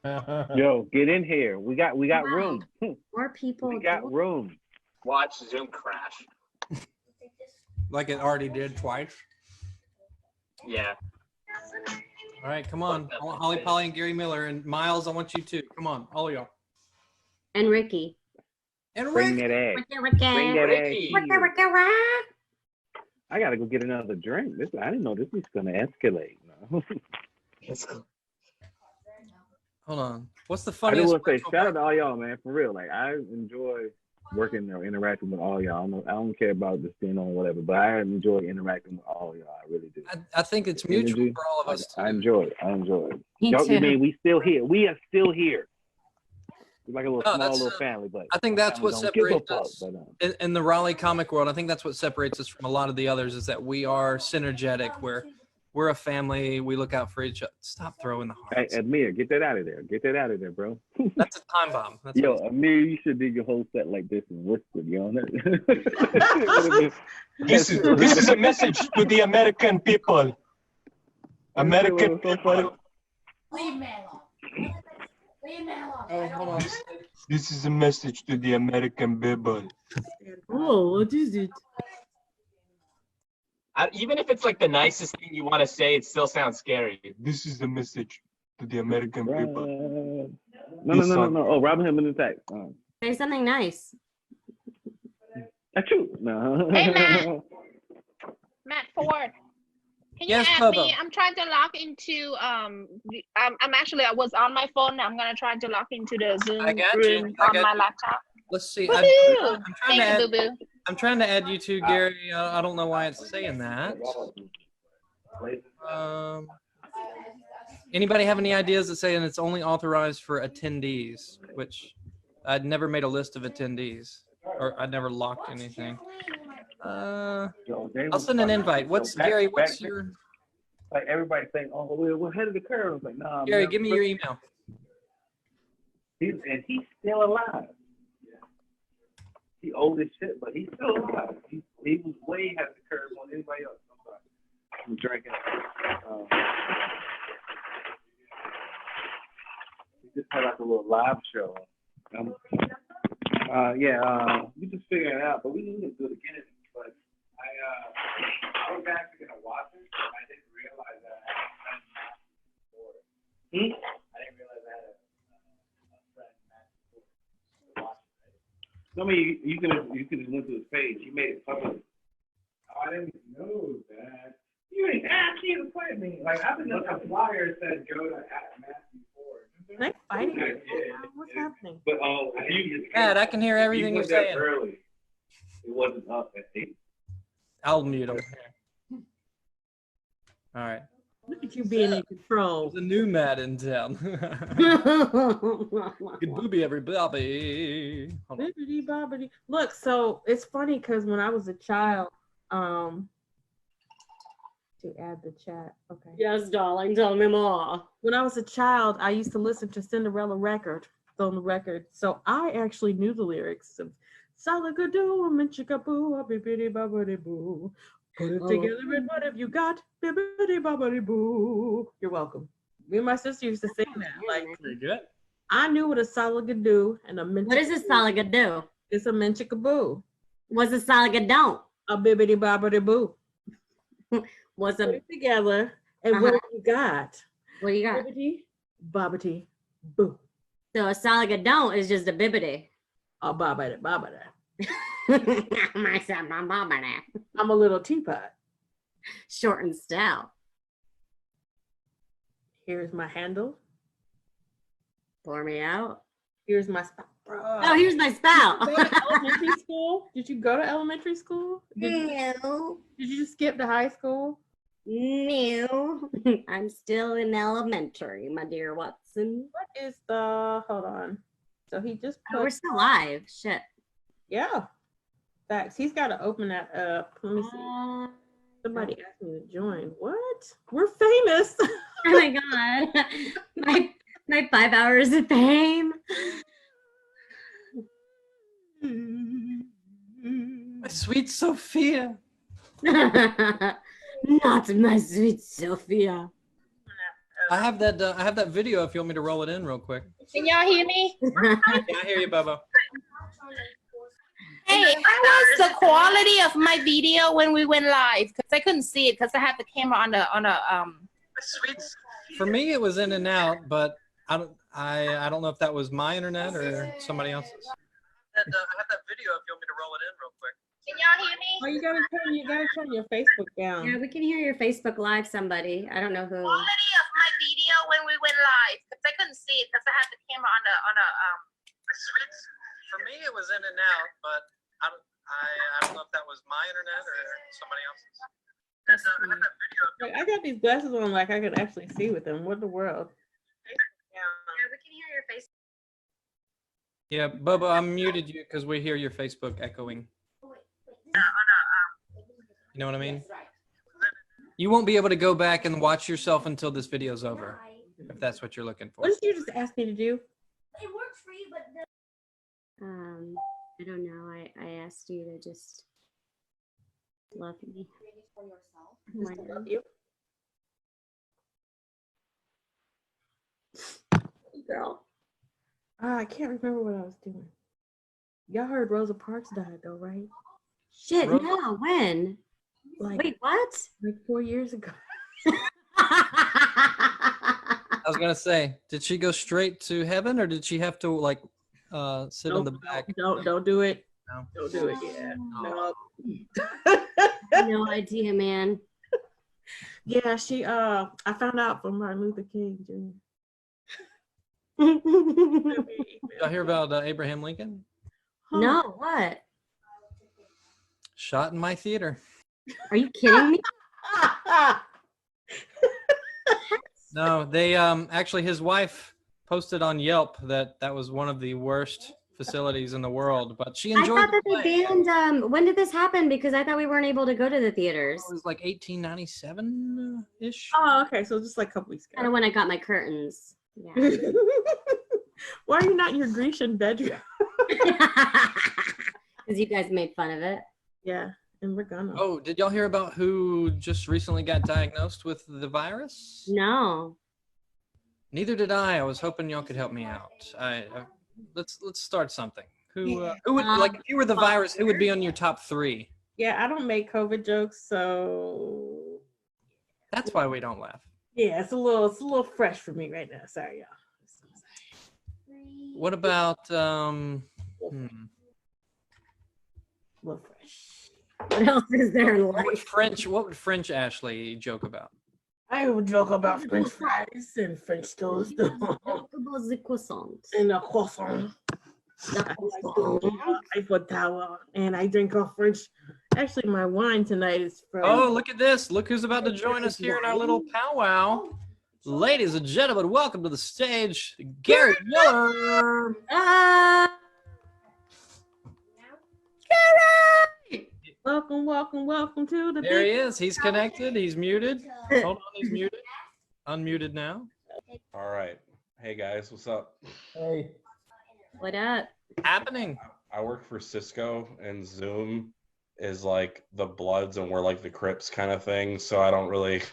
S3: Yo, get in here. We got room.
S2: More people.
S3: We got room.
S10: Watch Zoom crash.
S1: Like it already did twice.
S10: Yeah.
S1: All right, come on. I want Holly Polly and Gary Miller and Miles. I want you too. Come on, all of y'all.
S2: And Ricky.
S1: And
S3: Bring that ass. Bring that ass. I gotta go get another drink. I didn't know this was gonna escalate. No.
S1: Hold on. What's the
S3: I
S1: funniest?
S3: just want to say shout out to all y'all, man. For real, like I enjoy working or interacting with all y'all. I don't care about just being on whatever, but I enjoy interacting with all y'all. I really do.
S1: I think it's mutual
S3: Energy,
S1: for all of us.
S3: I enjoy it.
S2: Me
S3: Y'all,
S2: too.
S3: I mean, we still here. We are still here. We're like a little
S1: No,
S3: small family, but
S1: I think that's what separates us
S3: But,
S1: in the Raleigh comic world. I think that's what separates us from a lot of the others is that we are synergetic. We're a family. We look out for each other. Stop throwing the hearts.
S3: Hey, Amir, get that out of there. Get that out of there, bro.
S1: That's a time bomb. That's
S3: Yo,
S1: what
S3: Amir, you should do your whole set like this and whisper, you know?
S10: This is a message to the American people. American people.
S9: Leave me alone. Leave me alone.
S1: Oh, hold on.
S10: This is a message to the American people.
S5: Oh, what is it?
S10: Even if it's like the nicest thing you want to say, it still sounds scary. This is the message to the American people.
S3: No. Oh, Robin Hood in the text.
S2: Say something nice.
S3: That's true. No.
S6: Hey, Matt Ford. Can you
S1: Yes,
S6: add
S1: Bobo.
S6: me? I'm trying to log into I was on my phone. I'm gonna try to log into the Zoom
S1: I got you.
S6: room
S1: I
S6: on
S1: got
S6: my
S1: you.
S6: laptop.
S1: Let's see.
S6: Woohoo!
S1: I'm
S6: Thank
S1: trying
S6: you,
S1: to add
S6: boo boo.
S1: you to Gary. I don't know why it's saying that. Anybody have any ideas that saying it's only authorized for attendees? Which I'd never made a list of attendees, or I'd never locked anything. I'll send an invite. Gary? What's your?
S3: Like everybody saying, "Oh, we're ahead of the curve." I was like, "Nah."
S1: Gary, give me your email.
S3: He's still alive. He old as shit, but he's still alive. He was way ahead of the curve on anybody else. I'm drinking. We just had like a little live show. We just figuring it out, but we need to do it again. But I was actually gonna watch it, but I didn't realize that I had a friend before. I didn't realize I had a friend. Somebody, you could have went to his page. You made it public.
S11: Oh, I didn't know that. You ain't asked me to play me. Like, I've been looking at flyers that go to Matthew Ford.
S5: Are they fighting?
S11: Yeah.
S5: What's happening?
S3: But
S1: Dad, I can hear everything you're
S3: went there
S1: saying.
S3: early. It wasn't up at 8.
S1: I'll mute him. All right.
S5: Look at you being in control.
S1: There's a new Matt in town. Good booby, everybody. Hold on.
S5: Bibbidi bobbidi. Look, so it's funny because when I was a child, to add the chat. Okay.
S2: Yes, darling, tell me more.
S5: When I was a child, I used to listen to Cinderella record on the record. So I actually knew the lyrics of Salagadoo, a minchikaboo, a bibbidi bobbidi boo. Put it together and what have you got? Bibbidi bobbidi boo. You're welcome. Me and my sister used to sing that. Like,
S1: Pretty good.
S5: I knew what a salagadoo and a minchikaboo.
S2: What is a salagadoo?
S5: It's a minchikaboo.
S2: What's a salagadoo?
S5: A bibbidi bobbidi boo.
S2: What's
S5: Put
S2: a
S5: it together and what have you got?
S2: what do you got?
S5: Bibbidi bobbidi boo.
S2: So a salagadoo is just a bibbidi.
S5: A bobbidi bobbidi.
S2: Myself, my mama now.
S5: I'm a little teapot.
S2: Short and stout.
S5: Here's my handle.
S2: Pour me out.
S5: Here's my spout.
S2: Oh, here's my spout.
S5: Did you go to elementary school? Did you go to elementary school?
S2: No.
S5: Did you skip to high school?
S2: No. I'm still in elementary, my dear Watson.
S5: What is the, hold on. So he just
S2: Oh, we're
S5: put,
S2: still live. Shit.
S5: yeah. Facts. He's got to open that up. Let me see. Somebody asked me to join. What? We're famous.
S2: Oh my god. My 5 hours of fame.
S1: My sweet Sophia.
S2: Not my sweet Sophia.
S1: I have that video if you want me to roll it in real quick.
S6: Can y'all hear me?
S1: Yeah, I hear you, Bubba.
S6: Hey, how was the quality of my video when we went live? Because I couldn't see it because I have the camera on a
S1: For me, it was in and out, but I don't know if that was my internet or somebody else's. I have that video if you want me to roll it in real quick.
S6: Can y'all hear me?
S5: Oh, you gotta turn your Facebook down.
S2: Yeah, we can hear your Facebook Live, somebody. I don't know who.
S6: Quality of my video when we went live because I couldn't see it because I have the camera on a
S1: For me, it was in and out, but I don't know if that was my internet or somebody else's. I have that video.
S5: Like, I got these glasses on like I can actually see with them. What in the world?
S2: Yeah, we can hear your Facebook.
S1: Yeah, Bubba, I muted you because we hear your Facebook echoing. You know what I mean? You won't be able to go back and watch yourself until this video's over, if that's what you're looking for.
S5: What did you just ask me to do?
S9: It works for you, but
S2: I don't know. I asked you to just love me. Why not?
S5: Love you.
S2: Girl.
S5: I can't remember what I was doing. Y'all heard Rosa Parks died though, right?
S2: Shit,
S1: Rosa-
S2: no, when?
S5: Like,
S2: Wait, what?
S5: like 4 years ago.
S1: I was gonna say, did she go straight to heaven, or did she have to like sit in the back?
S5: Don't do it.
S1: No.
S5: Don't do it. Yeah. No.
S2: No idea, man.
S5: Yeah, she I found out from Martin Luther King Jr.
S1: Y'all hear about Abraham Lincoln?
S2: No, what?
S1: Shot in my theater.
S2: Are you kidding me?
S1: No, they actually his wife posted on Yelp that was one of the worst facilities in the world, but she
S2: I
S1: enjoyed
S2: thought that
S1: the
S2: they
S1: play.
S2: banned, when did this happen? Because I thought we weren't able to go to the theaters.
S1: It was like 1897-ish.
S5: Oh, okay. So just like a couple weeks
S2: Kind of
S5: ago.
S2: when I got my curtains. Yeah.
S5: Why are you not in your Grecian bedroom?
S2: Because you guys made fun of it.
S5: Yeah, and we're gonna.
S1: Oh, did y'all hear about who just recently got diagnosed with the virus?
S2: No.
S1: Neither did I. I was hoping y'all could help me out. Let's start something. Who would like if you were the virus? Who would be on your top 3?
S5: Yeah, I don't make COVID jokes, so
S1: That's why we don't laugh.
S5: yeah, it's a little fresh for me right now. Sorry, y'all.
S1: What about
S5: Love Fresh.
S2: What else is there in
S1: What would
S2: life?
S1: French Ashley joke about?
S5: I would joke about French fries and French toast and
S2: Joke about the croissant.
S5: a croissant.
S2: The croissant.
S5: Eiffel Tower, and I drink a French. Actually, my wine tonight is from.
S1: Oh, look at this. Look who's about to join us here in our little powwow. Ladies and gentlemen, welcome to the stage, Gary Miller.
S5: Welcome, welcome, welcome to the.
S1: There he is. He's connected. He's muted. Hold on, he's muted. Unmuted now.
S12: All right. Hey guys, what's up?
S7: Hey.
S2: What up?
S1: Happening.
S12: I work for Cisco, and Zoom is like the Bloods and we're like the Crips kind of thing. So I don't really.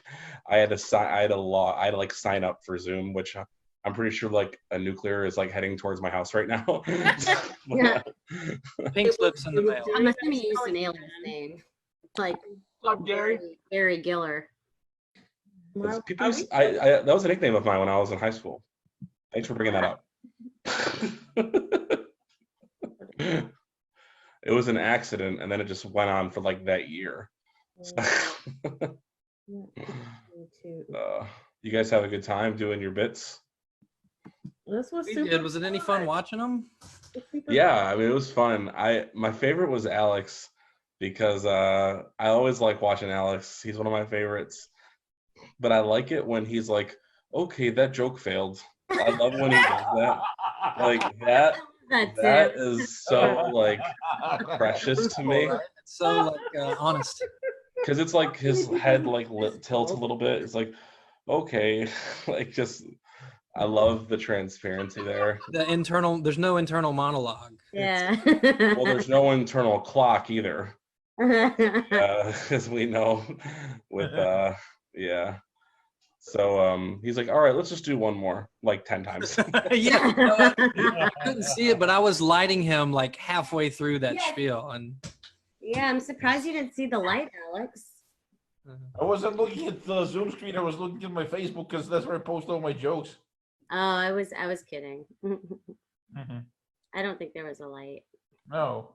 S12: I had to like sign up for Zoom, which I'm pretty sure like a nuclear is like heading towards my house right now.
S2: Yeah.
S1: Pink slips in the mail.
S2: I'm assuming you used an alien's name. It's like Gary Giller.
S12: That was a nickname of mine when I was in high school. Thanks for bringing that up. It was an accident, and then it just went on for like that year. You guys have a good time doing your bits?
S5: This was
S1: We
S5: super
S1: did. Was it any fun watching them?
S12: Yeah, I mean, it was fun. My favorite was Alex because I always like watching Alex. He's one of my favorites. But I like it when he's like, okay, that joke failed. I love when he does that. Like that is so like precious to me.
S1: It's so like honest.
S12: Because it's like his head like tilts a little bit. It's like, okay, like just I love the transparency there.
S1: There's no internal monologue.
S2: Yeah.
S12: Well, there's no internal clock either. As we know with yeah. So he's like, all right, let's just do one more, like 10 times.
S1: Yeah, I couldn't see it, but I was lighting him like halfway through that spiel, and
S2: yeah, I'm surprised you didn't see the light, Alex.
S7: I wasn't looking at the Zoom screen. I was looking at my Facebook because that's where I post all my jokes.
S2: Oh, I was kidding. I don't think there was a light.
S7: No.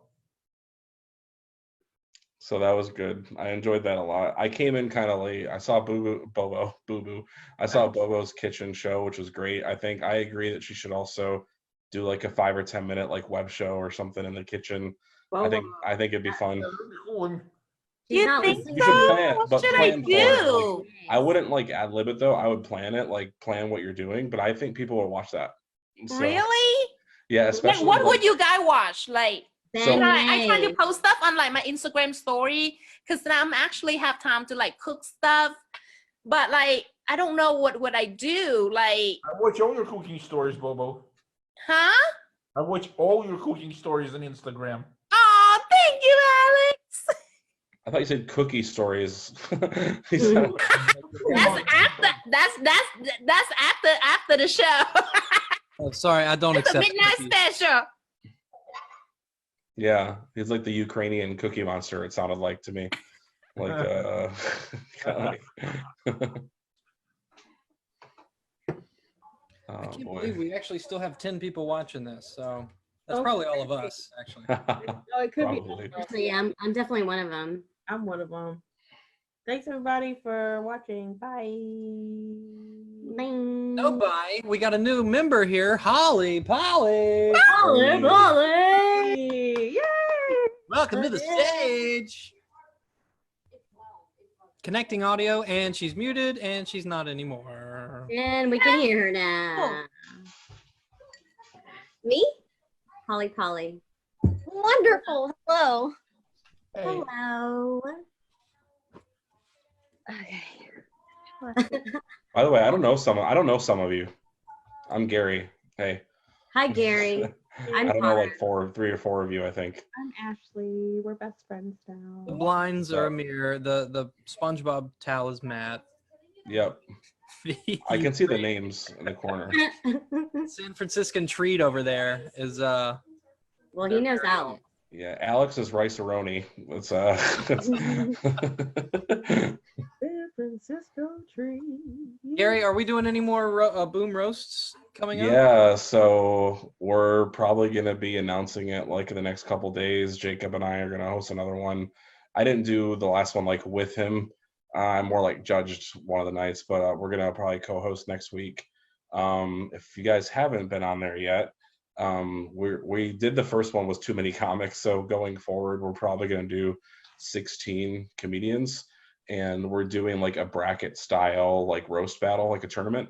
S12: So that was good. I enjoyed that a lot. I came in kind of late. I saw Boo Boo. I saw Bobo's kitchen show, which was great. I agree that she should also do like a 5 or 10 minute like web show or something in the kitchen. I think it'd be fun.
S2: You think
S12: You should plan,
S2: What
S12: but
S2: should
S12: plan
S2: I
S12: for it.
S2: do?
S12: Like, I wouldn't like ad lib it though. I would plan it, like plan what you're doing. But I think people would watch that. So,
S13: Really?
S12: yeah,
S13: Like,
S12: especially.
S13: what
S12: like,
S13: would you guys watch? Like,
S12: So-
S13: I try to post stuff on like my Instagram story because then I'm actually have time to like cook stuff. But like, I don't know what would I do. Like,
S7: I watch all your cooking stories, Bobo.
S13: huh?
S7: I watch all your cooking stories on Instagram.
S13: Oh, thank you, Alex.
S12: I thought you said cookie stories.
S13: That's after the show.
S1: oh, sorry, I don't
S13: It's a
S1: accept.
S13: midnight
S1: cookies.
S13: special.
S12: Yeah, he's like the Ukrainian cookie monster. It sounded like to me, like kinda like.
S1: I
S12: Oh
S1: can't
S12: boy.
S1: believe we actually still have 10 people watching this. So that's
S5: Okay.
S1: probably all of us, actually.
S5: Oh, it could
S12: Probably.
S5: be.
S2: Actually, I'm definitely one of them.
S5: I'm one of them. Thanks everybody for watching. Bye.
S1: No, bye. We got a new member here, Holly Polly.
S5: Yay!
S1: Welcome to the stage. Connecting audio, and she's muted, and she's not anymore.
S2: And we can hear her now.
S9: Me?
S2: Polly.
S9: Wonderful. Hello.
S2: Hello.
S9: Okay.
S12: By the way, I don't know some of you. I'm Gary. Hey.
S2: Hi, Gary.
S12: I don't know, like 3 or 4 of you, I think.
S5: I'm Ashley. We're best friends now.
S1: The blinds are Amir. The SpongeBob towel is Matt.
S12: Yep. I can see the names in the corner.
S1: San Franciscan treat over there is
S2: Well, he knows Alex.
S12: Yeah, Alex is rice-a-roni. It's
S5: Francisco tree.
S1: Gary, are we doing any more boom roasts coming up?
S12: Yeah, so we're probably going to be announcing it like in the next couple days. Jacob and I are going to host another one. I didn't do the last one like with him. I more like judged one of the nights, but we're going to probably co-host next week. If you guys haven't been on there yet, we did the first one was too many comics. So going forward, we're probably going to do 16 comedians, and we're doing like a bracket style, like roast battle, like a tournament.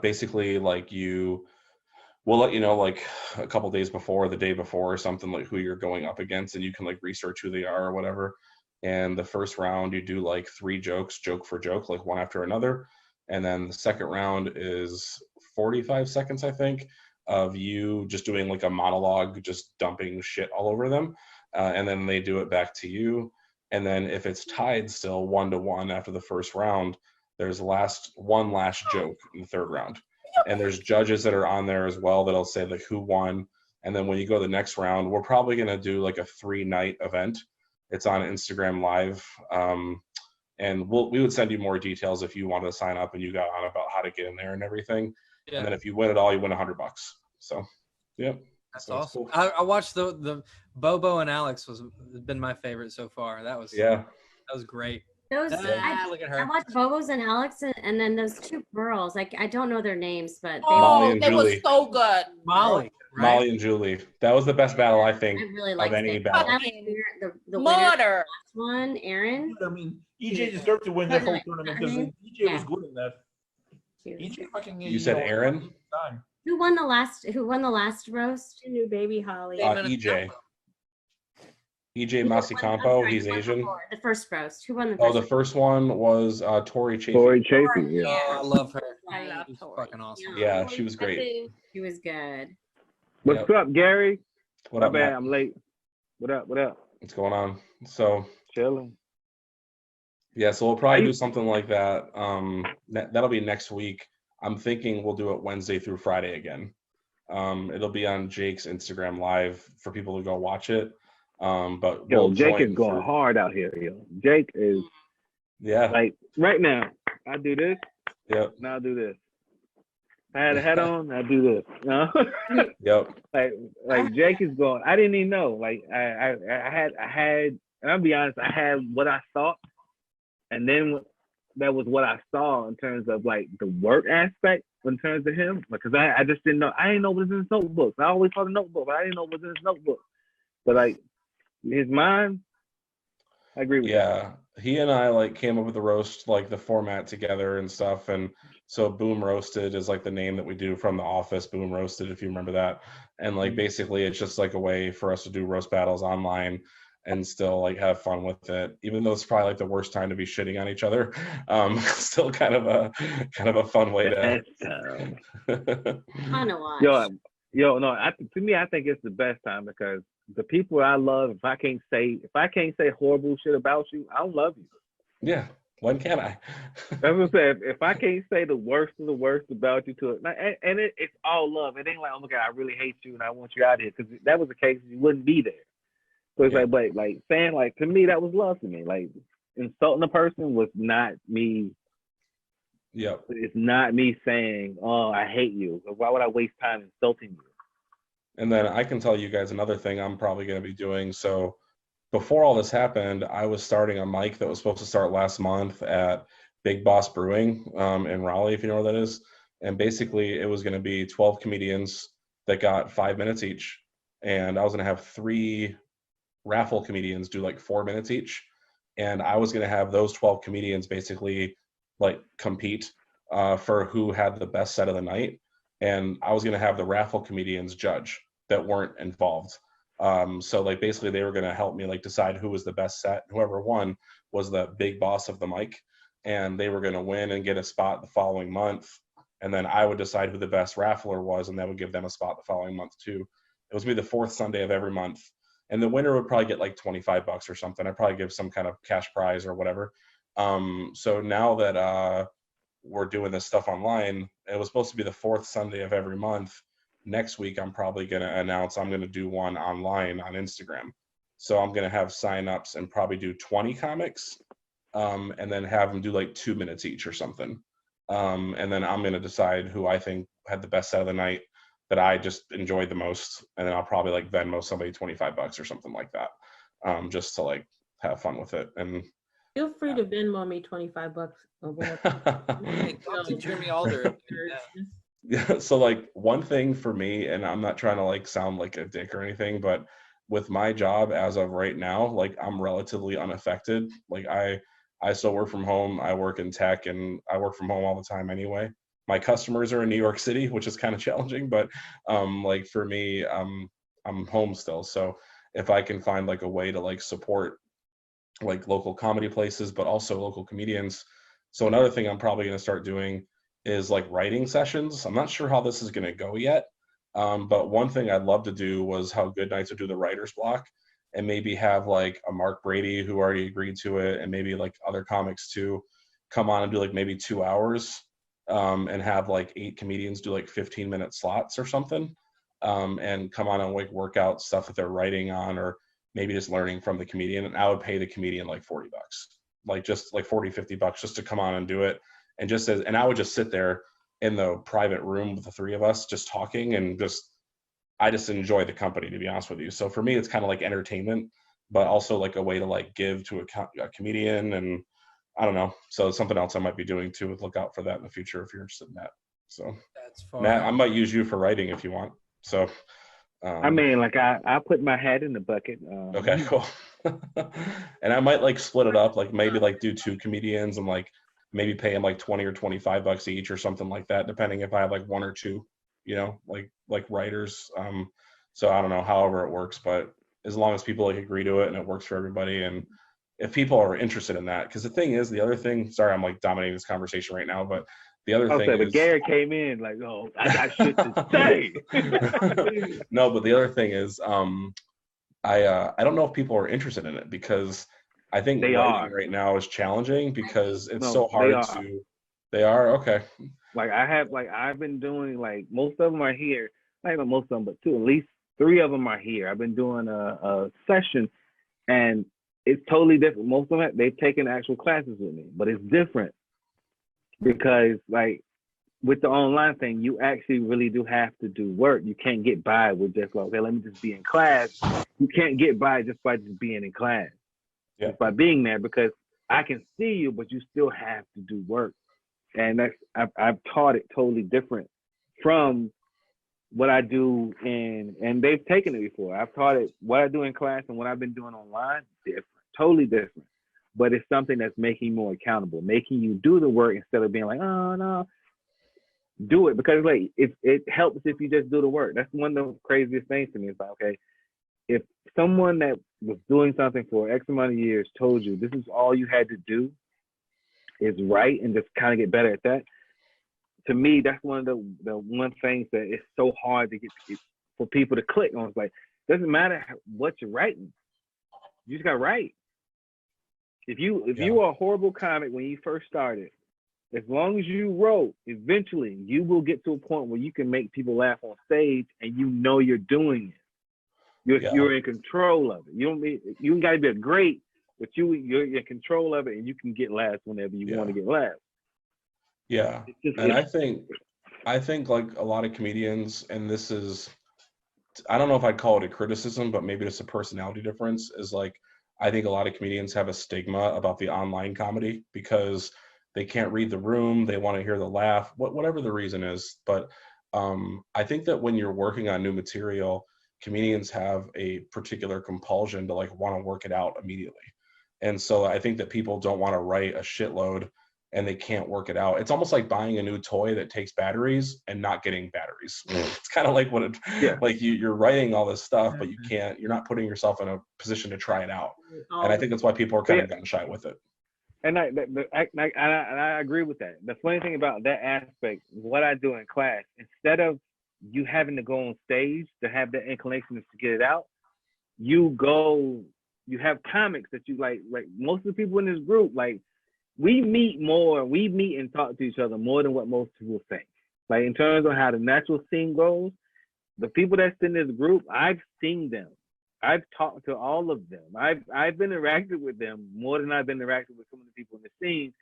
S12: Basically like we'll let you know like a couple days before, the day before or something, like who you're going up against, and you can like research who they are or whatever. And the first round you do like 3 jokes, joke for joke, like one after another. And then the second round is 45 seconds, I think, of you just doing like a monologue, just dumping shit all over them. And then they do it back to you. And then if it's tied still 1-1 after the first round, there's one last joke in the third round. And there's judges that are on there as well that'll say like who won. And then when you go to the next round, we're probably going to do like a 3-night event. It's on Instagram Live. And we would send you more details if you wanted to sign up and you got on about how to get in there and everything. Yeah. And then if you win it all, you win $100. So, yeah.
S1: That's awesome. Cool. I watched the Bobo and Alex has been my favorite so far. That was great.
S2: I watched Bobo's and Alex and then those 2 girls. Like I don't know their names, but
S13: they were so good.
S1: Molly.
S12: Right? Molly and Julie. That was the best battle, I think, of any battle.
S2: The
S13: Murder.
S2: One, Aaron.
S7: I mean, EJ deserved to win that whole tournament because EJ was good in that. EJ fucking.
S12: You said Aaron?
S2: Who won the last roast?
S5: New baby Holly.
S12: EJ. EJ Masikampo, he's Asian.
S2: The first roast. Who won the first?
S12: The first one was Tori Chafee.
S3: Tori Chafee, yeah.
S1: Oh, I love her.
S2: I love
S1: She's
S2: Tori.
S1: fucking awesome.
S12: Yeah, she was great.
S2: She was good.
S3: What's up, Gary?
S12: What up,
S3: man? I'm late. What up?
S12: What's going on? So
S3: chilling.
S12: Yeah, so we'll probably do something like that. That'll be next week. I'm thinking we'll do it Wednesday through Friday again. It'll be on Jake's Instagram Live for people to go watch it. But
S3: Jake is going hard out here. Jake is like right now. I do this.
S12: Yep.
S3: Now I do this. I had a hat on. I do this.
S12: Yep.
S3: Like Jake is going. I didn't even know. Like I had. And I'll be honest. I had what I thought, and then that was what I saw in terms of like the work aspect in terms of him. Because I just didn't know. I didn't know what was in his notebook. I always saw the notebook, but I didn't know what was in his notebook. But like his mind, I agree with you.
S12: Yeah, he and I like came up with the roast, like the format together and stuff. And so Boom Roasted is like the name that we do from The Office, Boom Roasted, if you remember that. And like basically it's just like a way for us to do roast battles online and still like have fun with it, even though it's probably like the worst time to be shitting on each other. Still kind of a fun way to
S2: fun to watch.
S3: To me, I think it's the best time because the people I love, if I can't say horrible shit about you, I don't love you.
S12: Yeah. When can I?
S3: That's what I'm saying. If I can't say the worst of the worst about you to it, and it's all love. It ain't like, oh my God, I really hate you and I want you out of here. Because if that was the case, you wouldn't be there. So it's like, but like saying like, to me, that was love to me. Like insulting a person was not me.
S12: Yep.
S3: It's not me saying, oh, I hate you. Why would I waste time insulting you?
S12: And then I can tell you guys another thing I'm probably going to be doing. So before all this happened, I was starting a mic that was supposed to start last month at Big Boss Brewing in Raleigh, if you know where that is. And basically it was going to be 12 comedians that got 5 minutes each. And I was going to have 3 raffle comedians do like 4 minutes each. And I was going to have those 12 comedians basically like compete for who had the best set of the night. And I was going to have the raffle comedians judge that weren't involved. So like basically they were going to help me like decide who was the best set. Whoever won was the big boss of the mic, and they were going to win and get a spot the following month. And then I would decide who the best raffler was, and that would give them a spot the following month too. It was going to be the 4th Sunday of every month. And the winner would probably get like $25 or something. I'd probably give some kind of cash prize or whatever. So now that we're doing this stuff online, it was supposed to be the 4th Sunday of every month. Next week, I'm probably going to announce I'm going to do one online on Instagram. So I'm going to have signups and probably do 20 comics and then have them do like 2 minutes each or something. And then I'm going to decide who I think had the best set of the night that I just enjoyed the most. And then I'll probably like Venmo somebody $25 or something like that, just to like have fun with it. And
S5: feel free to Venmo me $25 or whatever.
S1: Hey, talk to Jeremy Alder.
S12: Yeah, so like one thing for me, and I'm not trying to like sound like a dick or anything, but with my job as of right now, like I'm relatively unaffected. Like I still work from home. I work in tech and I work from home all the time anyway. My customers are in New York City, which is kind of challenging, but like for me, I'm home still. So if I can find like a way to like support like local comedy places, but also local comedians. So another thing I'm probably going to start doing is like writing sessions. I'm not sure how this is going to go yet. But one thing I'd love to do was how Good Nights would do the writer's block and maybe have like a Mark Brady who already agreed to it and maybe like other comics too come on and do like maybe 2 hours and have like 8 comedians do like 15-minute slots or something and come on and like work out stuff that they're writing on or maybe just learning from the comedian. And I would pay the comedian like $40, like just like $40-50 just to come on and do it. And and I would just sit there in the private room with the 3 of us just talking and I just enjoy the company, to be honest with you. So for me, it's kind of like entertainment, but also like a way to like give to a comedian. And I don't know. So it's something else I might be doing too. Look out for that in the future if you're interested in that. So
S1: That's fun.
S12: Matt, I might use you for writing if you want. So
S3: I mean, like I put my hat in the bucket.
S12: Okay, cool. And I might like split it up, like maybe like do 2 comedians and like maybe pay them like $20 or $25 each or something like that, depending if I have like 1 or 2, you know, like writers. So I don't know, however it works, but as long as people like agree to it and it works for everybody, and if people are interested in that, because the thing is, the other thing. Sorry, I'm like dominating this conversation right now, but the other thing is,
S3: but Gary came in like, oh, I got shit to say.
S12: No, but the other thing is, I don't know if people are interested in it because I think
S3: they
S12: writing
S3: are
S12: right now is challenging because it's
S3: no,
S12: so hard to. They are okay.
S3: Like I've been doing like most of them are here, not even most of them, but at least 3 of them are here. I've been doing a session, and it's totally different. Most of them they've taken actual classes with me, but it's different because like with the online thing, you actually really do have to do work. You can't get by with just like, okay, let me just be in class. You can't get by just by just being in class, just by being there, because I can see you, but you still have to do work. And that's I've taught it totally different from what I do and they've taken it before. I've taught it what I do in class and what I've been doing online, different, totally different. But it's something that's making you more accountable, making you do the work instead of being like, oh no, do it, because like it helps if you just do the work. That's one of the craziest things to me. It's like, okay, if someone that was doing something for X amount of years told you this is all you had to do is right and just kind of get better at that, to me, that's one of the one things that it's so hard to get for people to click on. It's like, doesn't matter what you're writing, you just got to write. If you are a horrible comic when you first started, as long as you wrote, eventually you will get to a point where you can make people laugh on stage, and you know you're doing it. You're in control of it. You got to be great, but you're in control of it, and you can get laughs whenever you want to get laughs.
S12: Yeah, and I think like a lot of comedians, and this is, I don't know if I'd call it a criticism, but maybe it's a personality difference, is like, I think a lot of comedians have a stigma about the online comedy because they can't read the room, they want to hear the laugh, whatever the reason is. But I think that when you're working on new material, comedians have a particular compulsion to like want to work it out immediately. And so I think that people don't want to write a shitload and they can't work it out. It's almost like buying a new toy that takes batteries and not getting batteries. It's kind of like like you're writing all this stuff, but you're not putting yourself in a position to try it out. And I think that's why people are kind of gun shy with it.
S3: And I agree with that. The funny thing about that aspect, what I do in class, instead of you having to go on stage to have that inclination to get it out, you have comics that you like most of the people in this group, like, we meet and talk to each other more than what most people think. Like, in terms of how the natural scene goes, the people that's in this group, I've seen them I've talked to all of them. I've been interacted with them more than I've been interacted with some of the people in the scene.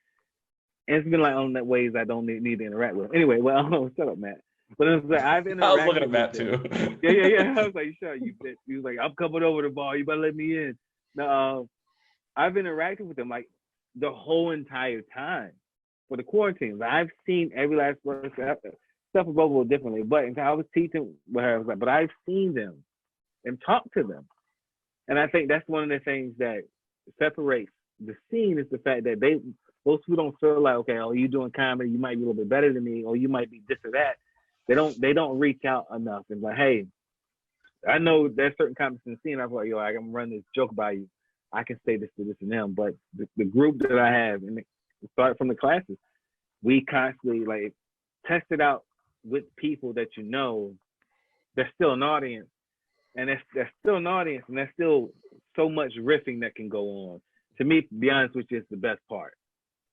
S3: And it's been like on that ways I don't need to interact with. Anyway, well, shut up, Matt. But it was like I've interacted.
S12: I was looking at Matt
S3: them.
S12: too.
S3: Yeah. I was like, shut up, you bitch. He was like, I'm coming over the bar. You better let me in. No, I've interacted with them like the whole entire time for the quarantine. I've seen every last word. Stuff was a little differently, but I was teaching with her. I was like, but I've seen them and talked to them, and I think that's one of the things that separates the scene is the fact that most people don't feel like, okay, oh, you doing comedy, you might be a little bit better than me, or you might be this or that. They don't reach out enough and like, hey, I know there's certain comics in the scene. I'm like, yo, I can run this joke by you. I can say this to this and them, but the group that I have, and start from the classes, we constantly like test it out with people that you know, there's still an audience, and there's still an audience, and there's still so much riffing that can go on. To me, to be honest with you, it's the best part.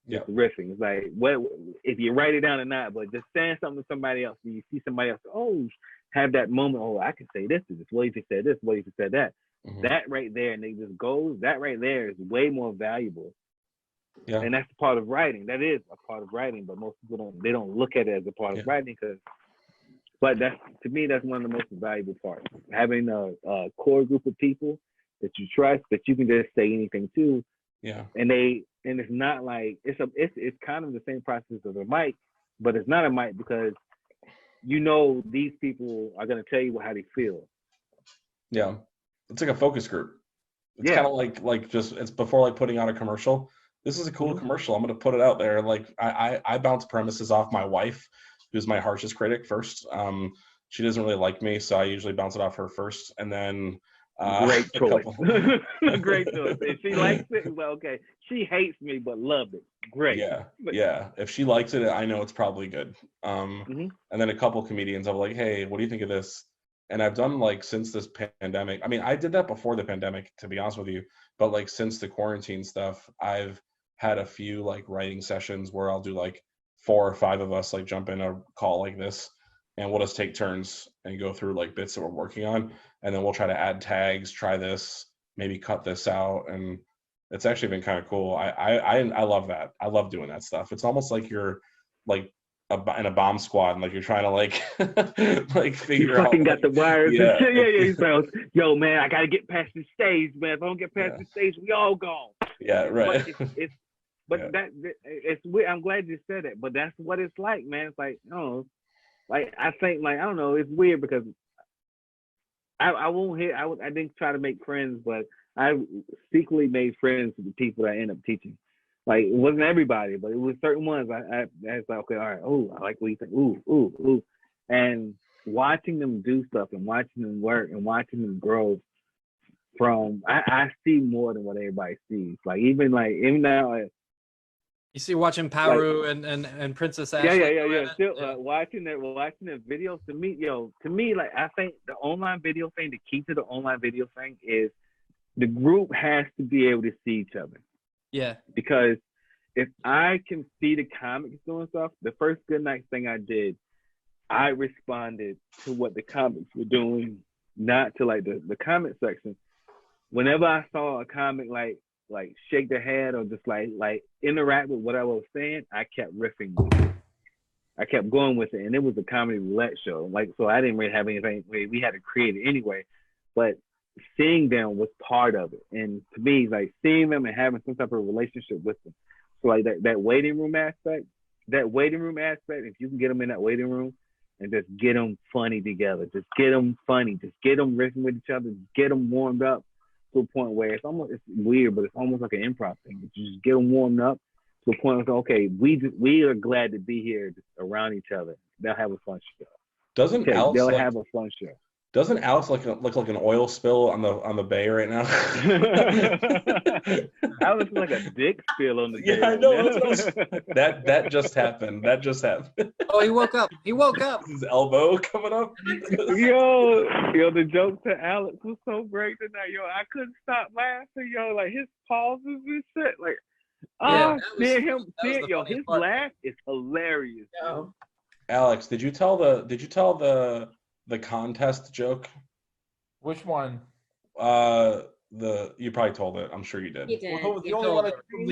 S12: Yeah,
S3: riffing. It's like, what if you write it down or not, but just saying something to somebody else, and you see somebody else, oh, have that moment, oh, I can say this to this. What if you said this? What if you said that?
S12: Mm-hmm.
S3: That right there, and they just goes. That right there is way more valuable.
S12: Yeah,
S3: and that's part of writing. That is a part of writing, but most people don't look at it as a part of writing but that's, to me, that's one of the most valuable parts. Having a core group of people that you trust, that you can just say anything to.
S12: Yeah.
S3: And it's not like it's kind of the same process as a mic, but it's not a mic because you know these people are gonna tell you how they feel.
S12: Yeah. It's like a focus group. It's kind of like just, it's before like putting out a commercial. This is a cool commercial. I'm gonna put it out there. Like I bounce premises off my wife, who's my harshest critic, first. She doesn't really like me, so I usually bounce it off her first, and then
S3: great choice. Great choice. If she likes it, well, okay. She hates me but loves it. Great.
S12: Yeah. If she likes it, I know it's probably good. And then a couple comedians, I'm like, hey, what do you think of this? And I've done like since this pandemic. I mean, I did that before the pandemic, to be honest with you. But like since the quarantine stuff, I've had a few like writing sessions where I'll do like 4 or 5 of us like jump in a call like this, and we'll just take turns and go through like bits that we're working on, and then we'll try to add tags, try this, maybe cut this out, and it's actually been kind of cool. I love that. I love doing that stuff. It's almost like you're like in a bomb squad, and like you're trying to like like figure out.
S3: Got the wires.
S12: Yeah.
S3: He's like, yo, man, I gotta get past the stage, man. If I don't get past the stage, we all gone.
S12: Yeah, right.
S3: But it's weird. I'm glad you said it. But that's what it's like, man. It's like, oh, like I think, like I don't know. It's weird because I won't hit. I didn't try to make friends, but I secretly made friends with the people that I end up teaching. Like it wasn't everybody, but it was certain ones. I was like, okay, all right. Oh, I like what you think. Ooh. And watching them do stuff and watching them work and watching them grow from, I see more than what everybody sees. Like even now.
S1: You see, watching Paru and Princess Ashley.
S3: Yeah. Still watching the videos to me, like I think the online video thing, the key to the online video thing is the group has to be able to see each other.
S1: Yeah. Because
S3: if I can see the comics doing stuff, the first Good Night thing I did, I responded to what the comics were doing, not to like the comment section. Whenever I saw a comic like shake their head or just like interact with what I was saying, I kept riffing with it. I kept going with it, and it was a comedy roulette show. Like, so I didn't really have anything. We had to create it anyway, but seeing them was part of it. And to me, like seeing them and having some type of relationship with them. So like that waiting room aspect, if you can get them in that waiting room and just get them funny together, just get them funny, just get them riffing with each other, just get them warmed up to a point where it's weird, but it's almost like an improv thing. You just get them warmed up to a point where, okay, we are glad to be here around each other. They'll have a fun show. They'll have a fun show.
S12: Doesn't Alex look like an oil spill on the bay right now?
S3: Alex like a dick spill on the bay.
S12: Yeah, I know. That just happened.
S1: Oh, he woke up.
S12: His elbow coming up.
S3: Yo, the joke to Alex was so great tonight. Yo, I couldn't stop laughing. Yo, like his pauses and shit. Like, his laugh is hilarious.
S5: Yo.
S12: Alex, did you tell the contest joke?
S7: Which one?
S12: You probably told it. I'm sure you did.
S2: He did.
S7: Well, the
S2: He
S7: only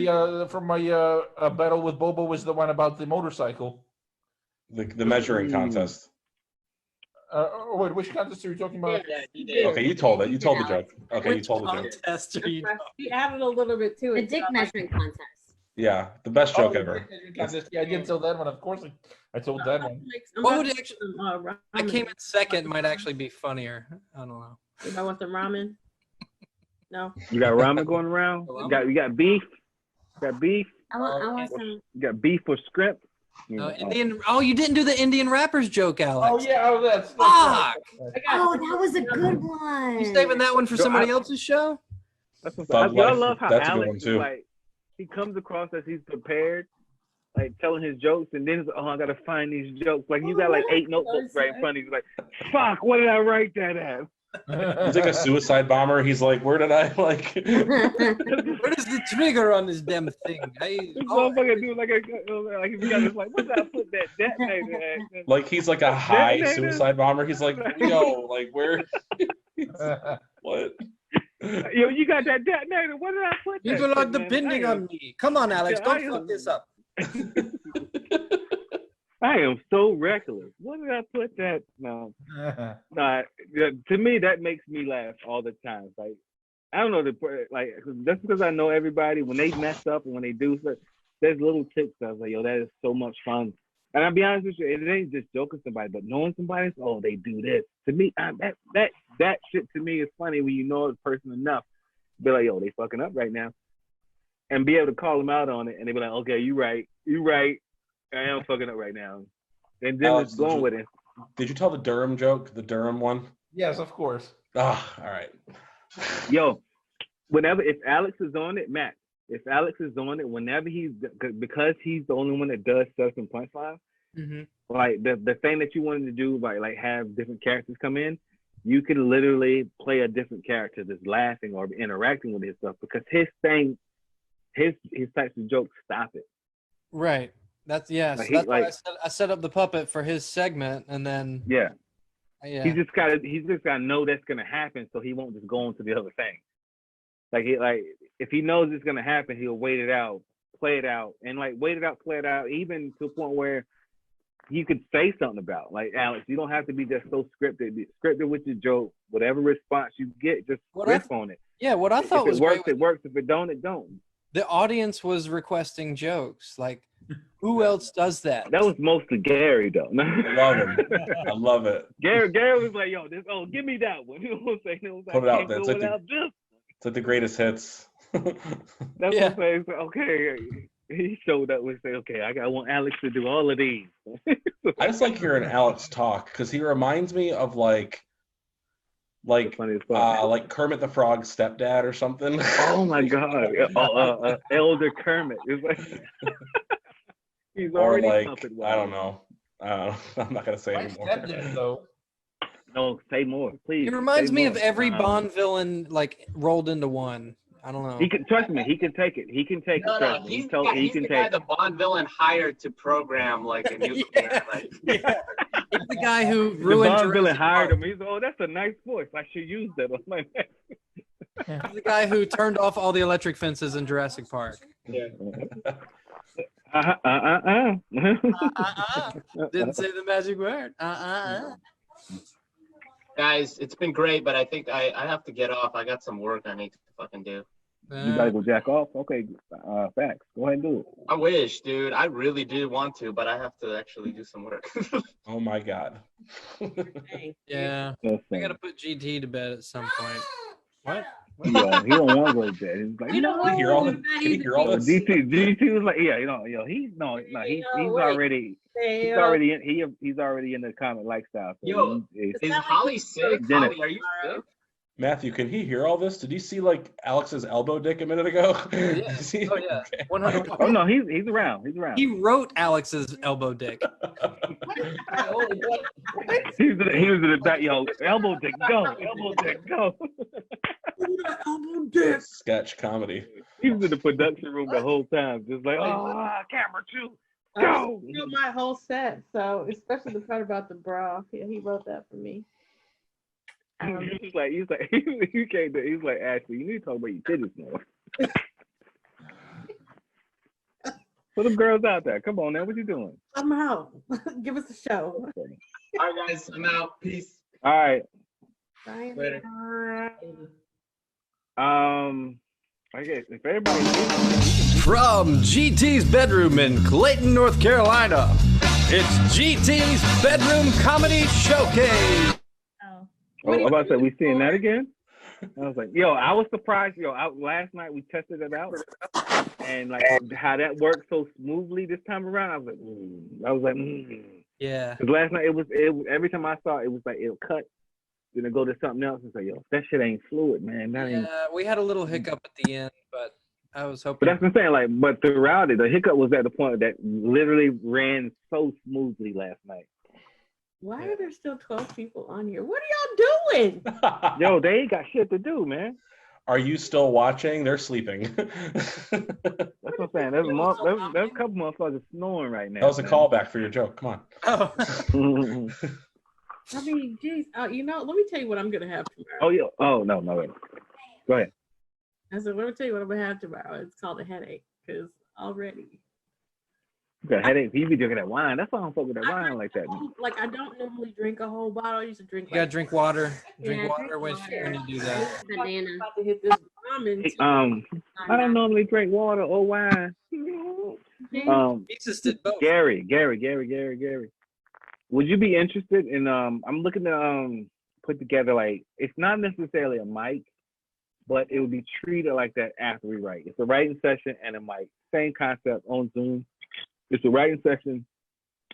S2: told
S7: one from my battle with Bobo was the one about the motorcycle.
S12: The measuring contest.
S7: Wait, which contest are you talking about?
S5: Yes, he did.
S12: Okay, you told it. You told the joke. Okay, you
S1: Which
S12: told the joke.
S1: contest are you
S5: He added a little bit to
S2: The
S5: it.
S2: dick measuring contest.
S12: Yeah, the best joke ever.
S7: Contest. Yeah, I did tell that one. Of course, I told that one.
S1: What would actually? I came in second. Might actually be funnier. I don't know.
S5: Anybody want some ramen? No.
S3: You got ramen going around? You got beef? Got beef?
S2: I want some.
S3: You got beef or script?
S1: No, Indian. Oh, you didn't do the Indian rappers joke, Alex.
S7: Oh yeah, that's
S1: Fuck.
S2: Oh, that was a good one.
S1: You saving that one for somebody else's show?
S3: That's what
S12: Bud
S3: I
S12: Life,
S3: love how
S12: that's a good one,
S3: Alex
S12: too.
S3: is like, he comes across as he's prepared, like telling his jokes, and then I gotta find these jokes. Like you got like 8 notebooks right in front of you. Like, fuck, what did I write that at?
S12: He's like a suicide bomber. He's like, where did I like?
S1: What is the trigger on this damn thing?
S3: This motherfucker do like he's got this like, what did I put that detonator at?
S12: Like he's like a high
S3: Detonator?
S12: suicide bomber. He's like, yo, like where? What?
S3: Yo, you got that detonator? What did I put that?
S1: People are
S3: shit, man?
S1: depending on me. Come on, Alex,
S3: Yeah,
S1: don't fuck this up.
S3: I am so reckless. What did I put that? No. Nah, to me, that makes me laugh all the time. Like, I don't know, just because I know everybody, when they mess up and when they do stuff, there's little tips. I was like, yo, that is so much fun. And I'll be honest with you, it ain't just joking somebody, but knowing somebody, oh, they do this. To me, that shit to me is funny when you know a person enough. Be like, yo, they fucking up right now. And be able to call them out on it, and they be like, okay, you right. I am fucking up right now. And then
S12: Alex,
S3: it's going with it.
S12: Did you tell the Durham joke? The Durham one?
S7: Yes, of course.
S12: Ah, all right.
S3: Yo, if Alex is on it, Matt, if Alex is on it, whenever because he's the only one that does stuff in punchline, like the thing that you wanted to do, like have different characters come in, you could literally play a different character that's laughing or interacting with his stuff, because his thing, his types of jokes stop it.
S1: Right. That's
S3: Like
S1: that's why I set up the puppet for his segment, and then
S3: yeah.
S1: He's
S3: just gotta know that's gonna happen, so he won't just go on to the other thing. Like if he knows it's gonna happen, he'll wait it out, play it out, and like wait it out, play it out, even to a point where you could say something about, like, Alex, you don't have to be just so scripted. Be scripted with your joke. Whatever response you get, just riff on it.
S1: Yeah, what I thought was
S3: if it works,
S1: great
S3: it works. If it don't, it don't.
S1: The audience was requesting jokes. Like, who else does that?
S3: That was mostly Gary, though.
S12: I love him. I love it.
S3: Gary was like, yo, give me that one. You know what I'm saying? It was like,
S12: Put it out there.
S3: It's
S12: like the greatest hits.
S3: That's what I'm saying. So, okay, he showed up and said, okay, I want Alex to do all of these.
S12: I just like hearing Alex talk, because he reminds me of like Kermit the Frog's stepdad or something.
S3: Oh my God, Elder Kermit. It's like he's already puppet.
S12: I don't know. I'm not gonna say anymore.
S7: Stepdad, though.
S3: No, say more, please.
S1: It reminds
S3: say
S1: me
S3: more.
S1: of every Bond villain like rolled into one. I don't know.
S3: He can trust me. He can take it. He can take
S10: No,
S3: it.
S10: no,
S3: Trust me.
S10: he's
S3: He can
S10: the
S3: take
S10: guy
S3: it.
S10: the Bond villain hired to program like a nuclear.
S1: He's the guy who
S3: The
S1: ruined
S3: Bond villain
S1: Jurassic
S3: hired
S1: Park.
S3: him. He's that's a nice voice. I should use that on my neck.
S1: He's the guy who turned off all the electric fences in Jurassic Park.
S10: Yeah.
S1: Didn't say the magic word.
S10: Guys, it's been great, but I think I have to get off. I got some work I need to fucking do.
S3: You gotta go jack off. Okay, facts. Go ahead and do it.
S10: I wish, dude. I really do want to, but I have to actually do some work.
S12: Oh my God.
S1: Yeah.
S3: That's
S1: I gotta put GT to bed at some point. What?
S3: He don't want to go to bed. He's like,
S12: Can you hear all this? Can you hear all this?
S3: GT was like, yeah, he's already he's already in the comic lifestyle. So
S10: Yo, is Holly sick? Holly, are you sick?
S12: Matthew, can he hear all this? Did you see like Alex's elbow dick a minute ago?
S1: Yeah. Oh yeah. 100%.
S3: Oh no, he's around. He's around.
S1: He wrote Alex's elbow dick.
S3: He was in the back, yo, elbow dick, go, elbow dick, go.
S1: Elbow dick.
S12: Sketch comedy.
S3: He was in the production room the whole time, just like, camera 2, go.
S5: I wrote my whole set, so especially the part about the bra. Yeah, he wrote that for me.
S3: he's like, you can't do it. He's like, Ashley, you need to talk about your titties more. Put them girls out there. Come on now, what you doing?
S5: I'm out. Give us a show.
S3: Okay.
S10: All right, guys, I'm out. Peace.
S3: All right.
S5: Bye.
S10: Later.
S3: I guess if everybody
S1: From GT's bedroom in Clayton, North Carolina, it's GT's Bedroom Comedy Showcase.
S2: Oh.
S3: I'm about to say, we seeing that again? I was like, yo, I was surprised. Yo, last night we tested it out, and like how that worked so smoothly this time around. I was like,
S1: Yeah.
S3: Because last night it was every time I saw it, it was like it'll cut, then it go to something else. It's like, yo, that shit ain't fluid, man. That ain't.
S1: Yeah, we had a little hiccup at the end, but I was hoping.
S3: But that's what I'm saying. Like, but throughout it, the hiccup was at the point that literally ran so smoothly last night.
S5: Why are there still 12 people on here? What are y'all doing?
S3: Yo, they ain't got shit to do, man.
S12: Are you still watching? They're sleeping.
S3: That's what I'm saying. There's a couple motherfuckers snoring right now.
S12: That was a callback for your joke. Come on.
S1: Oh.
S5: I mean, geez, you know, let me tell you what I'm gonna have tomorrow.
S3: Oh yeah. Oh no, wait. Go ahead.
S5: I said, let me tell you what I'm gonna have tomorrow. It's called a headache because already.
S3: You got a headache. You be drinking that wine. That's why I don't fuck with that wine like that. Man.
S5: Like I don't normally drink a whole bottle. I used to drink.
S1: You gotta drink water. Drink
S5: Yeah,
S1: water
S5: drink
S1: when
S5: water.
S1: you do that.
S2: Banana.
S5: I'm about to hit this ramen.
S3: I don't normally drink water or wine.
S1: Jesus did both.
S3: Gary. Would you be interested in I'm looking to put together, like, it's not necessarily a mic, but it would be treated like that after we write. It's a writing session and a mic. Same concept on Zoom. It's a writing session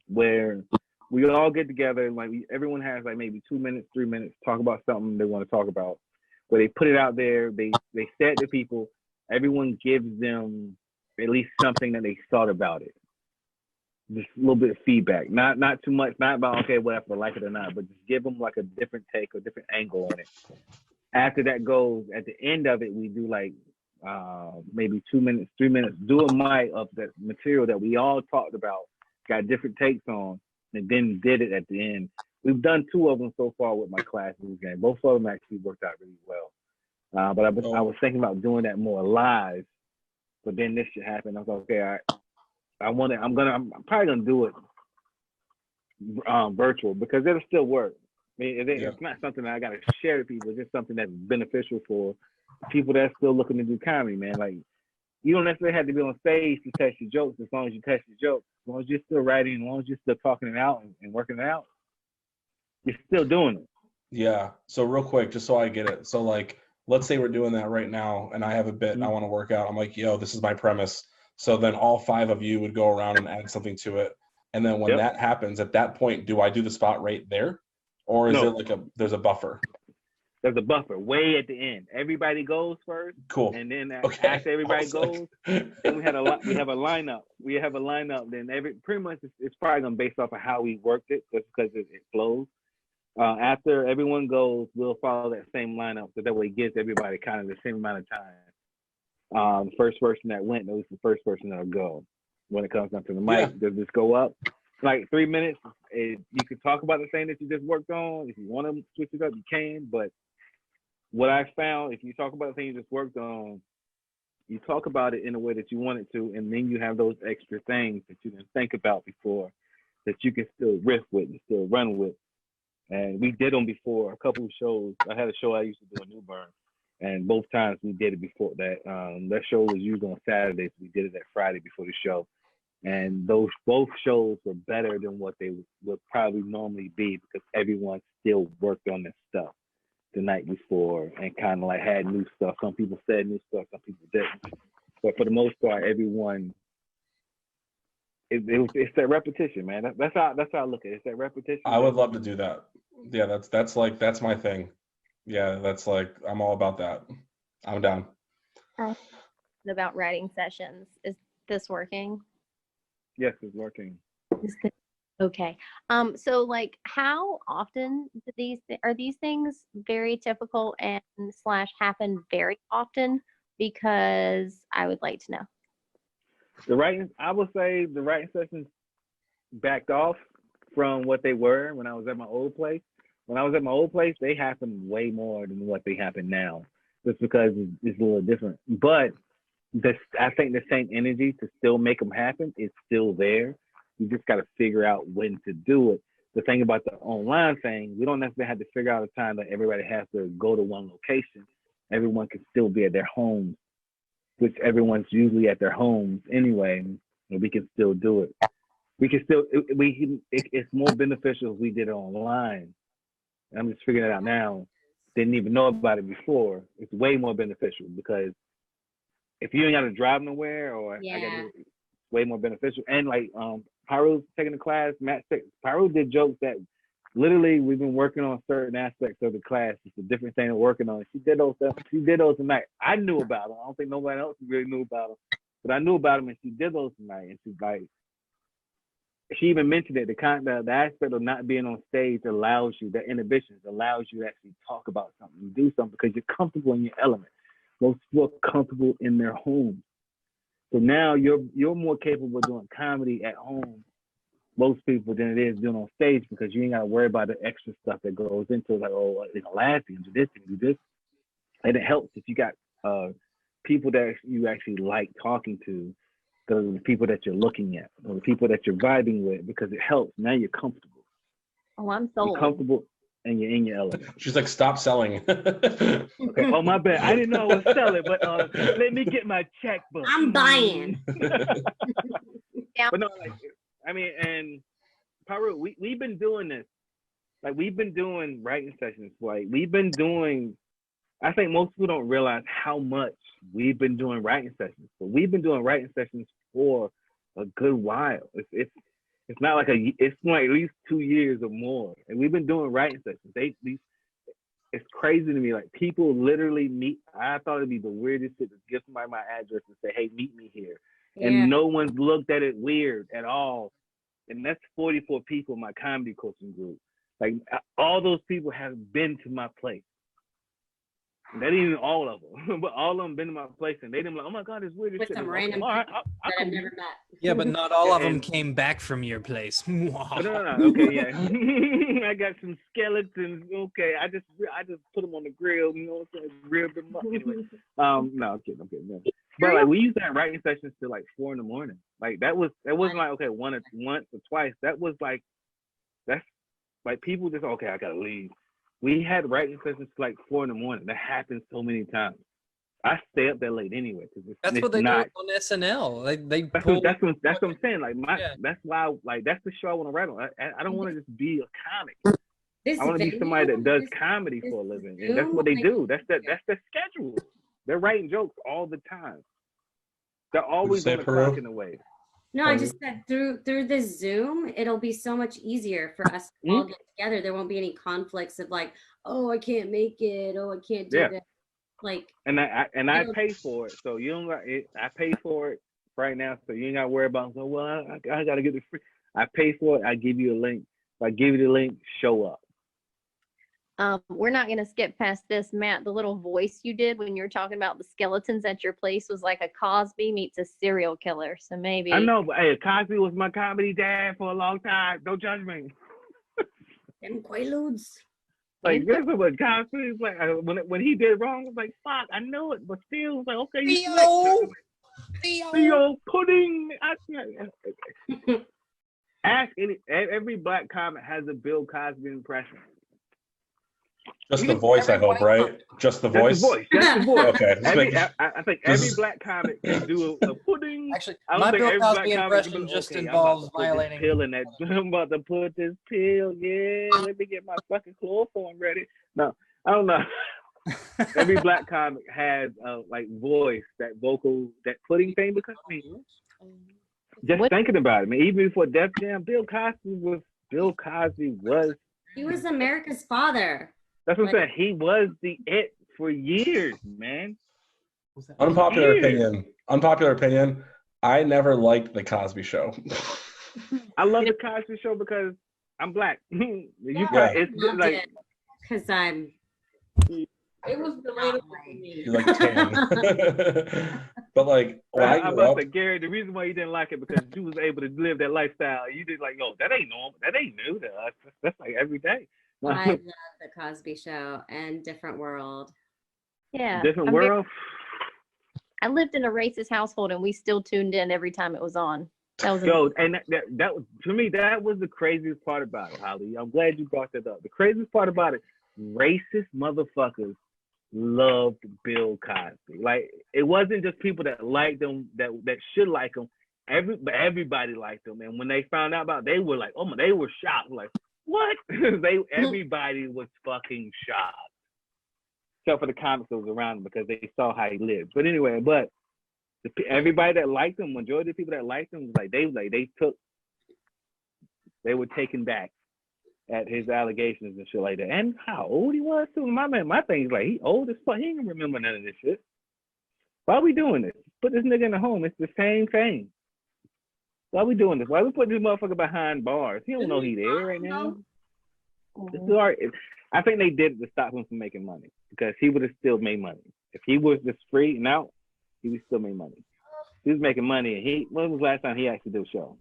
S3: where we all get together and like everyone has like maybe 2 minutes, 3 minutes, talk about something they want to talk about. Where they put it out there, they say it to people, everyone gives them at least something that they thought about it. Just a little bit of feedback. Not too much, not about okay, whatever, like it or not, but just give them like a different take or different angle on it. After that goes, at the end of it, we do like maybe 2 minutes, 3 minutes, do a mic of that material that we all talked about, got different takes on, and then did it at the end. We've done 2 of them so far with my classes, and both of them actually worked out really well. But I was thinking about doing that more live, but then this shit happened. I was like, okay, I'm probably gonna do it virtual because it'll still work. I mean, it's not something that I gotta share to people. It's just something that's beneficial for people that's still looking to do comedy, man. Like, you don't necessarily have to be on stage to test your jokes. As long as you test your jokes, as long as you're still writing, as long as you're still talking it out and working it out, you're still doing it.
S12: Yeah. So real quick, just so I get it. So like, let's say we're doing that right now and I have a bit and I want to work out. I'm like, yo, this is my premise. So then all 5 of you would go around and add something to it. And then when that happens, at that point, do I do the spot right there? Or is it like there's a buffer?
S3: There's a buffer way at the end. Everybody goes first.
S12: Cool.
S3: And then after everybody goes, then we have a lineup. We have a lineup. Then pretty much it's probably gonna be based off of how we worked it, just because it flows. After everyone goes, we'll follow that same lineup, so that way it gives everybody kind of the same amount of time. The first person that went is the first person that'll go. When it comes down to the mic, does this go up? Like 3 minutes, you can talk about the thing that you just worked on. If you want to switch it up, you can. But what I found, if you talk about the thing you just worked on, you talk about it in a way that you want it to, and then you have those extra things that you didn't think about before that you can still riff with and still run with. And we did them before, a couple of shows. I had a show I used to do in New Bern, and both times we did it before that. That show was used on Saturdays. We did it that Friday before the show. And those both shows were better than what they would probably normally be because everyone still worked on their stuff the night before and kind of like had new stuff. Some people said new stuff, some people didn't. But for the most part, everyone, it's that repetition, man. That's how I look at it. It's that repetition.
S12: I would love to do that. Yeah, that's my thing. Yeah, that's like, I'm all about that. I'm down.
S14: About writing sessions. Is this working?
S3: Yes, it's working.
S14: Okay. So like how often do are these things very typical and / happen very often? Because I would like to know.
S3: I would say the writing sessions backed off from what they were when I was at my old place. when I was at my old place, they happened way more than what they happen now, just because it's a little different. But I think the same energy to still make them happen is still there. You just got to figure out when to do it. The thing about the online thing, we don't necessarily have to figure out a time that everybody has to go to one location. Everyone can still be at their homes, which everyone's usually at their homes anyway, and we can still do it. We can still, it's more beneficial if we did it online. I'm just figuring it out now. Didn't even know about it before. It's way more beneficial because if you ain't got to drive nowhere, or I got to, it's way more beneficial. And like Pyro's taking the class, Pyro did jokes that literally we've been working on certain aspects of the class. It's a different thing we're working on. She did those stuff. She did those tonight. I knew about them. I don't think nobody else really knew about them, but I knew about them, and she did those tonight. And she's like, she even mentioned it. The aspect of not being on stage allows you, the inhibitions allows you to actually talk about something, do something, because you're comfortable in your element. Most people are comfortable in their homes. So now you're more capable of doing comedy at home, most people, than it is doing on stage, because you ain't got to worry about the extra stuff that goes into it, like, oh, it's gonna laugh, you can do this, you can do this. And it helps if you got people that you actually like talking to, the people that you're looking at, or the people that you're vibing with, because it helps. Now you're comfortable.
S14: Oh, I'm sold.
S3: You're comfortable and you're in your element.
S12: She's like, stop selling.
S3: Okay. Oh, my bad. I didn't know I was selling, but let me get my checkbook.
S2: I'm buying.
S14: Yeah.
S3: But no, like, I mean, and Pyro, we've been doing this. Like, we've been doing writing sessions. Like, we've been doing, I think most people don't realize how much we've been doing writing sessions. But we've been doing writing sessions for a good while. It's not like it's like at least 2 years or more. And we've been doing writing sessions. It's crazy to me. Like, people literally meet. I thought it'd be the weirdest shit to give somebody my address and say, hey, meet me here.
S2: Yeah.
S3: And no one's looked at it weird at all. And that's 44 people in my comedy coaching group. Like, all those people have been to my place. That ain't even all of them, but all of them been to my place, and they didn't like, oh my God, it's weird.
S2: With
S3: shit.
S2: some
S3: Like,
S2: random
S3: all right,
S2: people
S3: I'll
S2: that I've never met.
S1: Yeah, but not all of them
S3: And-
S1: came back from your place.
S3: No. Okay, yeah. I got some skeletons. Okay, I just put them on the grill. You know what I'm saying? Grilled them up. Anyway, no, I'm kidding. No. But like, we used to have writing sessions till like 4 a.m. Like, that wasn't like, okay, once or twice. That was like, that's like, people just, okay, I gotta leave. We had writing sessions till like 4 a.m. That happens so many times. I stay up that late anyway, because
S1: That's what they do on SNL. They
S3: that's
S1: pull.
S3: what I'm saying. Like, that's why, like, that's the show I want to write on. I don't want to just be a comic. I want to be somebody that does comedy for a living, and that's what they do. That's their schedule. They're writing jokes all the time. They're always on the clock in a way.
S2: No, I just said through this Zoom, it'll be so much easier for us to all get together. There won't be any conflicts of like, oh, I can't make it. Oh, I can't do that. Like,
S3: and I pay for it, so you don't got it. I pay for it right now, so you ain't got to worry about. So, well, I got to get it free. I pay for it. I give you a link. If I give you the link, show up.
S14: We're not going to skip past this, Matt. The little voice you did when you were talking about the skeletons at your place was like a Cosby meets a serial killer. So maybe.
S3: I know, but hey, Cosby was my comedy dad for a long time. Don't judge me.
S2: Them Quaaludes.
S3: Like, this is what Cosby was like. When he did wrong, I was like, fuck, I know it, but still, it was like, okay, Theo pudding. Ask every black comic has a Bill Cosby impression.
S12: Just the voice, I hope, right? Just the voice?
S3: Just the voice.
S12: Okay.
S3: I think every black comic can do a pudding.
S1: Actually,
S3: I don't
S1: my
S3: think
S1: Bill
S3: every black
S1: Cosby
S3: comic
S1: impression
S3: can be,
S1: just
S3: okay,
S1: involves
S3: I'm about to put this
S1: violating.
S3: pill in that. I'm about to put this pill. Yeah, let me get my fucking chloroform ready. No, I don't know. Every black comic has like voice, that vocal, that pudding thing. Because I mean, just thinking about it, man. Even before Def Jam, Bill Cosby was.
S2: He was America's father.
S3: That's what I'm saying. He was the it for years, man.
S12: Unpopular opinion. I never liked the Cosby Show.
S3: I love the Cosby Show because I'm black. It's like
S2: because I'm.
S5: It was relatable to me.
S12: You're like 10. But like, when I grew up,
S3: Gary, the reason why you didn't like it because you was able to live that lifestyle. You did like, yo, that ain't normal. That ain't new to us. That's like every day.
S2: I love the Cosby Show and Different World.
S14: Yeah.
S3: Different World.
S14: I lived in a racist household and we still tuned in every time it was on. That was
S3: Yo, and that was, to me, that was the craziest part about it, Holly. I'm glad you brought that up. The craziest part about it, racist motherfuckers loved Bill Cosby. Like, it wasn't just people that liked him, that should like him. Everybody liked him. And when they found out about it, they were like, oh my, they were shocked. Like, what? Everybody was fucking shocked. Except for the comics that was around him because they saw how he lived. But anyway, everybody that liked him, majority of the people that liked him, was like they were taken back at his allegations and shit like that, and how old he was too. My thing is like, he old as fuck. He ain't remember none of this shit. Why are we doing this? Put this nigga in the home. It's the same thing. Why are we doing this? Why we put this motherfucker behind bars? He don't know he there right now. This is art. I think they did it to stop him from making money because he would have still made money if he was just free and out. He would still make money. He was making money, and when was the last time he actually did a show?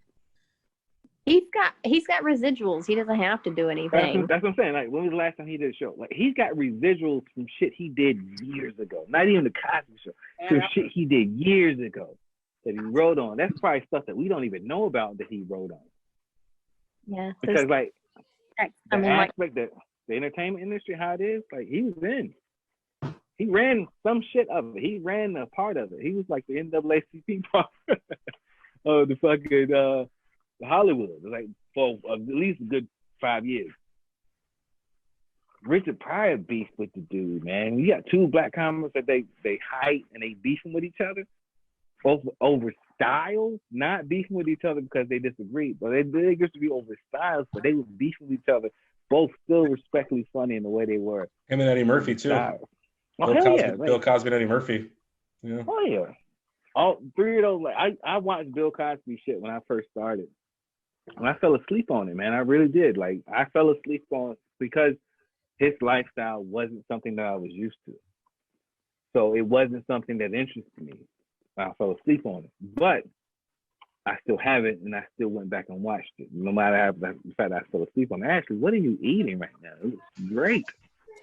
S14: He's got residuals. He doesn't have to do anything.
S3: That's what I'm saying. Like, when was the last time he did a show? Like, he's got residuals from shit he did years ago. Not even the Cosby Show. From shit he did years ago that he wrote on. That's probably stuff that we don't even know about that he wrote on.
S14: Yeah.
S3: Because like the aspect that the entertainment industry, how it is, like, he was in. He ran some shit of it. He ran a part of it. He was like the NAACP part of the fucking Hollywood, like for at least a good 5 years. Richard Pryor beefed with the dude, man. You got two black comics that they hype and they beefing with each other, both over styles, not beefing with each other because they disagreed, but they used to be over styles, but they were beefing with each other, both still respectfully funny in the way they were.
S12: Him and Eddie Murphy too.
S3: Oh,
S12: Bill Cosby and Eddie Murphy. Yeah.
S3: Oh yeah. All three of those, like I watched Bill Cosby shit when I first started. And I fell asleep on it, man. I really did. Like, I fell asleep on it because his lifestyle wasn't something that I was used to. So it wasn't something that interested me. I fell asleep on it. But I still have it, and I still went back and watched it. No matter how the fact I fell asleep on it. Ashley, what are you eating right now? It was great.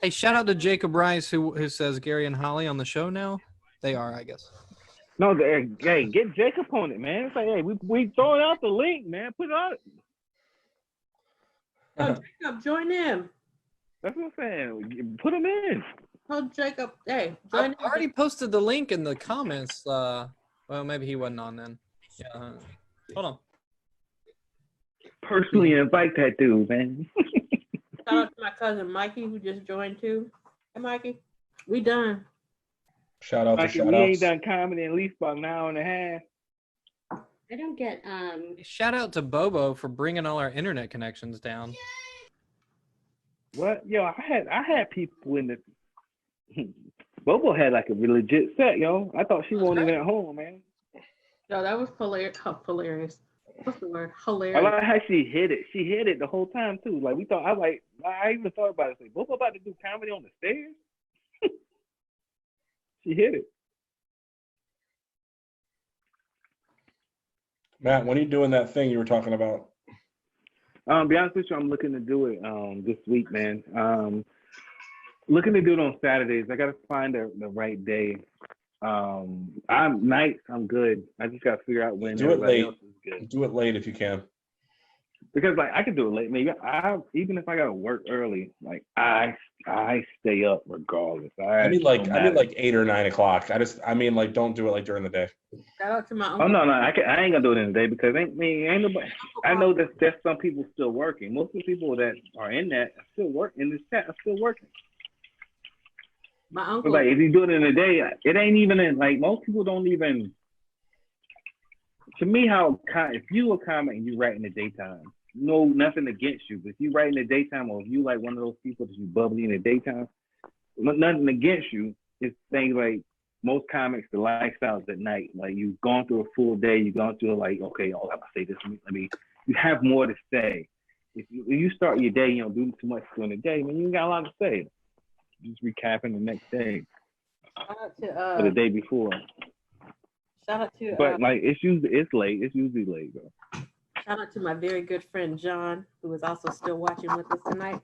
S1: Hey, shout out to Jacob Rice who says Gary and Holly on the show now. They are, I guess.
S3: No, hey, get Jacob on it, man. It's like, hey, we throwing out the link, man. Put it out.
S5: Oh, Jacob, join in.
S3: That's what I'm saying. Put him in.
S5: Oh, Jacob, hey,
S1: I already posted the link in the comments. Well, maybe he wasn't on then. Yeah. Hold on.
S3: Personally invite that dude, man.
S5: Shout out to my cousin Mikey who just joined too. Hey, Mikey, we done.
S12: Shout out to
S3: Mikey,
S12: shout
S3: we
S12: outs.
S3: ain't done comedy in at least about an hour and a half.
S2: I don't get
S1: Shout out to Bobo for bringing all our internet connections down.
S3: What? Yo, I had people in the Bobo had like a legit set, yo. I thought she wasn't even at home, man.
S5: Yo, that was hilarious. What's the word?
S3: I
S5: Hilarious.
S3: like how she hit it. She hit it the whole time too. Like, I even thought about it. Like, Bobo about to do comedy on the stairs. She hit it.
S12: Matt, when are you doing that thing you were talking about?
S3: Be honest with you, I'm looking to do it this week, man. Looking to do it on Saturdays. I gotta find the right day. I'm nights, I'm good. I just gotta figure out when
S12: Do it late.
S3: else is good.
S12: Do it late if you can.
S3: Because like I can do it late. Maybe even if I gotta work early, like I stay up regardless.
S12: I mean like 8 or 9 o'clock. Like don't do it like during the day.
S5: Shout out to my uncle.
S3: Oh no, I ain't gonna do it in the day because ain't nobody. I know that there's some people still working. Most of the people that are in that are still working in this chat are still working.
S5: My uncle.
S3: But like if you do it in the day, it ain't even in, like most people don't even. To me, if you a comic and you write in the daytime, no nothing against you. But if you write in the daytime, or if you like one of those people that you bubbly in the daytime, nothing against you. It's things like most comics, the lifestyles at night. Like you've gone through a full day, you've gone through like, okay, I gotta say this. You have more to say. If you start your day, doing too much during the day, man, you ain't got a lot to say. Just recapping the next day
S5: Shout out to,
S3: or the day before.
S5: Shout out to.
S3: But like it's late. It's usually late though.
S5: Shout out to my very good friend John, who is also still watching with us tonight.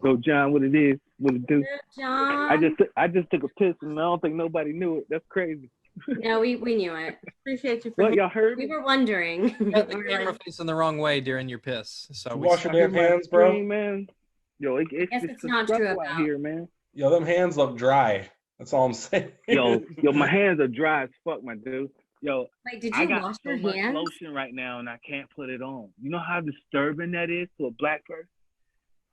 S3: So John, what it is, what it do?
S2: John.
S3: I just took a piss and I don't think nobody knew it. That's crazy.
S2: No, we knew it.
S5: Appreciate you.
S3: What, y'all heard?
S2: We were wondering.
S1: You got the camera facing the wrong way during your piss. So we
S12: Wash your damn hands, bro.
S3: Screen, man. Yo, it's
S2: Guess
S3: just
S2: it's not true
S3: out
S2: about
S3: here, man.
S12: Yo, them hands look dry. That's all I'm saying.
S3: Yo, my hands are dry as fuck, my dude. Yo,
S2: Wait, did
S3: I
S2: you
S3: got
S2: wash
S3: so
S2: your
S3: much
S2: hands?
S3: lotion right now and I can't put it on. You know how disturbing that is to a black person?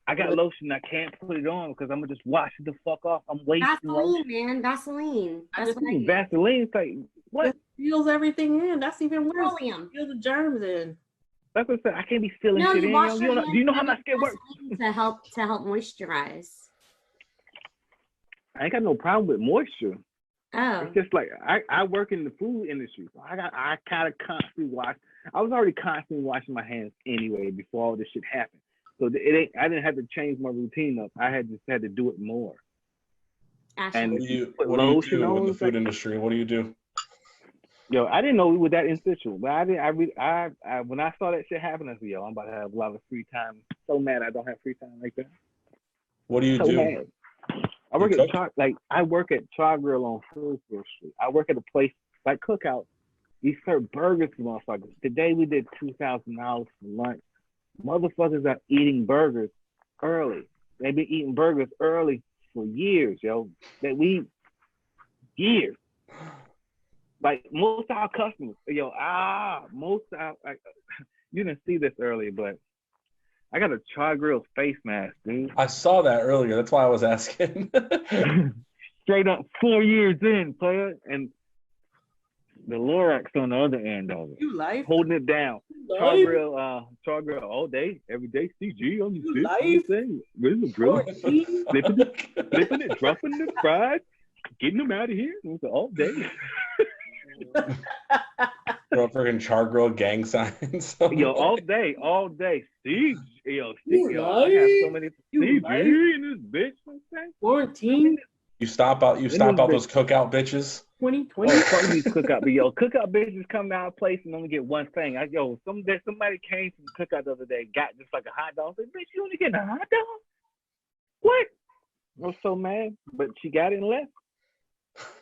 S3: I got lotion, I can't put it on because I'm gonna just wash it the fuck off. I'm wasting lotion.
S2: Vaseline, man, Vaseline. That's what I use.
S3: Vaseline's like, what?
S5: It seals everything in. That's even worse.
S2: Petroleum.
S5: Seal the germs in.
S3: That's what I said. I can't be sealing
S2: No,
S3: shit
S2: you
S3: in.
S2: wash
S3: Do
S2: your hands.
S3: you know how my skin works?
S2: To help moisturize.
S3: I ain't got no problem with moisture.
S2: Oh.
S3: It's just like I work in the food industry, so I kind of constantly wash. I was already constantly washing my hands anyway before all this shit happened. So I didn't have to change my routine up. I just had to do it more.
S2: And
S12: what do you do in the food industry? What do you do?
S3: Yo, I didn't know we were that essential, but I when I saw that shit happen, I said, yo, I'm about to have a lot of free time. So mad I don't have free time like that.
S12: What do you
S3: so
S12: do?
S3: Mad. I work at Char Grill on Fullsboro Street. I work at a place like Cookout. We serve burgers to motherfuckers. Today we did $2,000 for lunch. Motherfuckers are eating burgers early. They've been eating burgers early for years, yo. Years. Like most of our customers, yo, you didn't see this earlier, but I got a Char Grill face mask, dude.
S12: I saw that earlier. That's why I was asking.
S3: Straight up 4 years in, player, and the Lorax on the other end of it.
S5: You life?
S3: Holding it down. Char Grill all day, every day. CG on the thing. With the grill. Flipping it, dropping the fries, getting them out of here. It was all day.
S12: Bro, freaking Char Grill gang signs.
S3: Yo, all day. Siege. Yo, I have so many CG in this bitch.
S5: 14.
S12: You stomp out those cookout bitches.
S5: 2020.
S3: Oh, fuck these cookout, but yo, cookout bitches come to our place and only get one thing. Somebody came from cookout the other day, got just like a hot dog. I said, bitch, you only getting a hot dog? What? I was so mad, but she got it and left.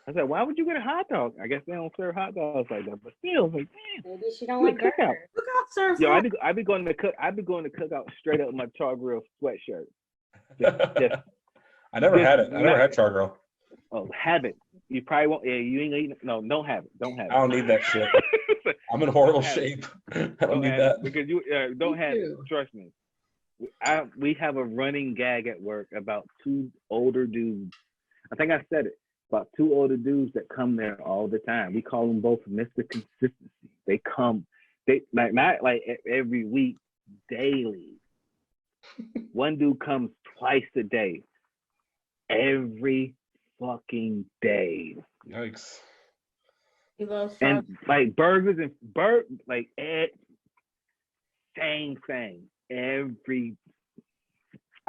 S3: I said, why would you get a hot dog? I guess they don't serve hot dogs like that, but still, like, damn.
S2: Maybe she don't like
S3: cookout.
S5: Cookout serves.
S3: Yo, I be going to cookout straight up in my Char Grill sweatshirt.
S12: I never had it. I never had Char Grill.
S3: Oh, have it. You probably won't. Yeah, you ain't eating. No, don't have it. Don't have it.
S12: I don't need that shit. I'm in horrible shape. I don't need that.
S3: Because you don't have it. Trust me. We have a running gag at work about two older dudes. I think I said it. About two older dudes that come there all the time. We call them both Mr. Consistency. They come. They not like every week, daily. One dude comes twice a day. Every fucking day.
S12: Yikes.
S3: And like burgers and same thing. I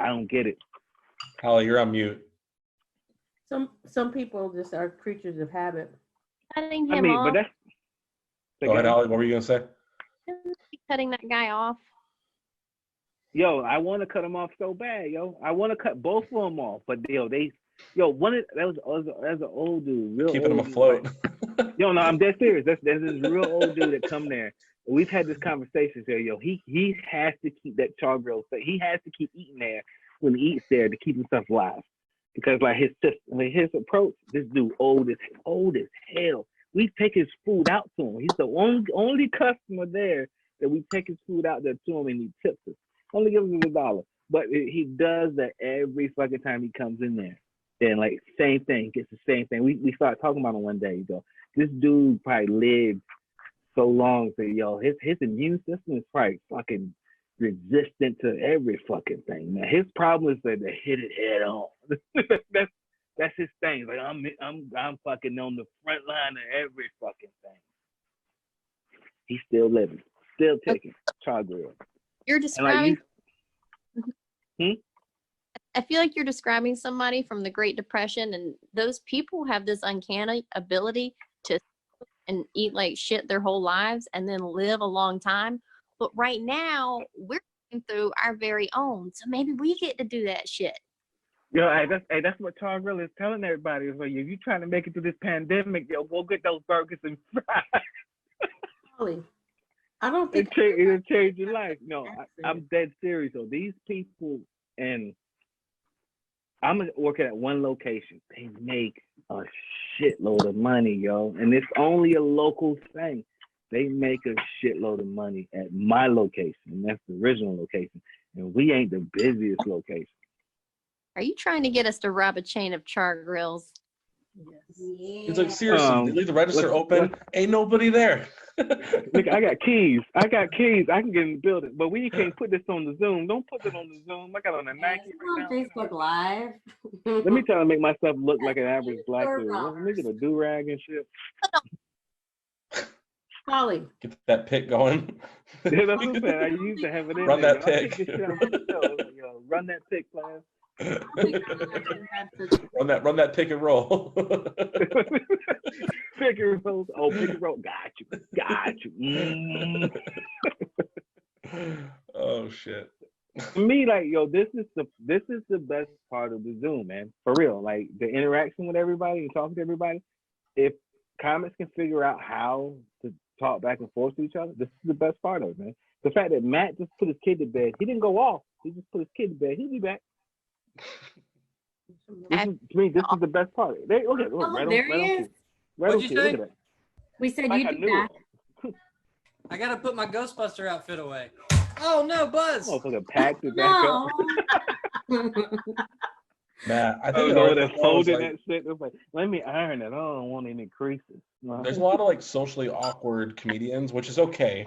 S3: don't get it.
S12: Holly, you're on mute.
S5: Some people just are creatures of habit.
S14: Cutting him off.
S3: But that's.
S12: Go ahead, Holly. What were you gonna say?
S14: Cutting that guy off.
S3: Yo, I want to cut him off so bad, yo. I want to cut both of them off, but that was an old dude, real
S12: keeping
S3: old
S12: him afloat.
S3: Yo, no, I'm dead serious. There's this real old dude that come there. We've had this conversation. So, yo, he has to keep that Char Grill. So he has to keep eating there when he eats there to keep himself alive. Because like his approach, this dude old as hell. We take his food out to him. He's the only customer there that we take his food out there to him and he tips us. Only gives us $1. But he does that every fucking time he comes in there. And like same thing, gets the same thing. We started talking about him one day. You go, this dude probably lived so long that yo, his immune system is probably fucking resistant to every fucking thing. Man, his problem is that they hit it head on. that's his thing. Like I'm fucking on the front line of every fucking thing. He's still living, still taking Char Grill.
S14: You're describing.
S3: Like
S14: I feel like you're describing somebody from the Great Depression, and those people have this uncanny ability to and eat like shit their whole lives and then live a long time. But right now, we're through our very own. So maybe we get to do that shit.
S3: Yo, that's what Charles is telling everybody. Is like, if you're trying to make it through this pandemic, yo, go get those burgers and fries.
S5: Really? I don't think
S3: It'll change your life. No, I'm dead serious. So these people, and I'm working at one location. They make a shitload of money, yo, and it's only a local thing. They make a shitload of money at my location, and that's the original location. And we ain't the busiest location.
S14: Are you trying to get us to rob a chain of char grills?
S12: He's like, seriously, they leave the register open. Ain't nobody there.
S3: Look, I got keys. I can get in the building. But we can't put this on the Zoom. Don't put it on the Zoom. I got on a Nike
S2: on Facebook Live.
S3: Let me try to make myself look like an average black dude. Let me get a do-rag and shit.
S5: Holly.
S12: Get that pick going.
S3: Yeah, that's what I'm saying. I used to have it in
S12: Run
S3: there.
S12: that pick.
S3: Run that pick, class.
S12: Run that pick and roll.
S3: Pick and roll. Oh, pick and roll. Got you.
S12: Oh shit.
S3: To me, like, yo, this is the best part of the Zoom, man. For real. Like the interaction with everybody and talking to everybody. If comics can figure out how to talk back and forth to each other, this is the best part of it, man. The fact that Matt just put his kid to bed, he didn't go off. He just put his kid to bed. He'll be back. To me, this is the best part. Look, right
S2: there he is.
S1: What'd you say?
S3: Look at that.
S2: We said
S3: Like
S2: you'd
S3: I
S2: be
S3: knew
S2: back.
S1: I gotta put my Ghostbuster outfit away. Oh no, Buzz!
S3: Motherfucker packed it back up.
S12: Matt, I
S3: I
S12: think
S3: know
S12: it
S3: that
S12: always
S3: folded
S12: like,
S3: that shit. It was like, let me iron it. I don't want any creases.
S12: there's a lot of like socially awkward comedians, which is okay.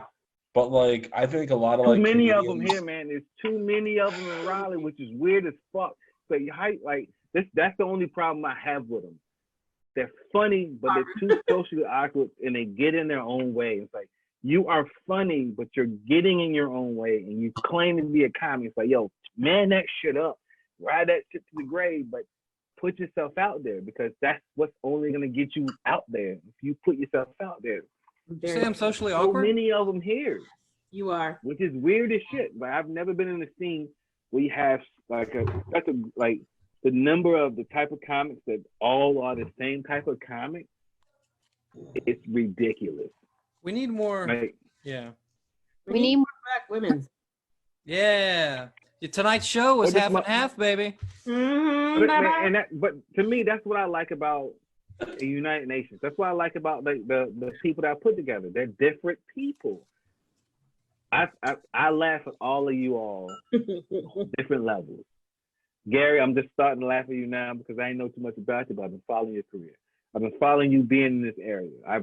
S12: But like, I think a lot of
S3: too
S12: like
S3: many of
S12: comedians,
S3: them here, man. There's too many of them in Raleigh, which is weird as fuck. So like this, that's the only problem I have with them. They're funny, but they're too socially awkward, and they get in their own way. It's like, you are funny, but you're getting in your own way, and you claim to be a comic. It's like, yo, man, that shit up, ride that shit to the grave, but put yourself out there, because that's what's only gonna get you out there if you put yourself out there.
S1: You say I'm socially
S3: so
S1: awkward?
S3: many of them here.
S5: You are.
S3: Which is weird as shit. But I've never been in a scene where you have like the number of the type of comics that all are the same type of comic. It's ridiculous.
S1: We need more.
S3: Like,
S1: Yeah.
S5: We need more black women.
S1: Yeah. Your Tonight Show was half and half, baby.
S3: But to me, that's what I like about the United Nations. That's what I like about the people that I put together. They're different people. I laugh at all of you all different levels. Gary, I'm just starting to laugh at you now because I ain't know too much about you, but I've been following your career. I've been following you being in this area. I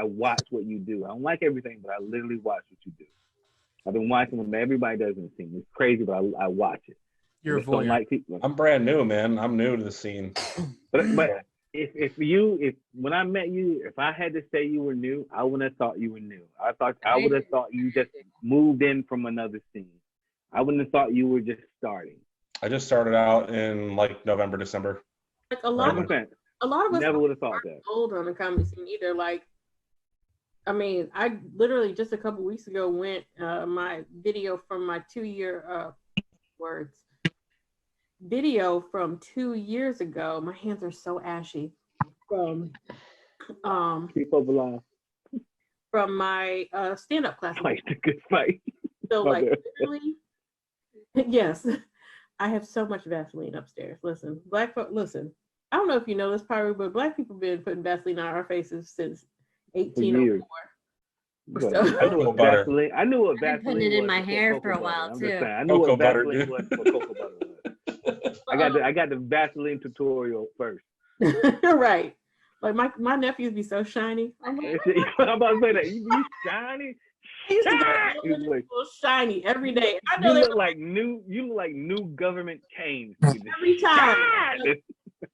S3: watch what you do. I don't like everything, but I literally watch what you do. I've been watching what everybody does in the scene. It's crazy, but I watch it.
S12: You're a voyeur. I'm brand new, man. I'm new to the scene.
S3: But if when I met you, if I had to say you were new, I wouldn't have thought you were new. I would have thought you just moved in from another scene. I wouldn't have thought you were just starting.
S12: I just started out in like November, December.
S5: Like a lot of us
S3: never would have thought that.
S5: Old on the comedy scene either. Like, I mean, I literally just a couple weeks ago went my video from my 2-year video from 2 years ago. My hands are so ashy.
S3: Keep up alive.
S5: From my stand-up class.
S3: Fight the good fight.
S5: So like literally, yes, I have so much Vaseline upstairs. Listen, black folk, listen. I don't know if you know this, Pyru, but black people been putting Vaseline on our faces since 1804.
S3: I knew what Vaseline. I knew what
S2: I've been putting it in my hair for a while too.
S3: I knew what Vaseline was for cocoa butter. I got the Vaseline tutorial first.
S5: Right. Like my nephews be so shiny.
S3: I'm about to say that. You shiny.
S5: Shiny every day. I
S3: know you look like new. You look like new government change.
S5: Every time.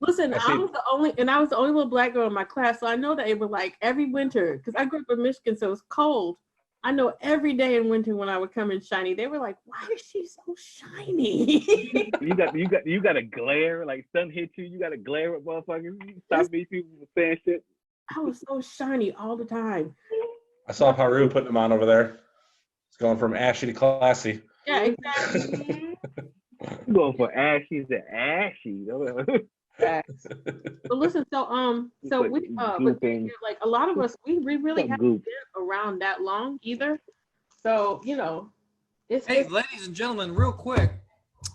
S5: Listen, I was the only little black girl in my class, so I know that it was like every winter, because I grew up in Michigan, so it's cold. I know every day in winter when I would come in shiny, they were like, "Why is she so shiny?"
S3: you got a glare, like sun hit you. You got a glare at motherfuckers. Stop these people from saying shit.
S5: I was so shiny all the time.
S12: I saw Pyru putting them on over there. It's going from ashy to classy.
S5: Yeah, exactly.
S3: I'm going for ashy to ashy.
S5: But listen, so
S3: Like
S5: we but
S3: gooping.
S5: like a lot of us, we really
S3: Some
S5: haven't
S3: goop.
S5: been around that long either. So it's
S1: Hey, ladies and gentlemen, real quick.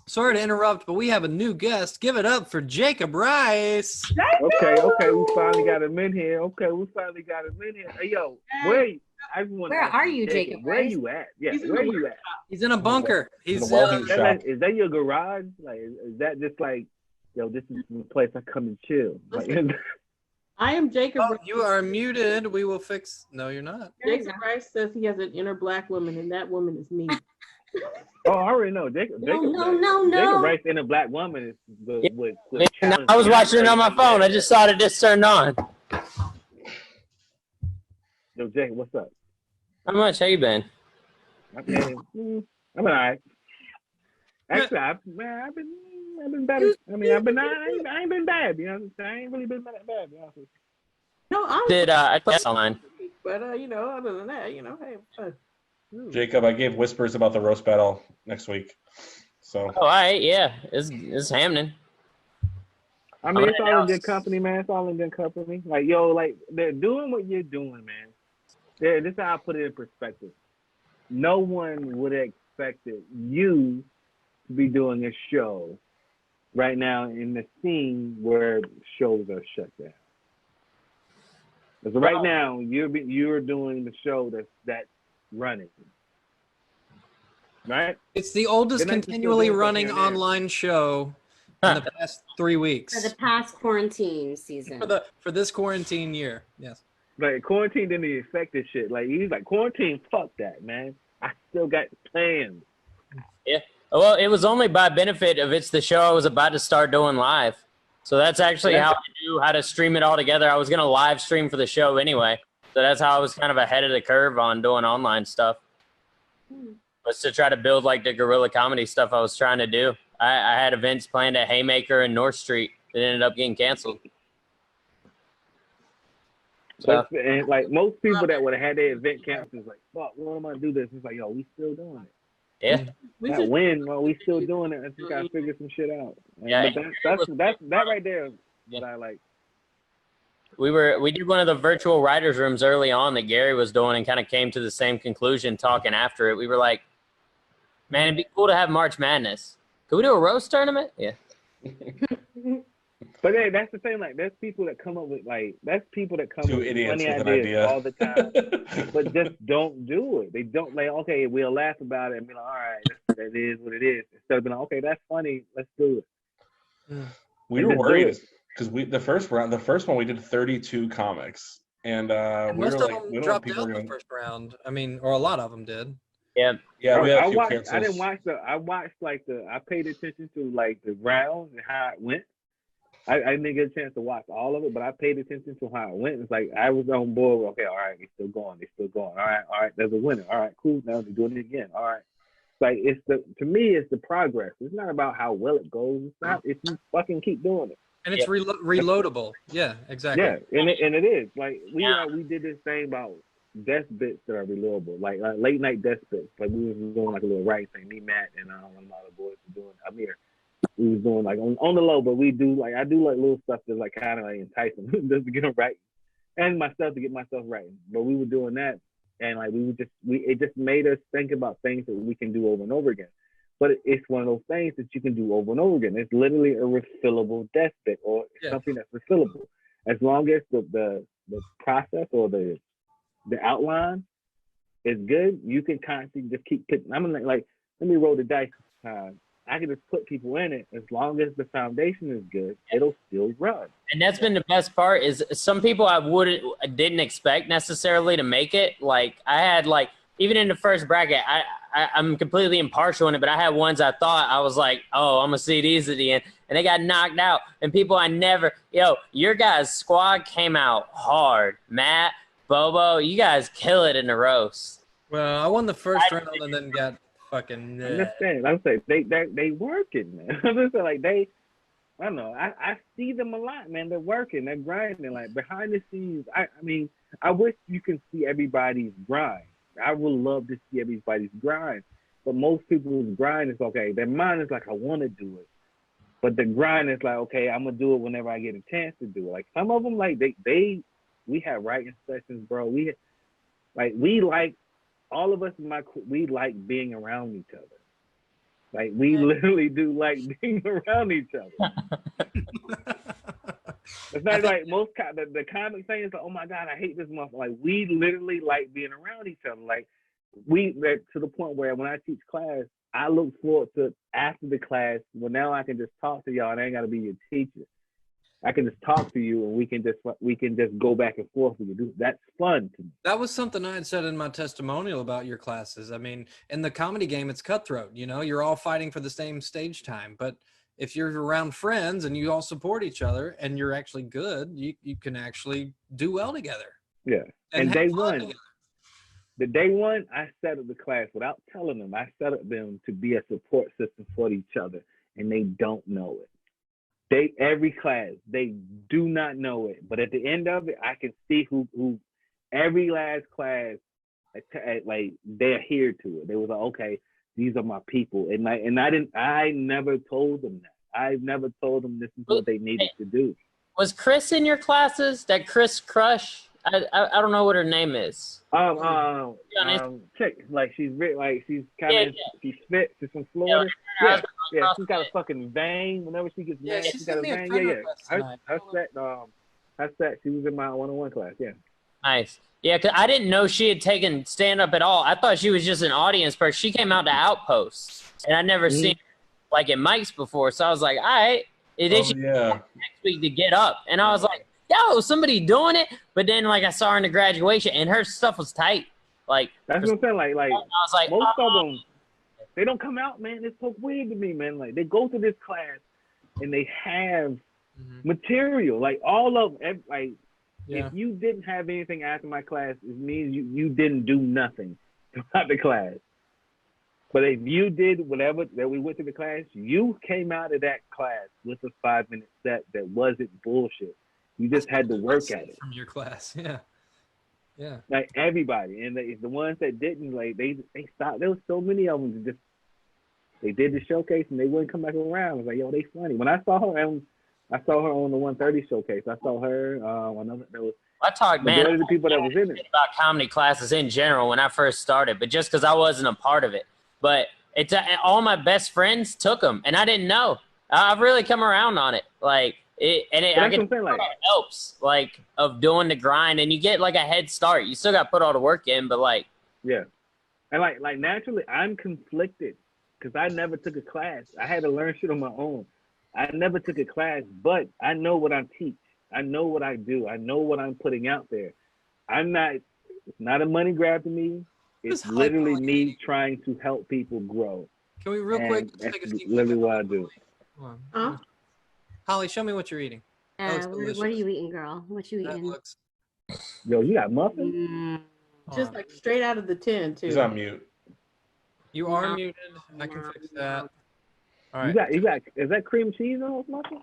S1: Sorry to interrupt, but we have a new guest. Give it up for Jacob Rice.
S3: Okay, we finally got him in here. Hey, yo, wait. I just want to
S2: Where
S3: ask
S2: are you, Jacob
S3: Where
S2: Rice?
S3: you at? Yeah,
S5: He's in
S3: where
S5: the
S3: you at?
S1: He's in a bunker. He's
S3: Is that your garage? Like, is that just like, yo, this is the place I come and chill? Like,
S5: I am Jacob.
S1: Oh, you are muted. We will fix. No, you're not.
S5: Jacob Rice says he has an inner black woman, and that woman is me.
S3: oh, I already know. Jacob Rice in a black woman is the
S15: I was watching it on my phone. I just saw it just turned on.
S3: Yo, Jacob, what's up?
S15: How much? How you been?
S3: I'm alright. Actually, I've been better. I mean, I ain't been bad. You know what I'm saying? I ain't really been that bad. You know what I'm saying?
S5: No,
S15: I played online.
S5: But other than that, hey.
S12: Jacob, I gave whispers about the roast battle next week. So.
S15: Oh, all right, yeah, it's happening.
S3: I mean, it's all in good company, man. It's all in good company. Like, yo, like, they're doing what you're doing, man. This is how I put it in perspective. No one would have expected you to be doing a show right now in the scene where shows are shut down. Because right now, you're doing the show that's running. Right?
S1: It's the oldest continually running online show in the past 3 weeks.
S2: For the past quarantine season.
S1: For this quarantine year, yes.
S3: Like, quarantine didn't even affect this shit. Like, he's like, quarantine, fuck that, man. I still got plans.
S15: Yeah. Well, it was only by benefit of it's the show I was about to start doing live. So that's actually how I knew how to stream it all together. I was going to live stream for the show anyway. So that's how I was kind of ahead of the curve on doing online stuff. Was to try to build like the guerrilla comedy stuff I was trying to do. I had events planned at Haymaker and North Street that ended up getting canceled.
S3: So. And like most people that would have had their event canceled is like, fuck, when am I gonna do this? It's like, yo, we still doing it.
S15: Yeah.
S3: We still doing it. I just gotta figure some shit out.
S15: Yeah.
S3: But that's right there. What I like.
S15: We did one of the virtual writers' rooms early on that Gary was doing and kind of came to the same conclusion talking after it. We were like, man, it'd be cool to have March Madness. Could we do a roast tournament? Yeah.
S3: But hey, that's the thing. Like, there's people that come up with funny ideas all the time, but just don't do it. They don't like. Okay, we'll laugh about it and be like, all right, that is what it is. Instead of being like, okay, that's funny, let's do it.
S12: We were worried because the first one we did 32 comics, and
S1: most of them dropped out in the first round. I mean, or a lot of them did.
S15: Yeah.
S12: We had a few
S3: cancels. I paid attention to like the rounds and how it went. I didn't get a chance to watch all of it, but I paid attention to how it went. It's like I was on board with, okay, all right, they're still going. All right, there's a winner. All right, cool. Now they're doing it again. All right. It's like to me, it's the progress. It's not about how well it goes. It's not if you fucking keep doing it.
S1: And it's reloadable. Yeah, exactly.
S3: Yeah, and it is. Like we did this thing about desk bits that are reloadable, like late night desk bits. Like we was doing like a little writing thing. Me, Matt, and one of my other boys were doing Amir. We was doing like on the low, but I do like little stuff to like kind of like entice them just to get them right, and myself to get myself right. But we were doing that, and like it just made us think about things that we can do over and over again. But it's one of those things that you can do over and over again. It's literally a refillable desk bit or something that's refillable. As long as the process or the outline is good, you can constantly just keep putting. I'm like, let me roll the dice. I can just put people in it. As long as the foundation is good, it'll still run.
S15: And that's been the best part is some people I didn't expect necessarily to make it. Like I had like, even in the first bracket, I'm completely impartial in it, but I had ones I thought I was like, oh, I'm going to see these at the end. And they got knocked out. And people your guys' squad came out hard. Matt, Bobo, you guys kill it in the roast.
S1: Well, I won the first round and then got fucking...
S3: I'm saying, they working, man. I'm just saying, like, I don't know. I see them a lot, man. They're working. They're grinding. Like, behind the scenes, I mean, I wish you can see everybody's grind. I would love to see everybody's grind. But most people's grind is okay. Their mind is like, I want to do it. But the grind is like, okay, I'm going to do it whenever I get a chance to do it. Like some of them, like we have writing sessions, bro. We like, all of us in we like being around each other. Like we literally do like being around each other. It's not like the comic thing is like, oh my God, I hate this month. Like we literally like being around each other. Like to the point where when I teach class, I look forward to after the class. Well, now I can just talk to y'all, and I ain't gotta be your teacher. I can just talk to you, and we can just go back and forth with you. That's fun to me.
S1: That was something I had said in my testimonial about your classes. I mean, in the comedy game, it's cutthroat. You know, you're all fighting for the same stage time. But if you're around friends and you all support each other and you're actually good, you can actually do well together.
S3: Yeah. And the day one, I set up the class without telling them. I set up them to be a support system for each other, and they don't know it. Every class, they do not know it. But at the end of it, I can see who every last class, like they adhered to it. They was like, okay, these are my people. And I never told them that. I never told them this is what they needed to do.
S15: Was Chris in your classes? That Chris Crush? I don't know what her name is.
S3: Chick, like she's kind of she's fit. She's from Florida. Yeah, she's got a fucking vein. Whenever she gets mad, she's got a vein. Her set. She was in my 101 class. Yeah.
S15: Nice. Yeah, cause I didn't know she had taken stand up at all. I thought she was just an audience person. She came out to Outpost, and I'd never seen her, like at Mike's before. So I was like, all right, next week to get up, and I was like, yo, somebody doing it. But then like I saw her in the graduation, and her stuff was tight. Like
S3: that's what I'm saying. Like I
S15: was like,
S3: most of them, they don't come out, man. It's so weird to me, man. Like they go to this class, and they have material. Like all of if you didn't have anything after my class, it means you didn't do nothing throughout the class. But if you did whatever that we went to the class, you came out of that class with a 5-minute set that wasn't bullshit. You just had to work at it.
S1: From your class, yeah.
S3: Like everybody, and the ones that didn't, like they stopped. There was so many of them that they did the showcase and they wouldn't come back around. I was like, yo, they funny. When I saw her on the 130 showcase. I saw her.
S15: I talked, man,
S3: the people that was in it
S15: about comedy classes in general when I first started, but just because I wasn't a part of it. But it's all my best friends took them, and I didn't know. I've really come around on it, like. I get helps like of doing the grind, and you get like a head start. You still got to put all the work in, but like
S3: and like naturally, I'm conflicted because I never took a class. I had to learn shit on my own. I never took a class, but I know what I teach. I know what I do. I know what I'm putting out there. It's not a money grab to me. It's literally me trying to help people grow.
S1: Can we real quick
S3: take a deep literally what I do.
S1: Holly, show me what you're eating.
S2: What are you eating, girl? What you eating?
S3: Yo, you got muffins?
S5: Just like straight out of the tin, too.
S12: He's on mute.
S1: You are muted. I can fix that. All right.
S3: You got. Is that cream cheese on those muffins?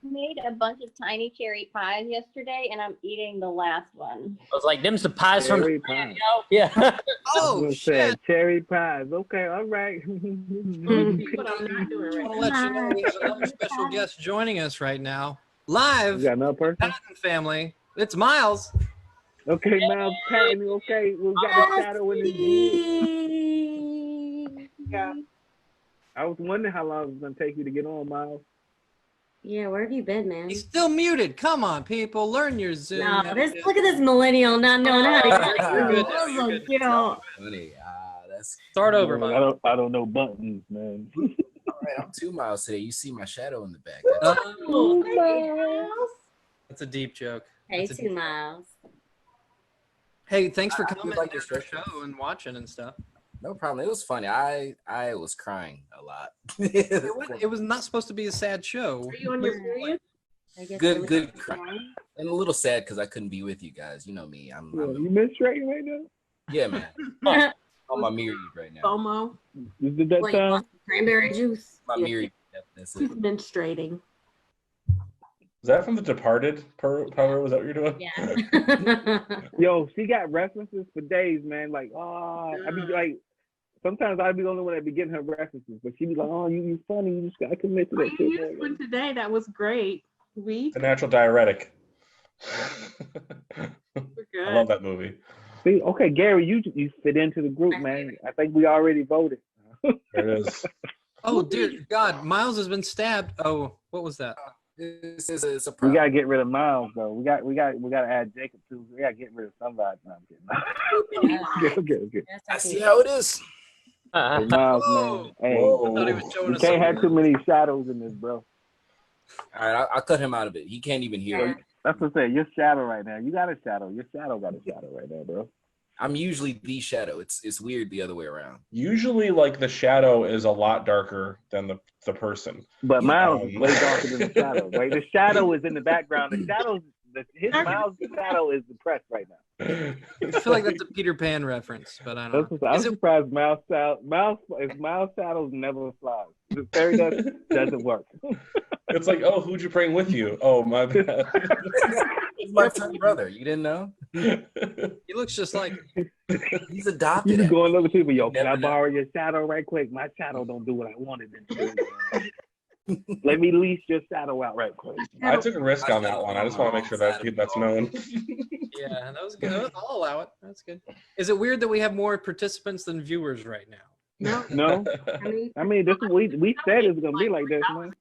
S14: Made a bunch of tiny cherry pies yesterday, and I'm eating the last one.
S15: I was like, "Them's the pies
S3: cherry
S15: from
S3: pie.
S15: Yeah.
S3: Oh shit! Cherry pies. Okay, all right.
S5: What I'm not doing right
S1: I want to let you know we have another special guest joining us right now, live.
S3: You got another person?
S1: Patton family. It's Miles.
S3: Okay, Miles Patton. Okay, we got the shadow in the
S5: Yeah.
S3: I was wondering how long it was gonna take you to get on, Miles.
S2: Yeah, where have you been, man?
S1: He's still muted. Come on, people, learn your Zoom.
S2: No, look at this millennial not knowing how to get
S16: Funny. That's
S1: start over, Miles.
S3: I don't know buttons, man.
S16: All right, I'm 2 miles today. You see my shadow in the back.
S1: That's a deep joke.
S2: Hey, 2 miles.
S1: Hey, thanks for coming
S16: like
S1: to
S16: this
S1: the show and watching and stuff.
S16: No problem. It was funny. I was crying a lot.
S1: It was not supposed to be a sad show.
S5: Are you on your period?
S16: Good crying. And a little sad because I couldn't be with you guys. You know me.
S3: You menstruating right now?
S16: Yeah, man. On my period right now.
S5: FOMO.
S3: You did that time?
S2: Cranberry juice.
S16: My period. That's
S5: He's
S16: it.
S5: menstruating.
S12: Is that from The Departed? Power? Was that what you're doing?
S2: Yeah.
S3: Yo, she got references for days, man. Like, I be like, sometimes I'd be the only one that be getting her references, but she'd be like, "Oh, you funny. You just gotta commit to that
S5: You
S3: shit."
S5: used one today. That was great. We.
S12: The Natural Diuretic.
S5: We're
S12: I love that movie.
S3: See, okay, Gary, you fit into the group, man. I think we already voted.
S12: There it is.
S1: Oh dear God, Miles has been stabbed. Oh, what was that?
S16: This is it's a
S3: We
S16: problem.
S3: gotta get rid of Miles, though. We gotta add Jacob too. We gotta get rid of somebody. No, I'm kidding. Okay.
S16: I see how it is.
S3: Hey, Miles, man. Hey,
S1: I thought he was showing
S3: you
S1: us
S3: can't
S1: something.
S3: have too many shadows in this, bro.
S16: All right, I'll cut him out of it. He can't even hear it.
S3: That's what I'm saying. Your shadow right now. You got a shadow. Your shadow got a shadow right now, bro.
S16: I'm usually the shadow. It's weird the other way around.
S12: Usually, like the shadow is a lot darker than the person.
S3: But Miles is way darker than the shadow. Right? The shadow is in the background. The shadow, Miles' shadow is depressed right now.
S1: I feel like that's a Peter Pan reference, but I don't know.
S3: I'm surprised Miles' shadows never flies. The fairy dust doesn't work.
S12: It's like, oh, who'd you bring with you? Oh, my bad.
S16: He's my twin brother. You didn't know?
S1: He looks just like
S16: he's adopted.
S3: You be going to other people, yo, can I borrow your shadow right quick? My shadow don't do what I wanted it to. Let me lease your shadow out right quick.
S12: I took a risk on that one. I just want to make sure that's known.
S1: Yeah, that was good. I'll allow it. That's good. Is it weird that we have more participants than viewers right now?
S3: No. I mean, this we said it's gonna be like this, man.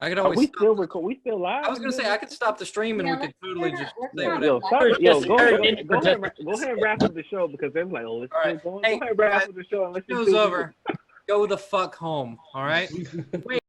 S1: I could always.
S3: We still record. We still live.
S1: I was gonna say I could stop the stream and we could totally just say whatever.
S3: Yo, go ahead and wrap up the show because they're like, oh, it's still going. Go ahead and wrap up the show and let's
S1: Show's over. Go the fuck home. All right.
S5: Wait.